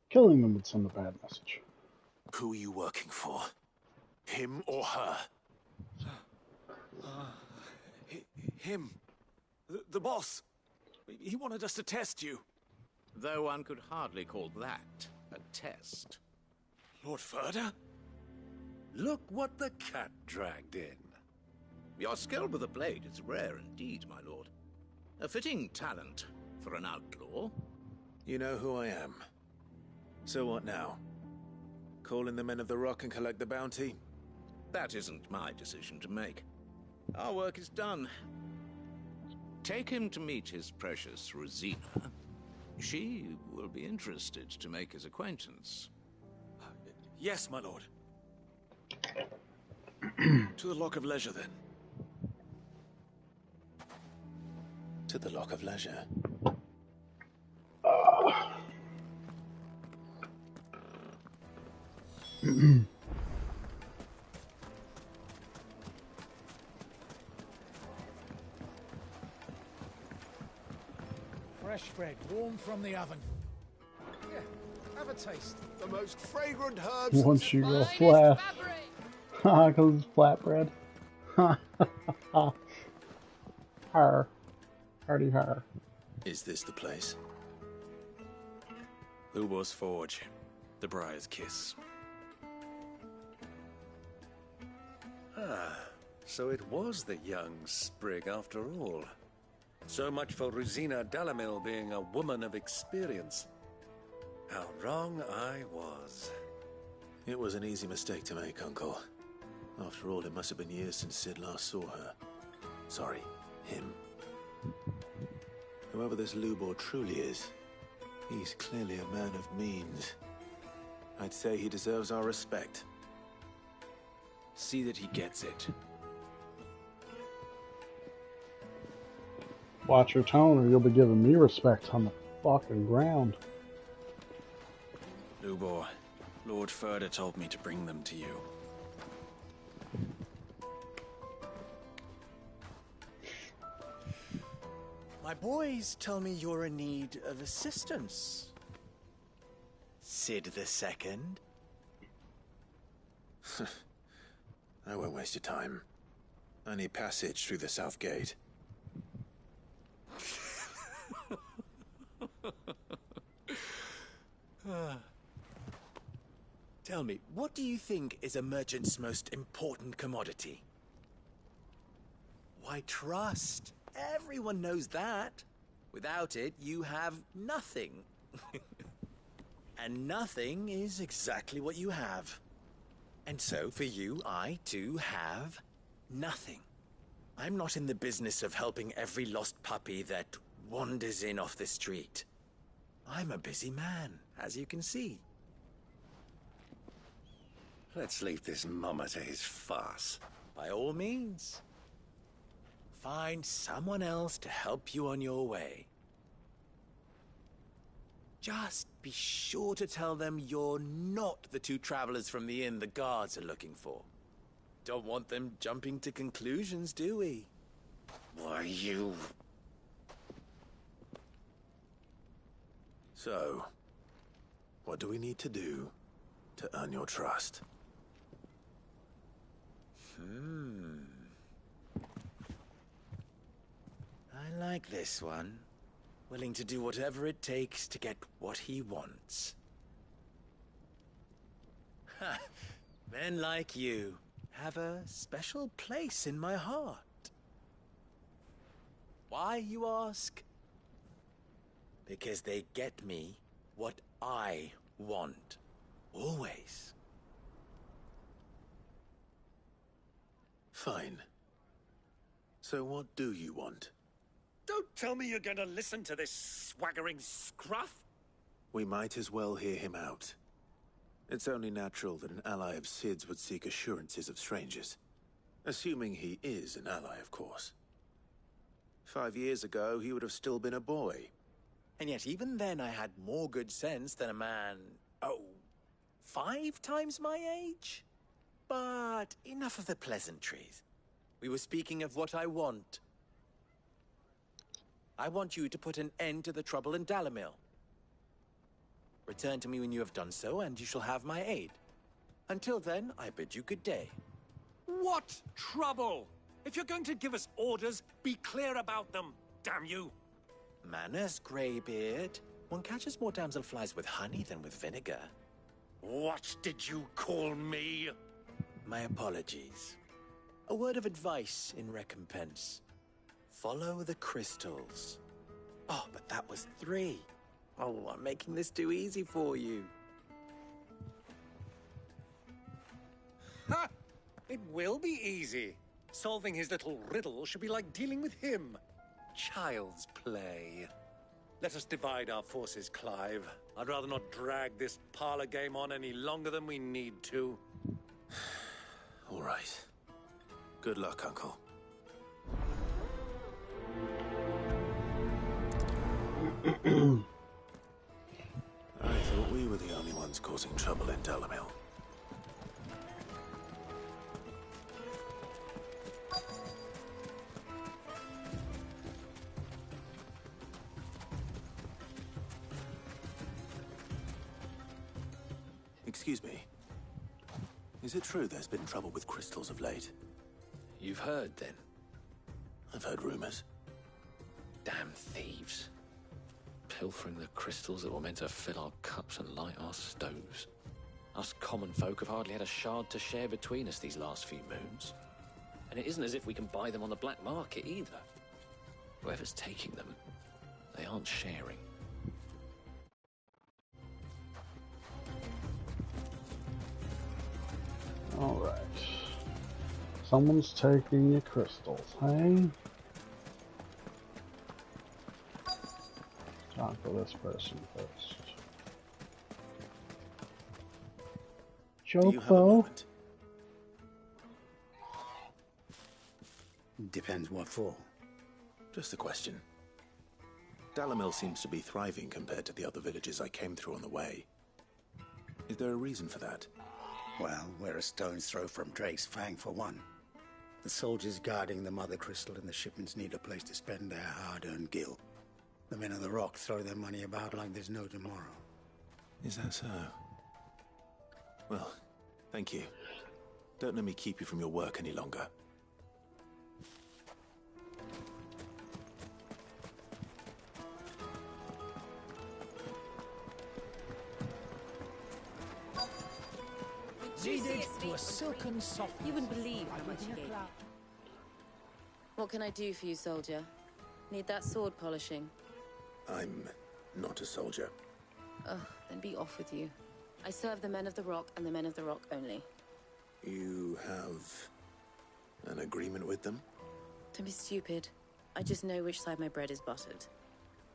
Killing them would send a bad message. Who are you working for? Him or her? Him. The boss. He wanted us to test you. Though one could hardly call that a test. Lord Furder? Look what the cat dragged in. Your skill with a blade is rare indeed, my lord. A fitting talent for an outlaw. You know who I am. So what now? Call in the Men of the Rock and collect the bounty? That isn't my decision to make. Our work is done. Take him to meet his precious Rosina. She will be interested to make his acquaintance. Yes, my lord. To the Lock of Leisure, then. To the Lock of Leisure. Fresh bread, warm from the oven. Yeah, have a taste. The most fragrant herbs. Once you go flat. Haha, because it's flatbread. Hare. Hardy Hare. Is this the place? Lubor's Forge. The Briar's Kiss. Ah, so it was the young sprig after all. So much for Rosina Dalamil being a woman of experience. How wrong I was. It was an easy mistake to make, Uncle. After all, it must have been years since Sid last saw her. Sorry, him. Whoever this Lubor truly is, he's clearly a man of means. I'd say he deserves our respect. See that he gets it. Watch your tone or you'll be giving me respect on the fucking ground. Lubor, Lord Furder told me to bring them to you. My boys tell me you're in need of assistance. Sid the Second? I won't waste your time. I need passage through the south gate. Tell me, what do you think is a merchant's most important commodity? Why, trust. Everyone knows that. Without it, you have nothing. And nothing is exactly what you have. And so, for you, I, too, have nothing. I'm not in the business of helping every lost puppy that wanders in off the street. I'm a busy man, as you can see. Let's leave this mummer to his farce. By all means. Find someone else to help you on your way. Just be sure to tell them you're not the two travelers from the inn the guards are looking for. Don't want them jumping to conclusions, do we? Why, you... So, what do we need to do to earn your trust? I like this one. Willing to do whatever it takes to get what he wants. Ha! Men like you have a special place in my heart. Why, you ask? Because they get me what I want. Always. Fine. So what do you want? Don't tell me you're going to listen to this swaggering scruff! We might as well hear him out. It's only natural that an ally of Sid's would seek assurances of strangers. Assuming he is an ally, of course. 5 years ago, he would have still been a boy. And yet even then I had more good sense than a man, 5 times my age? But enough of the pleasantries. We were speaking of what I want. I want you to put an end to the trouble in Dalamil. Return to me when you have done so, and you shall have my aid. Until then, I bid you good day. What trouble? If you're going to give us orders, be clear about them, damn you! Manners, Greybeard. One catches more damselflies with honey than with vinegar. What did you call me? My apologies. A word of advice in recompense. Follow the crystals. Oh, but that was 3. Oh, I'm making this too easy for you. Ha! It will be easy. Solving his little riddle should be like dealing with him. Child's play. Let us divide our forces, Clive. I'd rather not drag this parlor game on any longer than we need to. All right. Good luck, Uncle. I thought we were the only ones causing trouble in Dalamil. Excuse me. Is it true there's been trouble with crystals of late? You've heard, then? I've heard rumors. Damn thieves. Pilfering the crystals that were meant to fill our cups and light our stoves. Us common folk have hardly had a shard to share between us these last few moons. And it isn't as if we can buy them on the black market either. Whoever's taking them, they aren't sharing. Alright. Someone's taking your crystals, hey? Time for this person first. Chopo. Depends what for. Just a question. Dalamil seems to be thriving compared to the other villages I came through on the way. Is there a reason for that? Well, we're a stone's throw from Drake's Fang for one. The soldiers guarding the mother crystal and the shipments need a place to spend their hard-earned gil. The men of the rock throw their money about like there's no tomorrow. Is that so? Well, thank you. Don't let me keep you from your work any longer. Needed to a silken soft. You wouldn't believe how much you gave me. What can I do for you, soldier? Need that sword polishing? I'm not a soldier. Ugh, then be off with you. I serve the men of the rock and the men of the rock only. You have an agreement with them? Don't be stupid. I just know which side my bread is buttered.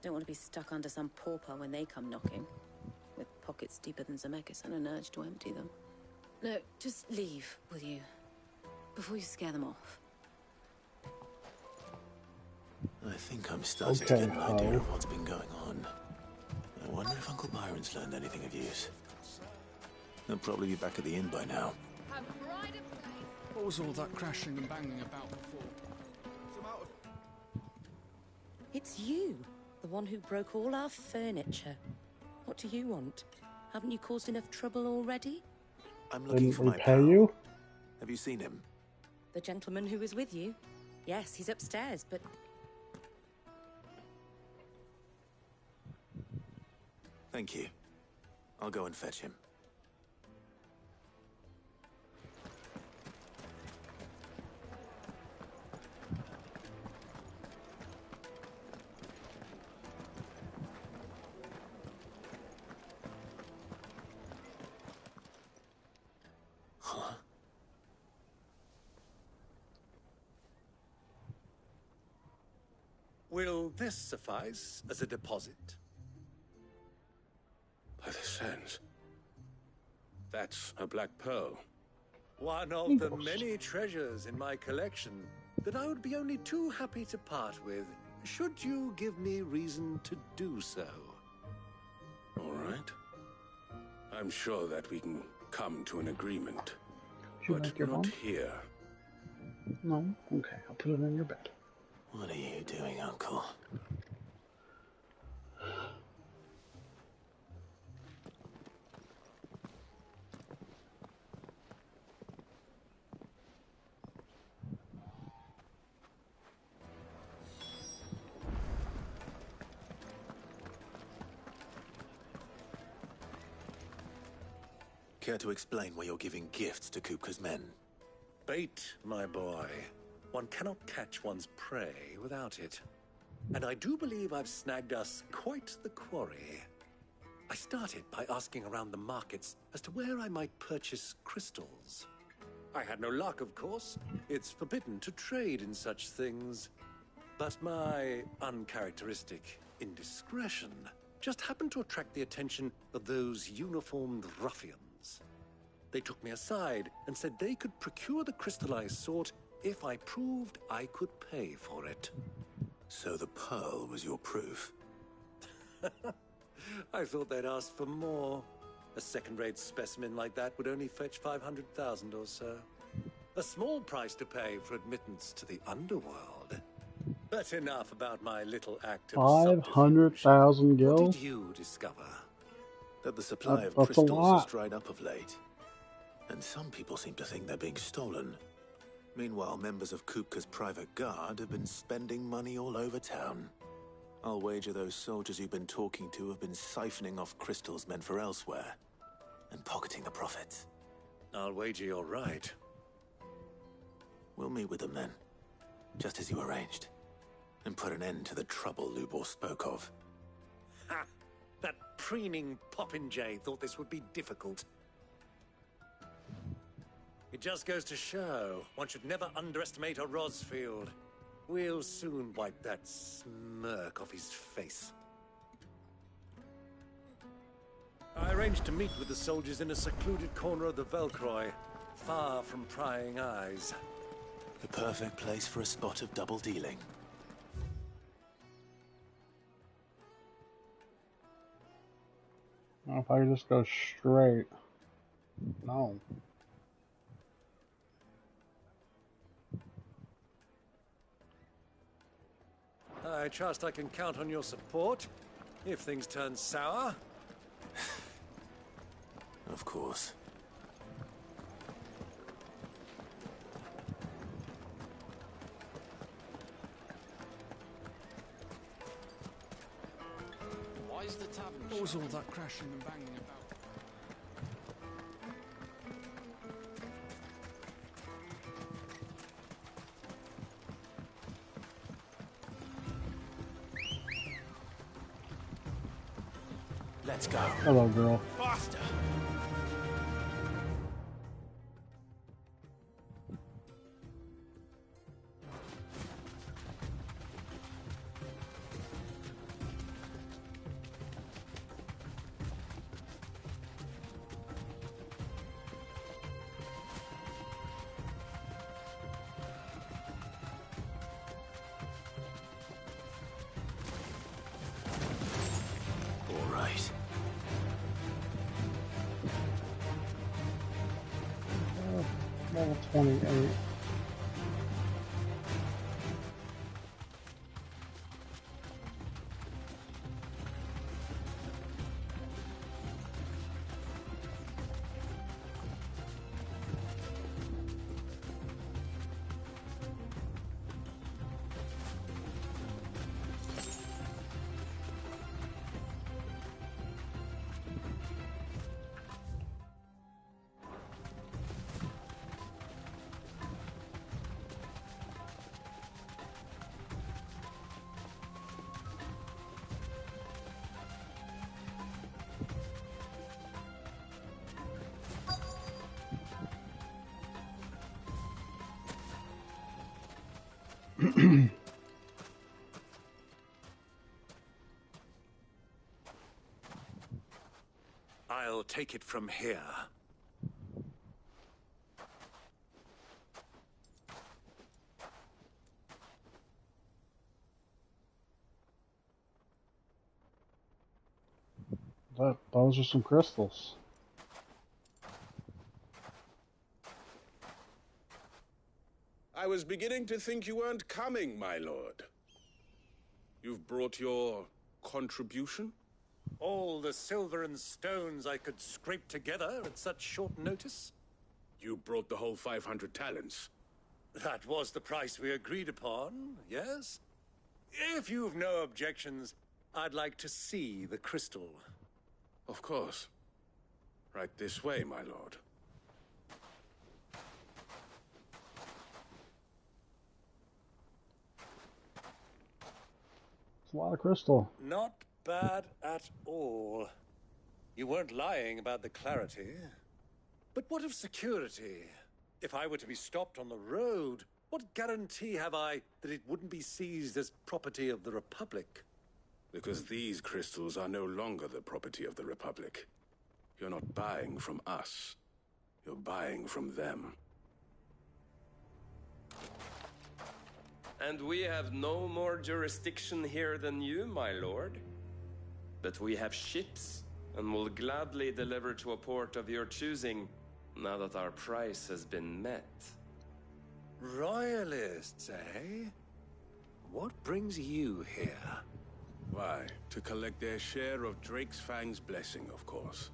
Don't want to be stuck under some pauper when they come knocking. With pockets deeper than Zemeckis and an urge to empty them. No, just leave, will you? Before you scare them off. I think I'm starting to get an idea of what's been going on. I wonder if Uncle Byron's learned anything of use. He'll probably be back at the inn by now. What was all that crashing and banging about before? It's you, the one who broke all our furniture. What do you want? Haven't you caused enough trouble already? I'm looking for my pay you? Have you seen him? The gentleman who was with you? Yes, he's upstairs, but... Thank you. I'll go and fetch him. Will this suffice as a deposit? By the sands. That's a black pearl. One of the many treasures in my collection that I would be only too happy to part with, should you give me reason to do so. All right. I'm sure that we can come to an agreement. Did you But like your not phone? here. No? Okay, I'll put it in your bed. What are you doing, Uncle? Care to explain why you're giving gifts to Kupka's men? Bait, my boy. One cannot catch one's prey without it. And I do believe I've snagged us quite the quarry. I started by asking around the markets as to where I might purchase crystals. I had no luck, of course. It's forbidden to trade in such things. But my uncharacteristic indiscretion just happened to attract the attention of those uniformed ruffians. They took me aside and said they could procure the crystal I sought if I proved I could pay for it. So the pearl was your proof? I thought they'd ask for more. A second-rate specimen like that would only fetch 500,000 or so. A small price to pay for admittance to the underworld. But enough about my little act of 500,000 gil? What did you discover? That the supply of That's a crystals lot. has dried up of late. And some people seem to think they're being stolen. Meanwhile, members of Kupka's private guard have been spending money all over town. I'll wager those soldiers you've been talking to have been siphoning off crystals meant for elsewhere, and pocketing the profits. I'll wager you're right. We'll meet with them then, just as you arranged, and put an end to the trouble Lubor spoke of. Ha! That preening popinjay thought this would be difficult. It just goes to show one should never underestimate a Rosfield. We'll soon wipe that smirk off his face. I arranged to meet with the soldiers in a secluded corner of the Velcroy, far from prying eyes. The perfect place for a spot of double dealing. Now if I could just go straight. No. I trust I can count on your support if things turn sour. Of course. Why is the tavern? What was all that crashing and banging about? Let's go. Hello, girl. Faster. All right. Level 28. I'll take it from here. Those are some crystals. I was beginning to think you weren't coming, my lord. You've brought your contribution? All the silver and stones I could scrape together at such short notice? You brought the whole 500 talents. That was the price we agreed upon, yes? If you've no objections, I'd like to see the crystal. Of course. Right this way, my lord. It's a lot of crystal. Not bad at all. You weren't lying about the clarity. But what of security? If I were to be stopped on the road, what guarantee have I that it wouldn't be seized as property of the Republic? Because these crystals are no longer the property of the Republic. You're not buying from us. You're buying from them. And we have no more jurisdiction here than you, my lord. But we have ships, and will gladly deliver to a port of your choosing, now that our price has been met. Royalists, eh? What brings you here? Why, to collect their share of Drake's Fang's blessing, of course.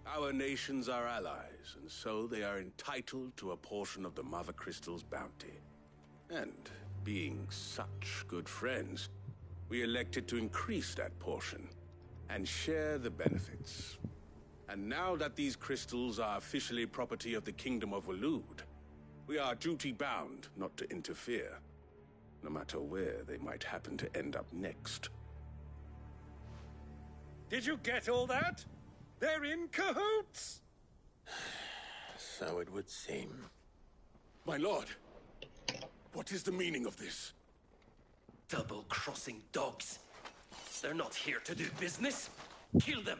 Our nations are allies, and so they are entitled to a portion of the Mother Crystal's bounty. And being such good friends, we elected to increase that portion and share the benefits. And now that these crystals are officially property of the Kingdom of Waloed, we are duty-bound not to interfere, no matter where they might happen to end up next. Did you get all that? They're in cahoots! So it would seem. My lord, what is the meaning of this? Double-crossing dogs. They're not here to do business. Kill them.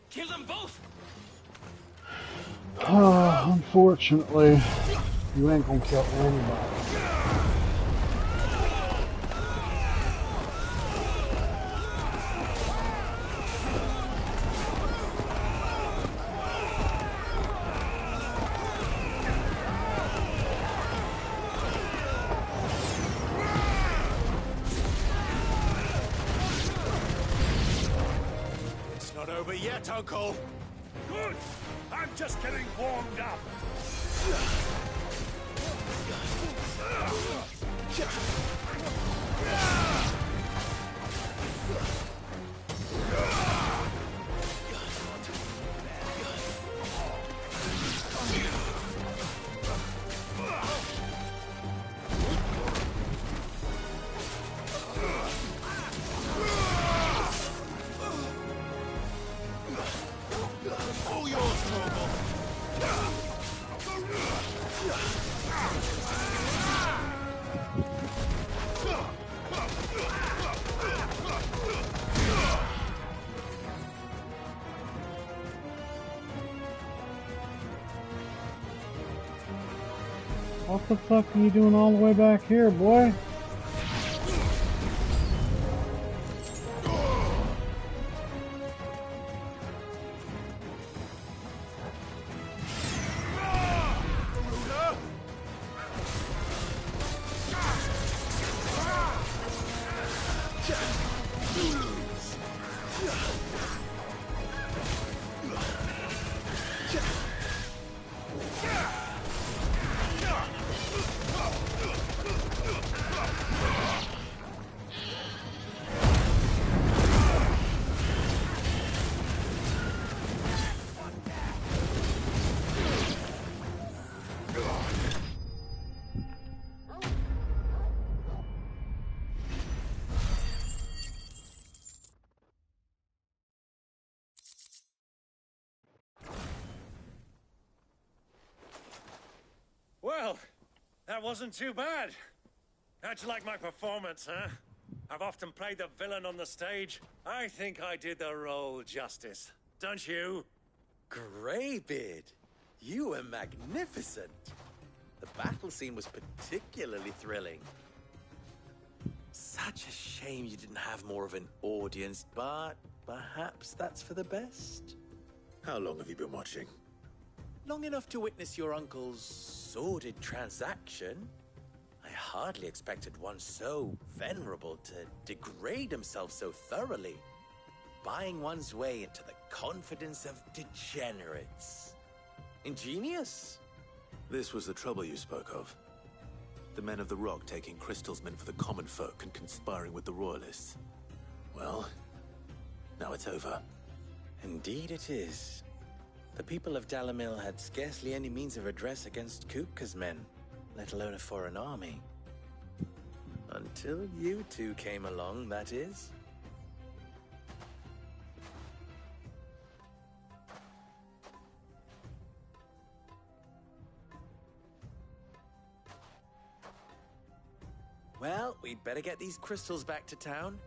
Kill them both! Unfortunately, you ain't gonna kill anybody. yet, Uncle. Good! I'm just getting warmed up. All yours, Torgal. What the fuck are you doing all the way back here, boy? Well, that wasn't too bad. How'd you like my performance, huh? I've often played the villain on the stage. I think I did the role justice. Don't you? Greybeard, you were magnificent. The battle scene was particularly thrilling. Such a shame you didn't have more of an audience, but perhaps that's for the best. How long have you been watching? Long enough to witness your uncle's sordid transaction. I hardly expected one so venerable to degrade himself so thoroughly, buying one's way into the confidence of degenerates. Ingenious. This was the trouble you spoke of. The men of the Rock taking crystals meant for the common folk and conspiring with the Royalists. Well, now it's over. Indeed it is. The people of Dalamil had scarcely any means of redress against Kupka's men, let alone a foreign army. Until you two came along, that is. Well, we'd better get these crystals back to town.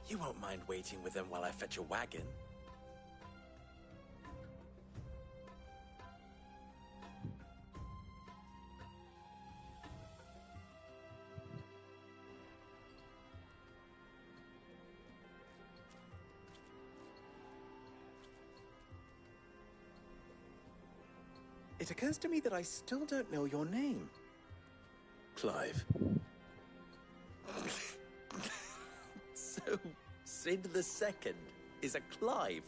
You won't mind waiting with them while I fetch a wagon. It occurs to me that I still don't know your name. Clive. So, Sid the Second is a Clive.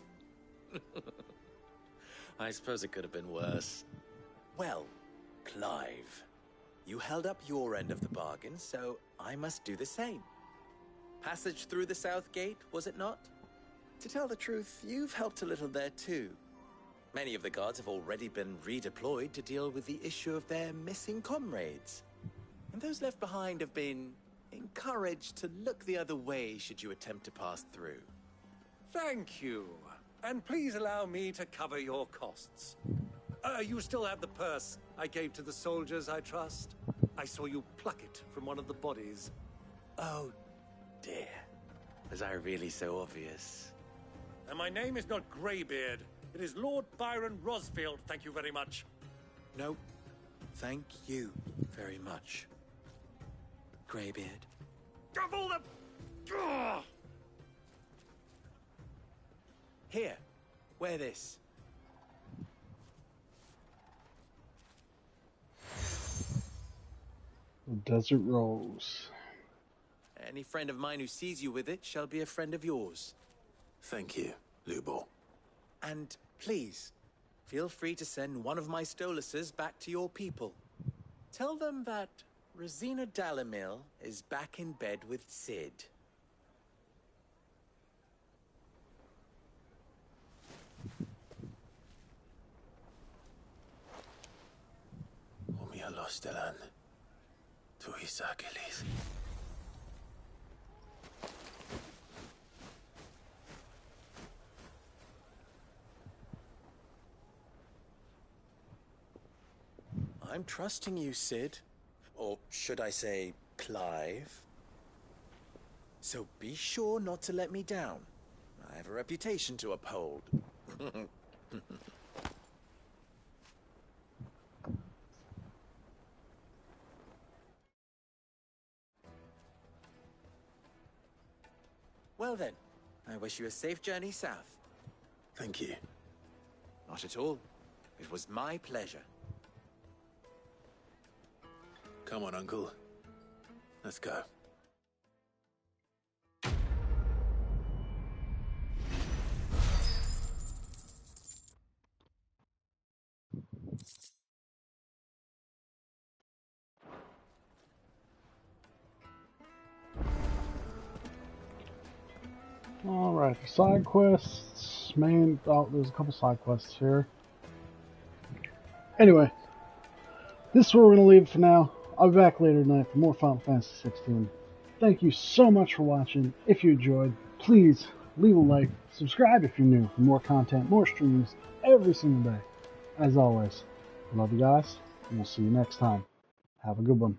I suppose it could have been worse. Well, Clive, you held up your end of the bargain, so I must do the same. Passage through the South Gate, was it not? To tell the truth, you've helped a little there too. Many of the guards have already been redeployed to deal with the issue of their missing comrades. And those left behind have been encouraged to look the other way should you attempt to pass through. Thank you. And please allow me to cover your costs. You still have the purse I gave to the soldiers, I trust? I saw you pluck it from one of the bodies. Oh, dear. Was I really so obvious? And my name is not Greybeard. It is Lord Byron Rosfield, thank you very much. No, thank you very much, Greybeard. Of all the... Ugh! Here, wear this. The Desert Rose. Any friend of mine who sees you with it shall be a friend of yours. Thank you, Lubor. And please, feel free to send one of my Stoluses back to your people. Tell them that Rosina Dalamil is back in bed with Sid. Umia lostelan. Tu isakelis. I'm trusting you, Sid. Or should I say, Clive? So be sure not to let me down. I have a reputation to uphold. Well then, I wish you a safe journey south. Thank you. Not at all. It was my pleasure. Come on, Uncle. Let's go. Alright, for side quests, there's a couple side quests here. Anyway, this is where we're going to leave it for now. I'll be back later tonight for more Final Fantasy 16. Thank you so much for watching. If you enjoyed, please leave a like, subscribe if you're new for more content, more streams every single day. As always, I love you guys, and we'll see you next time. Have a good one.